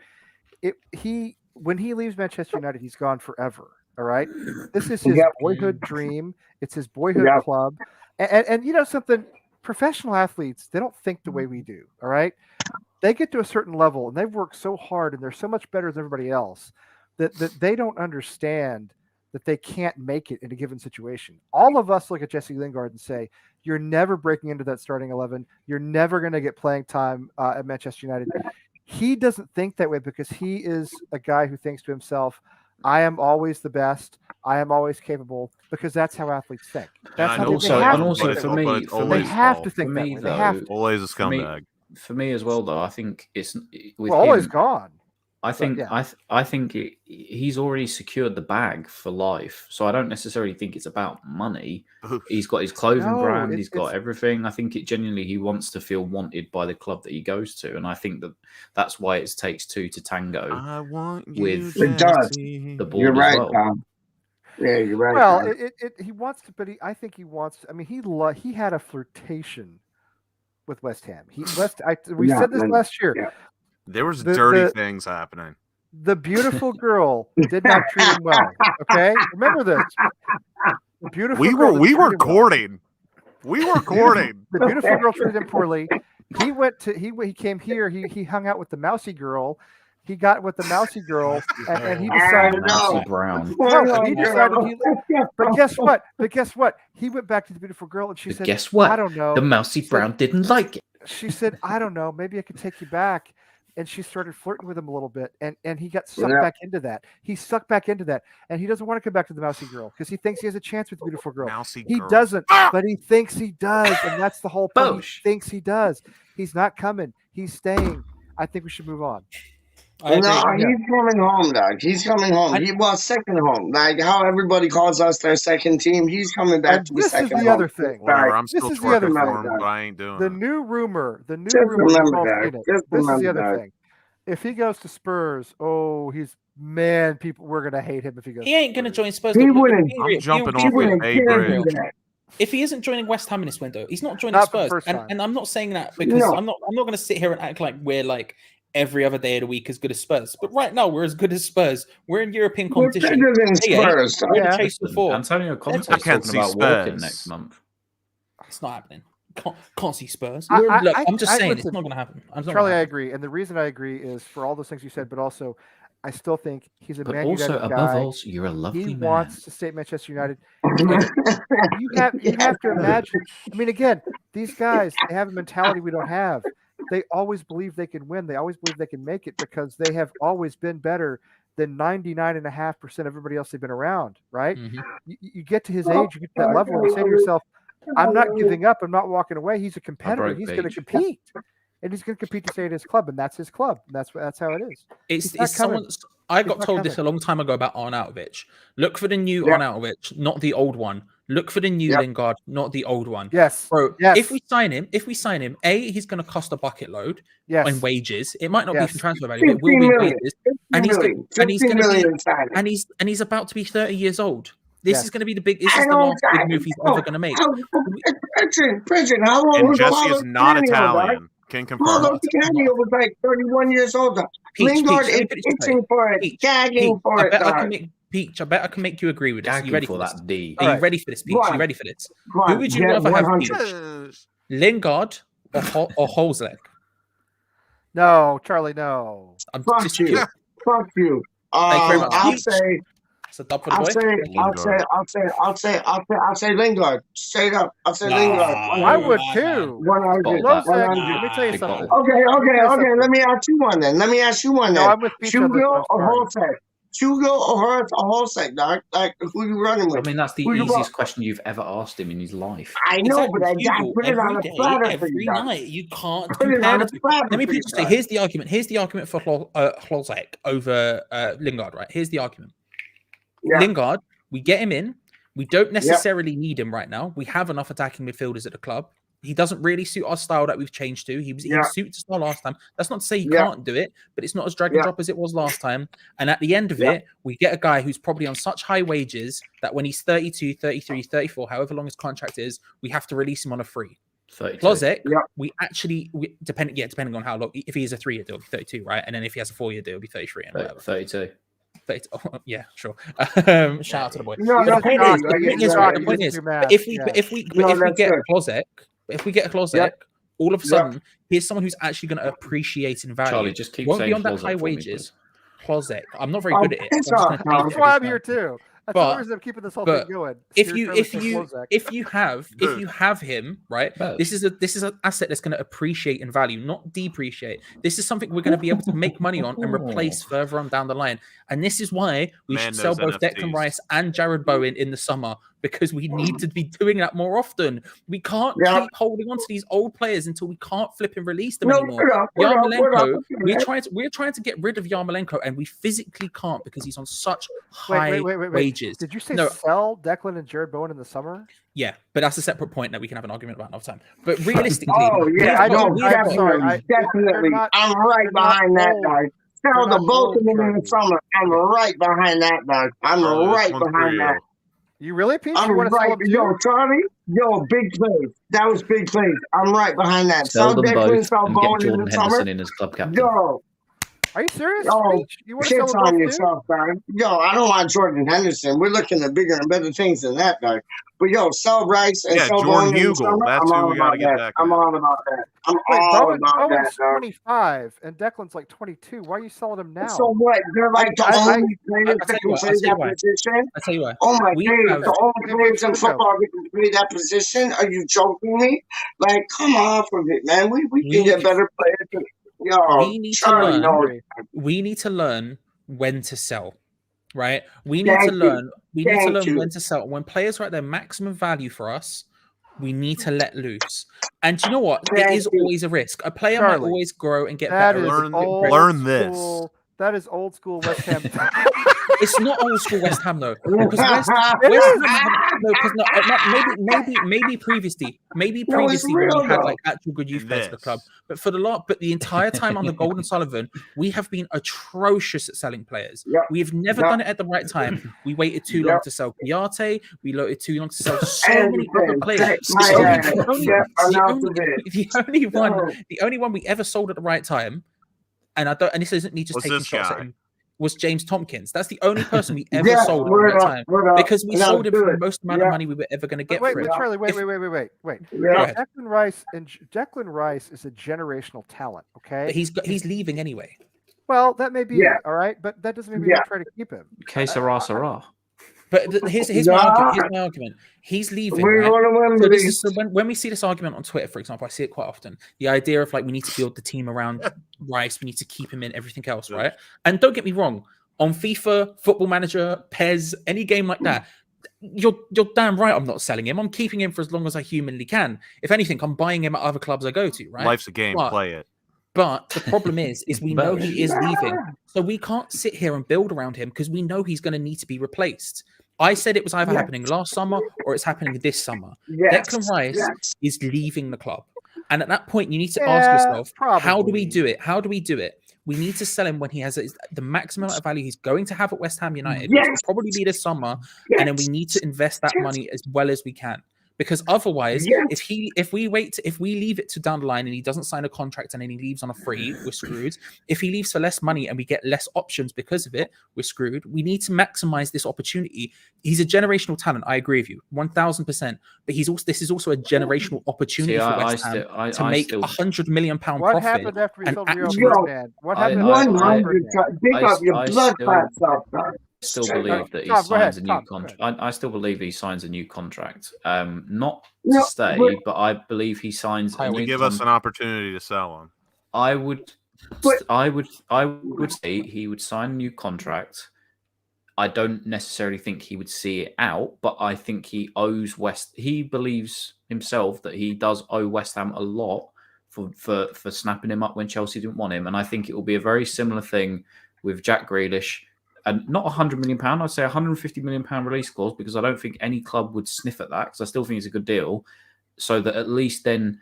When he leaves Manchester United, he's gone forever. All right. This is his boyhood dream. It's his boyhood club. And you know something, professional athletes, they don't think the way we do. All right. They get to a certain level and they've worked so hard and they're so much better than everybody else that they don't understand that they can't make it in a given situation. All of us look at Jesse Lingard and say, you're never breaking into that starting 11. You're never going to get playing time at Manchester United. He doesn't think that way because he is a guy who thinks to himself, I am always the best. I am always capable, because that's how athletes think. That's how they have to think that way. They have to. Always a scumbag. For me as well, though, I think it's with always gone. I think he's already secured the bag for life, so I don't necessarily think it's about money. He's got his clothing brand, he's got everything. I think he wants to feel wanted by the club that he goes to, and I think that's why it takes two to tango. I want you with the board. You're right, as well. Tom. Yeah, you're right. Well, he wants to, but I think he wants. I mean, he had a flirtation with West Ham. We said this last year. Yeah. There was dirty things happening. The beautiful girl did not treat him well. Okay, remember this. The beautiful we were courting. We were courting. The beautiful girl treated him poorly. He came here. He hung out with the mousy girl. He got with the mousy girl, and he decided. Mousy Brown. No, he decided. But guess what? He went back to the beautiful girl, and she said, "Guess what? I don't know." The mousy Brown didn't like it. She said, "I don't know. Maybe I could take you back." And she started flirting with him a little bit, and he got sucked back into that. He sucked back into that, and he doesn't want to come back to the mousy girl because he thinks he has a chance with the beautiful girl. He doesn't, but he thinks he does, and that's the whole point. He thinks he does. He's not coming. He's staying. I think we should move on. No, he's coming home, dog. He's coming home. He was second home. Like how everybody calls us their second team. He's coming back to the second home. This is the other thing. Whatever, I'm still twerking for him, but I ain't doing the new rumor. The new rumor. This is the other thing. If he goes to Spurs, people, we're gonna hate him if he goes. He ain't gonna join Spurs. He wouldn't. I'm jumping off the A bridge. If he isn't joining West Ham in this window, he's not joining Spurs. And I'm not saying that because I'm not going to sit here and act like we're like every other day of the week as good as Spurs. But right now, we're as good as Spurs. We're in European We're competition. bigger than They ain't. Spurs. We're in the Yeah. chase Listen, before. Antonio Conte's I can't talking see about walking Spurs. next month. It's not happening. Can't see Spurs. I- Look, I- I'm just I- saying listen, it's not going to happen. I'm not Charlie, gonna I happen. agree, and the reason I agree is for all those things you said, but also I still think he's a But Man also, United above guy. all, you're a lovely He man. wants to stay at Manchester United. You have to imagine. I mean, again, these guys, they have a mentality we don't have. They always believe they can win. They always believe they can make it because they have always been better than 99.5% of everybody else they've been around, right? Mhm. You get to his age, you get to that level, and you say to yourself, I'm not giving up. I'm not walking away. He's a competitor. broke He's going to Paige. compete. And he's going to compete to stay at his club, and that's his club. And that's how it is. It's not coming. someone's. I got not told this a long time ago about Arnautovic. Look for the new Arnautovic, not the old one. Look for the new Lingard, not the old one. Yes. Bro, Yes. if we sign him, he's going to cost a bucket load Yes. in wages. It might not be Yes. from transfer value, but it will be in 15 wages. And he's going to be, and he's about to be 30 years old. This Yes. is going to be the big. This is the last big move he's ever going to make. Pritchard, how old And was Jesse Paulo is not Di Canio, dog? Italian. Can Paulo confirm. Di Canio was like 31 years old. Peach, Lingard let me is put it this itching way. for it, Peach, gagging for I it, bet I dog. can make Peach. I bet I can make you agree with this. Are you Gagging ready for for this? that D. Are you Alright. ready for this, Peach? Go Are on. you ready for this? Go on, Who would you get rather have, 100. Peach? Lingard or Holzleck? No, Charlie, no. I'm Fuck just you. Fuck you. Thank you very much, I'll Peach. say, It's a dub for the boy. I'll say Lingard. Straight up, I'll say Lingard. I would too. 100. Spot that. Lozak, 100. let me tell you Big something. bottle. Okay. Let me ask you one then. No, I'm with Peach on this Hugo one. I'm or sorry. Holsek? Hugo or Holsek, dog? Like, who you running I with? mean, that's the Who you easiest question you've ever asked him in his life. I know, but I Hugo, put it on every a day, platter for you, every dog. night. You can't Put it compare on the a two. platter Let me for you, just say, dog. here's the argument. Here's the argument for Holzek over Lingard, right? Here's the argument. Yeah. Lingard, we get him in. We don't necessarily need him right now. We have enough attacking midfielders at the club. He doesn't really suit our style that we've changed to. He suited the style last time. That's not to say he can't do it, but it's not as drag and drop as it was last time. And at the end of it, we get a guy who's probably on such high wages that when he's 32, 33, 34, however long his contract is, we have to release him on a free. 32. Klozek, depending on how long. If he is a 3-year deal, it'll be 32, right? And then if he has a 4-year deal, it'll be 33 and whatever. 32. Yeah, sure. Shout out to the boy. No, The point is, if we get Klozek, all of a sudden, here's someone who's actually going to appreciate in value. Charlie, just keep won't be saying on that Klozek high for me, wages. Klozek, I'm not very good at it. piss So I'm off, just gonna Tom. That's why I'm here too. That's the reason I'm keeping this whole thing going. If you have him, right, this is an asset that's going to appreciate in value, not depreciate. This is something we're going to be able to make money on and replace further on down the line. And this is why we should sell both Declan Rice and Jared Bowen in the summer, because we need to be doing that more often. We can't keep holding on to these old players until we can't flip and release them anymore. Yarmolenko, we're trying to get rid of Yarmolenko, and we physically can't because he's on such high wages. Did you say sell Declan and Jared Bowen in the summer? Yeah, but that's a separate point that we can have an argument about another time. But realistically, definitely. I'm right behind that guy. Sell the both of them in the summer. I'm right behind that guy. I'm right behind that. You really, Pete? I'm right. Yo, Charlie. Yo, big plays. That was big plays. I'm right behind that. Sell them Declan, both and get Bowen Jordan in the Henderson summer. in as club captain. Yo. Are you serious? Yo, you want to sell shit them on both yourself, man. Yo, I don't want Jordan Henderson. We're looking at bigger and better things than that, guy. But yo, sell Rice and sell Jordan Bowen in the Hugel. summer. That's who we got to get back. I'm all about that. I'm all about Bowen's that. 25 and Declan's like 22. Why are you selling him now? So what? They're like the only players that can play that position. I'll tell you what. Oh my God! The only players in football that can play that position. Are you joking me? Like, come on from it, man. We can get better players. Yo, we need to learn when to sell, right? We need to learn when to sell. When players are at their maximum value for us, we need to let loose. And you know what? It is always a risk. A player might always grow and get better. Learn this. That is old school West Ham. It's not old school West Ham though, because maybe previously we had like actual good youth players at the club, but for the entire time under Golden Sullivan, we have been atrocious at selling players. We have never done it at the right time. We waited too long to sell Piate. We waited too long to sell so many other players. The only one we ever sold at the right time and I don't, and this isn't me just What's taking this shots at guy? him, was James Tompkins. That's the only person we ever Yeah, sold at word that up, time word up. because we Now sold him do for the it. most amount of Yeah, money we were ever going to get Wait, for him. but Charlie, wait. If- yeah. Go ahead. Declan Rice is a generational talent. Okay, But he's leaving anyway. well, that may be Yeah. all right, but that doesn't mean we Yeah. don't try to keep him. Que sera, sera. But here's my Nah. argument. Here's my argument. He's leaving, We're right? going to So Wembley. this is so when we see this argument on Twitter, for example, I see it quite often. The idea of like we need to build the team around Rice, we need to keep him in everything else, right? And don't get me wrong, on FIFA, Football Manager, PES, any game like that, you're damn right I'm not selling him. I'm keeping him for as long as I humanly can. If anything, I'm buying him at other clubs I go to, right? Life's a game. But- Play it. But the problem is we know But- he is leaving. So we can't sit here and build around him because we know he's going to need to be replaced. I said it was either happening last summer or it's happening this summer. Yes. Declan Rice Yes. is leaving the club. And at that point, you need to Yeah, ask yourself, how do we probably. do it? How do we do it? We need to sell him when he has the maximum amount of value he's going to have at West Ham United, which will Yes. probably be this summer. Yes. And then we need to invest that Yes. money as well as we can. Because otherwise, Yes. if we leave it to down the line and he doesn't sign a contract and then he leaves on a free, we're screwed. If he leaves for less money and we get less options because of it, we're screwed. We need to maximize this opportunity. He's a generational talent. I agree with you, 1000%. But this is also a generational opportunity for West Ham to make £100 million What profit. happened after we and sold Rio actually- Ferdinand? What happened after we sold 100. Ferdinand? Pick up your I blood still- clot stuff, man. Still Straight believe up. that he Tom, go ahead, signs a new Tom, go contract. I still believe he signs a new contract. Not No, to stay, but- but I believe he signs a I new would To give us an opportunity to sell him. I would But- I would say he would sign a new contract. I don't necessarily think he would see it out, but I think he believes himself that he does owe West Ham a lot for snapping him up when Chelsea didn't want him. And I think it will be a very similar thing with Jack Grealish. And not £100 million, I'd say £150 million release clause, because I don't think any club would sniff at that, because I still think it's a good deal. So that at least then,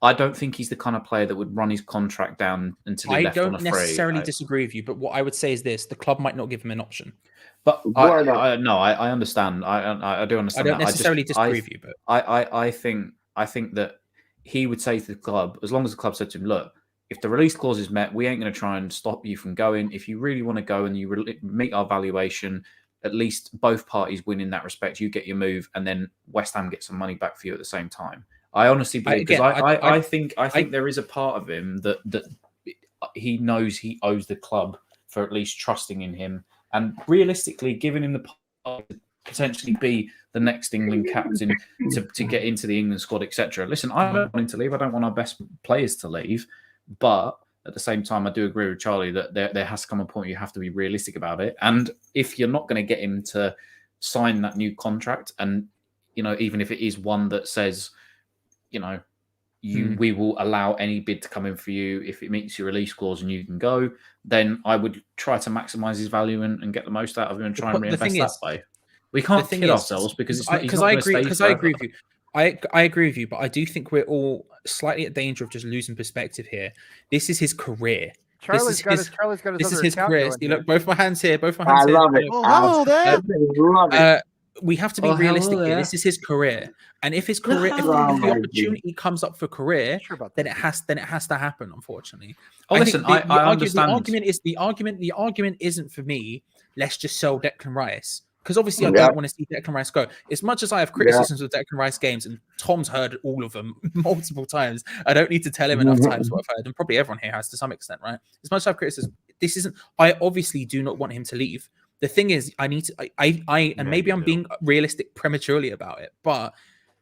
I don't think he's the kind of player that would run his contract down until he I left on a don't free. necessarily disagree with you, but what I would say is this: the club might not give him an option. But Word up. I understand. I do I understand. don't that. necessarily disagree with you, but I think that he would say to the club, as long as the club said to him, look, if the release clause is met, we ain't going to try and stop you from going. If you really want to go and you meet our valuation, at least both parties win in that respect. You get your move, and then West Ham get some money back for you at the same time. I honestly believe, because I think there is a part of him that he knows he owes the club for at least trusting in him and realistically giving him the power to potentially be the next England captain to get into the England squad, etc. Listen, I don't want him to leave. I don't want our best players to leave, but at the same time, I do agree with Charlie that there has to come a point where you have to be realistic about it. And if you're not going to get him to sign that new contract, and even if it is one that says, we will allow any bid to come in for you if it meets your release clause and you can go, then I would try to maximize his value and get the most out of him and try and reinvest that way. We can't kid ourselves because I agree with you. I agree with you, but I do think we're all slightly at danger of just losing perspective here. This is his career. Charlie's got his This is other his account career. going You here. look, both my hands here. Both my I hands here. love it. Oh, hello there. Love it. We have to be Oh, realistic hello here. there. This is his career, and if his career, if Oh, the my opportunity comes up for career, Sure about then that. it has to happen. Unfortunately. Oh, listen, I understand. The argument isn't for me. Let's just sell Declan Rice, because obviously I Yeah. don't want to see Declan Rice go. As much as I have criticisms of Declan Rice games, and Tom's heard all of them multiple times, I don't need to tell him enough times what I've heard, and probably everyone here has to some extent, right? As much as I have criticism, this isn't. I obviously do not want him to leave. The thing is, I need to. And maybe I'm being realistic prematurely about it, but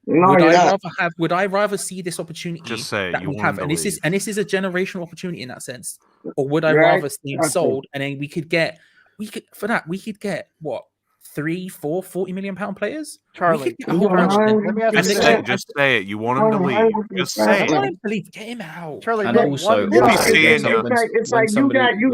would I rather see this opportunity Just say that you we want have, him to and this is a generational opportunity in that sense, or would I rather see him sold and then we could get what, 3, 4, 40 million pound players? Charlie, we could get a whole bunch of them. let me ask you And this. Just say it. You want him to leave. Just say I it. want him to leave. Get him out. Charlie, And name also, one We'll be guy. seeing you. It's like you got who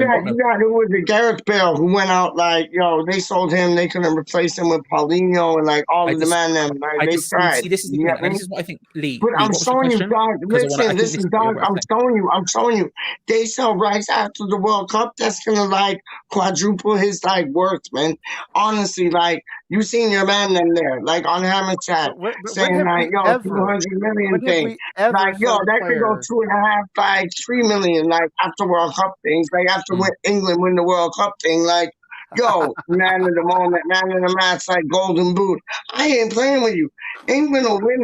was it? Gareth Bale, who went out like, they sold him, they couldn't replace him with Paulinho and like all of the man them. Like, they tried. See, this is the thing, and this is what I think, Lee. But I'm what was your showing you, question? dog. 'Cause I Listen, think listen, this is dog. what I'm showing you. They sell Rice after the World Cup. That's gonna like quadruple his like worth, man. Honestly. honestly, like, you seen your man them there, like on Hammer Chat, When saying have like, we yo, ever? 200 million When have thing. we ever Like, yo, sold a that could go player? 2.5, like 3 million, like after World Cup things, like after England win the World Cup thing, like, yo, man of the moment, man of the match, like Golden Boot. I ain't playing with you. England will win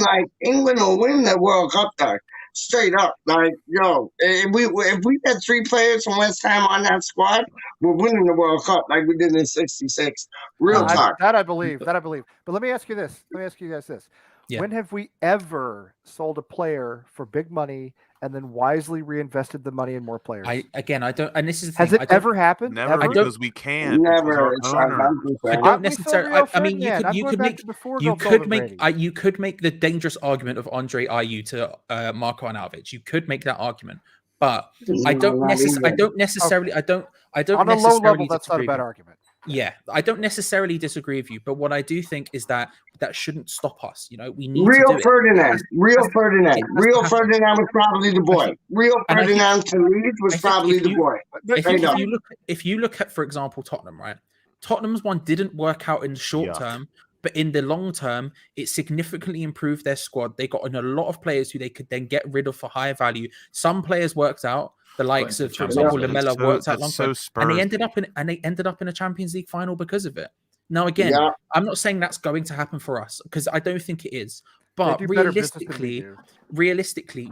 the World Cup, dog. Straight up, like, yo, if we get 3 players from West Ham on that squad, we're winning the World Cup like we did in '66. Real talk. That I believe. That I believe. But let me ask you this. Let me ask you guys this. Yeah. When have we ever sold a player for big money and then wisely reinvested the money in more players? I don't, and this is the thing. Has it ever happened? Never, Ever? because we can't. Never. Because our It's owner. I don't necessarily. I mean, you could make you could make the dangerous argument of Andre Ayew to Marko Arnautovic. You could make that argument, but I don't necessarily. I don't on a low level. That's not a bad argument. Yeah, I don't necessarily disagree with you, but what I do think is that shouldn't stop us. You know, we need Real to do Ferdinand. it. Real Ferdinand. Real Ferdinand was probably the boy. Real Ferdinand to Leeds was probably the boy. If you look at, for example, Tottenham, right? Tottenham's one didn't work out in the short term, but in the long term, it significantly improved their squad. They got in a lot of players who they could then get rid of for higher value. Some players worked out. The likes of, for example, Lamella worked out long term, and they ended up in a Champions League final because of it. Now, again, I'm not saying that's going to happen for us because I don't think it is. But realistically,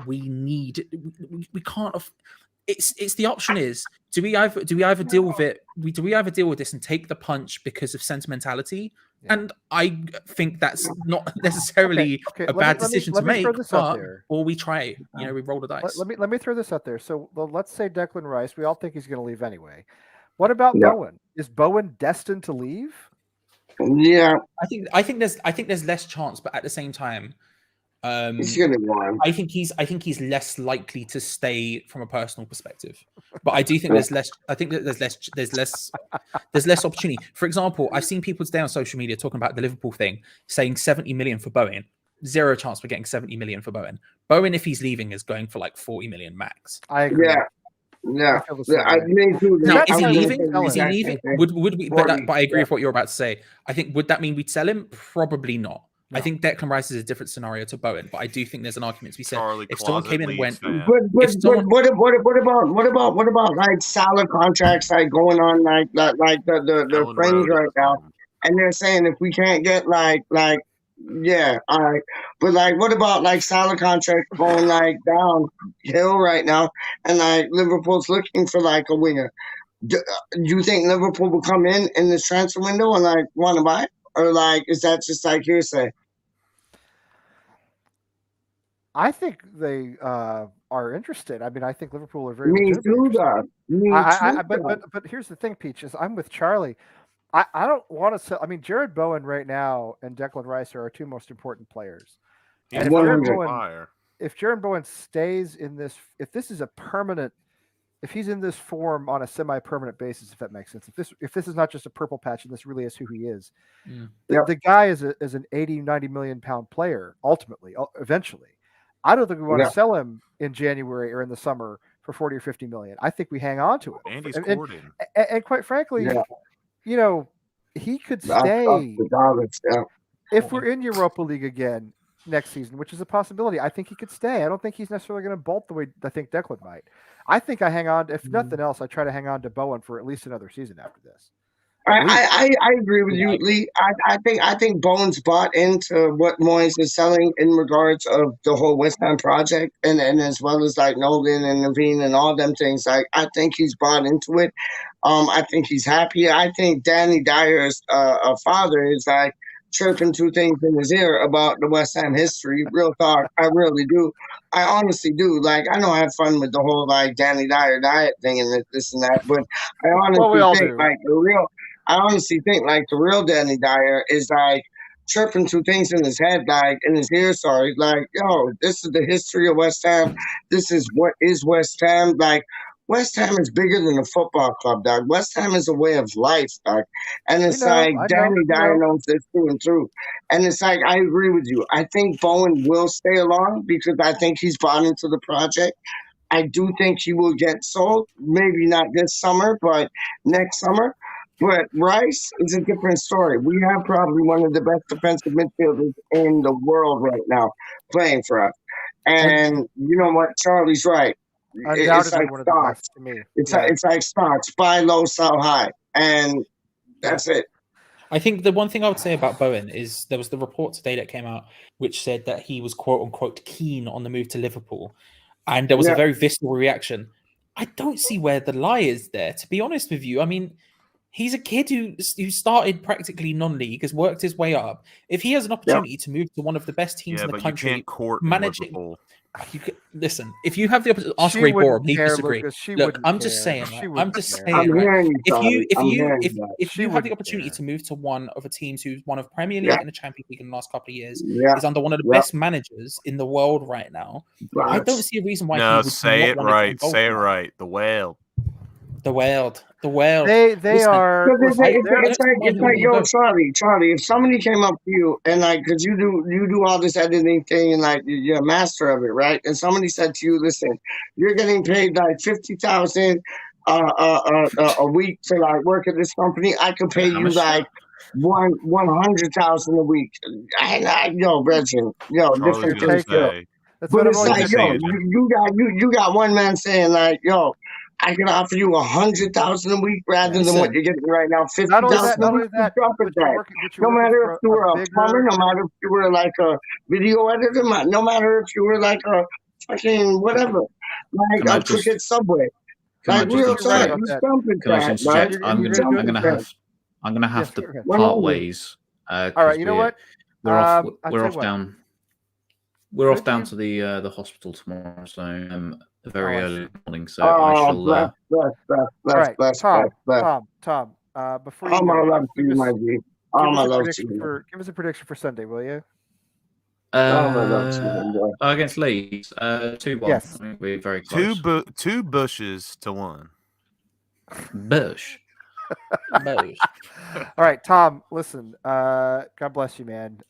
we can't. It's the option is do we either deal with it? Do we either deal with this and take the punch because of sentimentality? Yeah. And I think that's not necessarily a bad decision to make. Or we try, we roll the dice. Let me throw this out there. So let's say Declan Rice. We all think he's going to leave anyway. What about Bowen? Is Bowen destined to leave? Yeah, I think there's less chance, but at the same time, he's gonna go. I think he's less likely to stay from a personal perspective. But I do think there's less. I think that there's less opportunity. For example, I've seen people today on social media talking about the Liverpool thing, saying 70 million for Bowen. Zero chance we're getting 70 million for Bowen. Bowen, if he's leaving, is going for like 40 million max. I agree. Yeah. Now, is he leaving? Is he leaving? Would we? But I agree with what you're about to say. I think would that mean we'd sell him? Probably not. No. I think Declan Rice is a different scenario to Bowen, but I do think there's an argument to be said. If someone came in and went, what about like Salah contracts like going on like the fringe right now, and they're saying if we can't get like all right, but like what about like Salah contracts going like downhill right now, and like Liverpool's looking for like a winger. Do you think Liverpool will come in this transfer window and like want to buy? Or like, is that just like hearsay? I think they are interested. I mean, I think Liverpool are very Me too, but here's the thing, Peach, is I'm with Charlie. I don't want to sell. I mean, Jared Bowen right now and Declan Rice are our two most important players. And if Jared Bowen stays in this, if this is a permanent, if he's in this form on a semi-permanent basis, if that makes sense, if this is not just a purple patch and this really is who he is, the guy is an 80, 90 million pound player ultimately, eventually. I don't think we want to sell him in January or in the summer for 40 or 50 million. I think we hang on to him. And he's courting. And quite frankly, he could stay if we're in Europa League again next season, which is a possibility. I think he could stay. I don't think he's necessarily going to bolt the way I think Declan might. I think I hang on. If nothing else, I try to hang on to Bowen for at least another season after this. I agree with you, Lee. I think Bowen's bought into what Moyes is selling in regards of the whole West Ham project, and as well as like Nolan and Naveen and all them things. Like I think he's bought into it. I think he's happy. I think Danny Dyer's father is like chirping two things in his ear about the West Ham history. Real talk, I really do. I honestly do. Like I know I have fun with the whole like Danny Dyer diet thing and this and that, but I honestly think like the real. I honestly think like the real Danny Dyer is like chirping two things in his head, like in his ear, like, yo, this is the history of West Ham. This is what is West Ham. Like West Ham is bigger than a football club, dog. West Ham is a way of life, dog. And it's Danny Dyer knows this through and through. And it's like, I agree with you. I think Bowen will stay along because I think he's bought into the project. I do think he will get sold. Maybe not this summer, but next summer. But Rice is a different story. We have probably one of the best defensive midfielders in the world right now playing for us. And you know what? Charlie's right. It's Undoubtedly like one of the stocks. best to me. It's Yeah. like stocks. Buy low, sell high, and that's it. I think the one thing I would say about Bowen is there was the report today that came out which said that he was quote unquote keen on the move to Liverpool, and there was a very visceral reaction. I don't see where the lie is there, to be honest with you. I mean, he's a kid who started practically non-league, has worked his way up. If he has an opportunity to move to one of the best teams in the country, you can't court managing. Liverpool. Listen, if you have the opportunity, ask She Ray wouldn't Borum, he care, disagree. Lucas. She Look, wouldn't I'm just care. saying, She right? I'm wouldn't just care. saying, I'm right? hearing you, Charlie. If you have would the opportunity to move to one of the teams who's won of Premier League Yeah. and the Champions League in the last couple of years, Yeah. is under one of the Yeah. best managers in the world right now, I don't see a reason why he No, would say not it want to get right. involved Say in it that. right. The whale. The world. They Listen, are. Because Listen, it's like, yo, Charlie, if somebody came up to you and like, because you do all this editing thing and like you're a master of it, right? And somebody said to you, listen, you're getting paid like 50,000 a week to like work at this company. I could pay you like 100,000 a week. Yo, Reggie, yo, Charlie's different gonna things, yo. say. That's But what I've it's always like, said. yo, you got one man saying like, yo, I can offer you 100,000 a week rather than what Listen, you're getting right now, Not only 50,000 that, a not week. only that, Drop it but you're back. working. But you're No working matter for if you were a a plumber, bigger. no matter if you were like a video editor, no matter if you were like a fucking whatever, like Can I a just cricket subway. can I Like just real You're right talk, interject? about you that. jumping Can I just that, interject? like I'm You're gonna gonna do I'm it. gonna that. have Yes, to go ahead. What part is it? ways All right. because You know what? we're off I'll we're tell you off what. down we're off Could down you? to the hospital tomorrow, so Oh, very I early see. in the morning. So I Oh, shall bless. All right, Tom. Before All you my go, love to you, my G. All my love to you. give us a prediction for Sunday, will you? All my love to you, boy. against Leeds, 2-1. Yes. I think we're very close. Two bushes to one. Bush. Bows. All right, Tom. Listen. God bless you, man.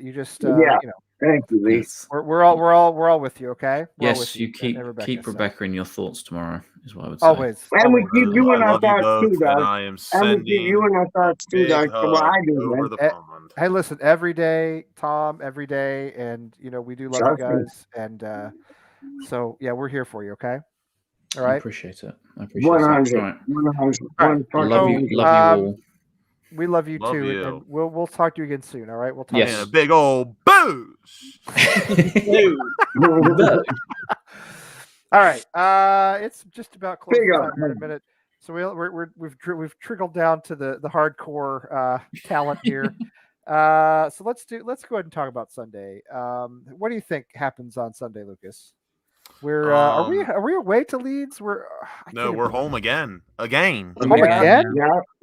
You just Yeah. you know, Thank you, Lee. Yes. we're all with you. Okay. We're all with Yes, you and Rebecca, keep so. Rebecca in your thoughts tomorrow, is what I would say. Always. And we Always. keep you in I our love you thoughts too, both, and dog. I am And we keep you sending in our a thoughts too, big dog. So what hug I do, over man. the pond. Hey, listen. Every day, Tom. Every day, and we do love you Trust me. guys, and so yeah, we're here for you. Okay. All I right. appreciate it. I appreciate it. 100. All right. 100. All right. Love you. So, Love you all. we love you Love too, you. and we'll talk to you again soon. All right. We'll talk. Yes. And a big old booze. All right. It's just about closing Big up, time here in a man. minute. So we've trickled down to the hardcore talent here. So let's go ahead and talk about Sunday. What do you think happens on Sunday, Lucas? We're are we away to Leeds? We're Home again. Again. Home again?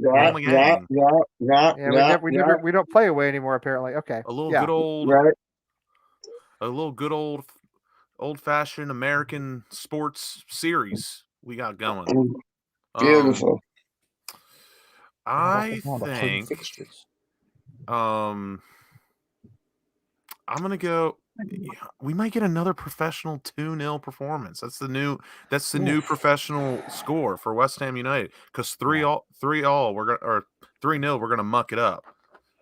Home again. Yeah, we don't play away anymore. Apparently, okay. A little good old fashioned American sports series we got going. Beautiful. I think I'm gonna go. We might get another professional 2-0 performance. That's the new professional score for West Ham United. Because 3-0 we're gonna muck it up.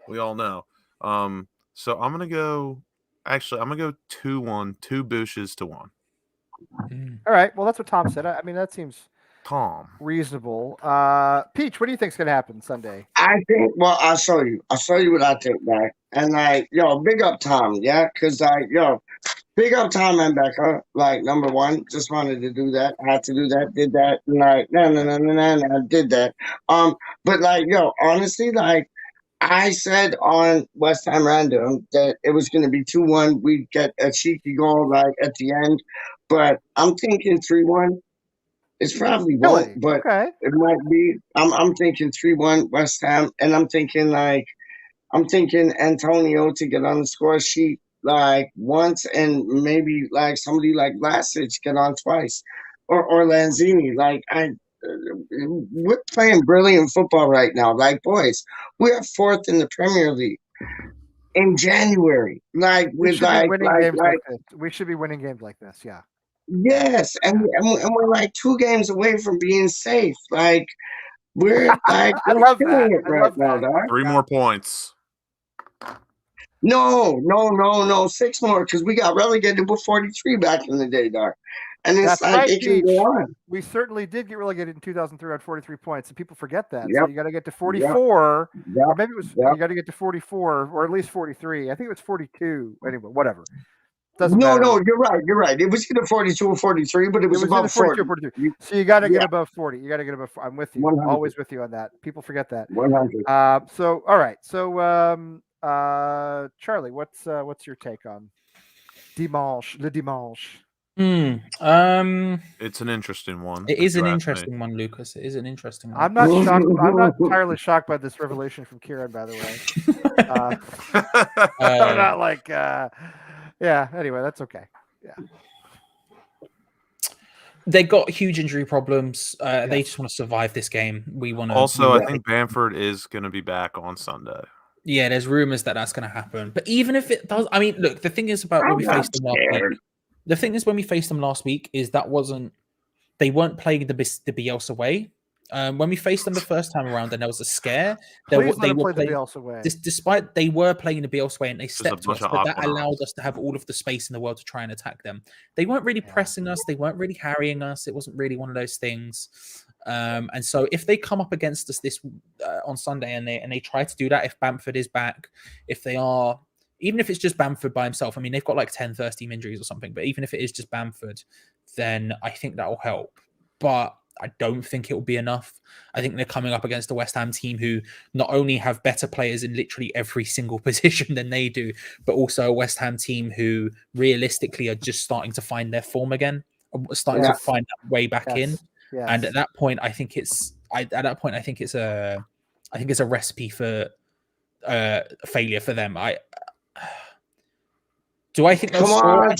We all know. So I'm gonna go. Actually, I'm gonna go 2-1, 2 bushes to 1. All right. Well, that's what Tom said. I mean, that seems reasonable. Peach, what do you think's gonna happen Sunday? I think. Well, I'll show you. I'll show you what I think, man. And like, yo, big up Tom, yeah, because like, yo, big up Tom and Becca. Like, number one, just wanted to do that. I had to do that. Did that. And like, no, did that. But like, yo, honestly, like, I said on West Ham Random that it was going to be 2-1. We'd get a cheeky goal like at the end, but I'm thinking 3-1. It's probably won't, Really? but Okay. it might be. I'm thinking 3-1 West Ham, and I'm thinking Antonio to get on the score sheet like once, and maybe like somebody like Vlasic get on twice, or Lanzini. Like we're playing brilliant football right now. Like boys, we are fourth in the Premier League in January. Like We with should be like winning games like this. We should be winning games like this. Yeah. yes, and we're like 2 games away from being safe. Like We're like, I we're love killing that. it I right love now, that. dog. 3 more points. No, 6 more because we got relegated with 43 back in the day, dog. And it's That's like right, it can go Beach. on. We certainly did get relegated in 2003 on 43 points, and people forget that. So Yep. you got to get to 44, or Yep. maybe it was Yep. you got to get to 44, or at least 43. I think it was 42. Anyway, whatever. Doesn't No, matter. you're right. You're right. It was either 42 or 43, but it was either above 42 or 40. 43. So you got to get Yeah. above 40. You got to get above. I'm with you. 100. Always with you on that. People forget that. 100. So all right. So Charlie, what's your take on le dimanche? It's an interesting one. It if is you an ask me. interesting one, Lucas. It is an interesting one. I'm not shocked. I'm not entirely shocked by this revelation from Kieran, by the way. I'm not like, yeah. Anyway, that's okay. Yeah. They got huge injury problems. They Yes. just want to survive this game. We want to. Also, I think Bamford is going to be back on Sunday. Yeah, there's rumors that that's going to happen. But even if it does, I mean, look, the thing is about when I'm we not faced them last scared. week. The thing is when we faced them last week is that wasn't. They weren't playing the Bielsa way. When we faced them the first time around, and there was a scare. Please let They him were play the playing. Bielsa way. Despite they were playing the Bielsa way and they Just a stepped to bunch us, of but that Aquanauts. allowed us to have all of the space in the world to try and attack them. They weren't really pressing us. They weren't really harrying us. It wasn't really one of those things. And so if they come up against us this on Sunday and they try to do that, if Bamford is back, if they are, even if it's just Bamford by himself, I mean, they've got like 10, 13 team injuries or something, but even if it is just Bamford, then I think that will help. But I don't think it will be enough. I think they're coming up against a West Ham team who not only have better players in literally every single position than they do, but also a West Ham team who realistically are just starting to find their form again, starting to find that way back in. Yes. And at that point, I think it's a recipe for failure for them. Do I think they'll Come score? on,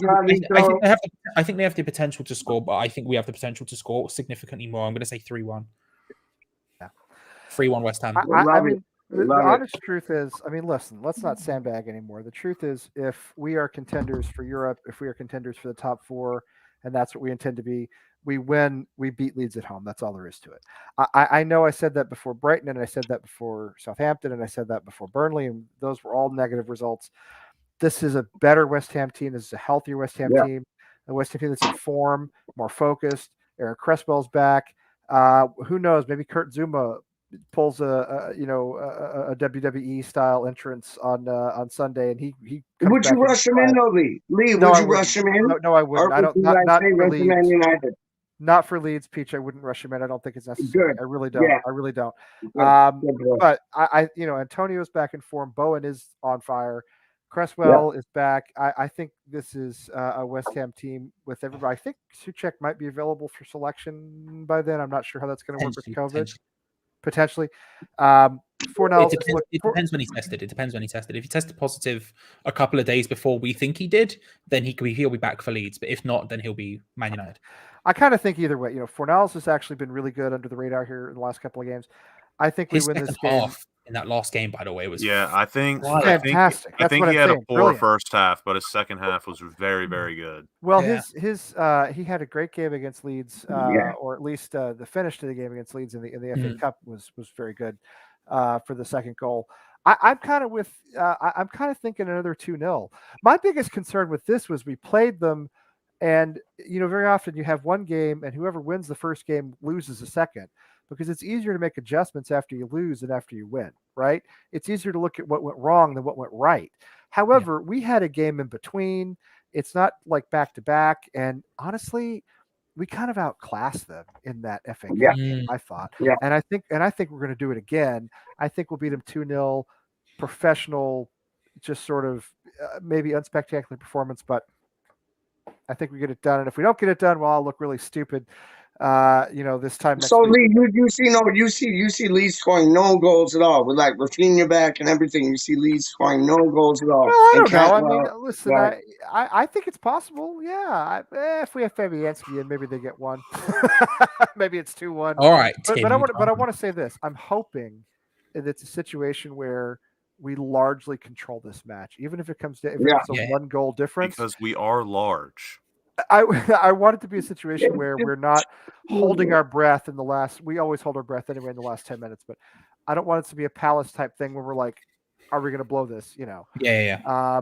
I think they have the potential to score, but I think we have the potential to score significantly more. I'm going to say 3-1. Yeah. 3-1 West Ham. I mean, the honest truth is, I mean, listen, let's not sandbag anymore. The truth is, if we are contenders for Europe, if we are contenders for the top 4, and that's what we intend to be, we win, we beat Leeds at home. That's all there is to it. I know I said that before Brighton, and I said that before Southampton, and I said that before Burnley, and those were all negative results. This is a better West Ham team. This is a healthier West Ham team. A West Ham team that's in form, more focused. Aaron Cresswell's back. Who knows? Maybe Kurt Zuma pulls a WWE style entrance on Sunday, and he would you rush him in though, Lee? Would you rush him in? No, I wouldn't. I don't. Not for Leeds. United. Not for Leeds, Peach. I wouldn't rush him in. I don't think it's necessary. Good. I really don't. Yeah. I really don't. Good. But I Antonio's back in form. Bowen is on fire. Cresswell is back. I think this is a West Ham team with everybody. I think Souček might be available for selection by then. I'm not sure how that's going to work with COVID. Potentially. It depends when he tested. It depends when he tested. If he tested positive a couple of days before we think he did, then he'll be back for Leeds. But if not, then he'll be Man United. I kind of think either way. Fornals has actually been really good under the radar here in the last couple of games. I think we win this game. In that last game, by the way, was I think fantastic. I think he had a poor Brilliant. first half, but his second half was very, very good. Well, he had a great game against Leeds, or at least the finish to the game against Leeds in the FA Cup was very good for the second goal. I'm kind of thinking another 2-0. My biggest concern with this was we played them, and very often you have one game, and whoever wins the first game loses the second. Because it's easier to make adjustments after you lose than after you win, right? It's easier to look at what went wrong than what went right. However, we had a game in between. It's not like back to back. And honestly, we kind of outclassed them in that FA Cup game, I thought. And I think we're going to do it again. I think we'll beat them 2-0, professional, just sort of maybe unspectacular performance, but I think we get it done. And if we don't get it done, well, I'll look really stupid. This time next week. Lee, you see Leeds scoring no goals at all with like Rafinha back and everything. You see Leeds scoring no goals at all. Well, I don't know. I mean, listen, I think it's possible. Yeah, if we have Fabianski in, maybe they get one. Maybe it's 2-1. All right, but I want to say this. I'm hoping that it's a situation where we largely control this match, even if it comes to it's a 1-goal difference. Because we are large. I I want it to be a situation where we're not holding our breath in the last. We always hold our breath anyway in the last 10 minutes, but I don't want it to be a Palace type thing where we're like, "Are we going to blow this?" You know. Yeah.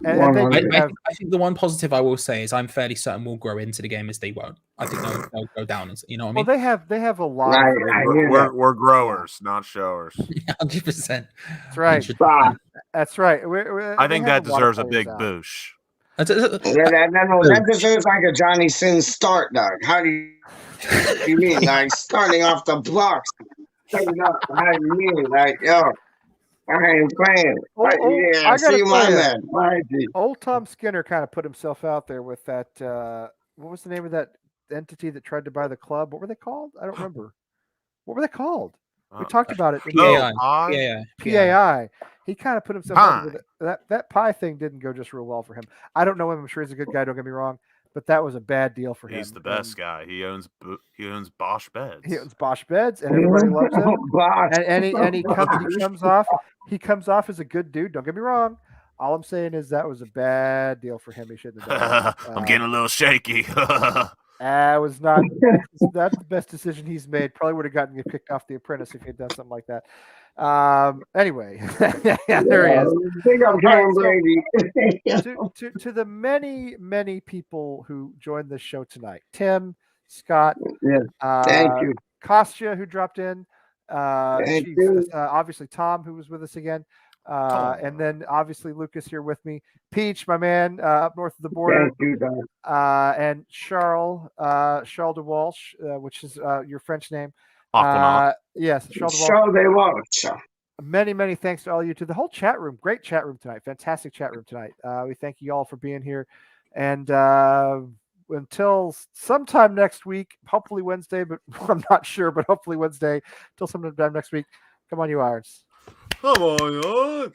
And they do have. I think the one positive I will say is I'm fairly certain we'll grow into the game as they won't. I think they'll go down. You know what I Well, mean? they have a lot of. I hear that. We're growers, not showers. 100%. That's right. 100%. That's right. I they think have that lot of deserves a players big out. boosh. That deserves like a Johnny Sins start, dog. How do you mean? Like starting off the blocks. Starting off, how do you mean? Like, yo, I ain't playing. But yeah, I see gotta you, tell my you, man. My G. old Tom Skinner kind of put himself out there with that. What was the name of that entity that tried to buy the club? What were they called? I don't remember. What were they called? We talked about it. PAI. PAI. He kind of put himself out there with Pie. it. That pie thing didn't go just real well for him. I don't know him. I'm sure he's a good guy. Don't get me wrong, but that was a bad deal for him. He's the best guy. He owns Bosch beds. He owns Bosch beds, and everybody loves him. Bosch. And he comes off as a good dude. Don't get me wrong. All I'm saying is that was a bad deal for him. He shouldn't have done that. I'm getting a little shaky. Was not that's the best decision he's made. Probably would have gotten kicked off The Apprentice if he had done something like that. Anyway, yeah, there he is. Big up Tom Brady. To the many people who joined this show tonight, Tim, Scott, Yes, thank you. Kostya, who dropped in, Thank you. obviously Tom, who was with us again, and then obviously Lucas here with me, Peach, my man, up north of the border. Thank you, dog. And Charles de Walsh, which is your French name. Yes, Charles de Walsh. Show they won't. Many thanks to all you, to the whole chat room. Great chat room tonight. Fantastic chat room tonight. We thank you all for being here. And until sometime next week, hopefully Wednesday, but I'm not sure, but hopefully Wednesday, till sometime next week. Come on, you Irons. Come on,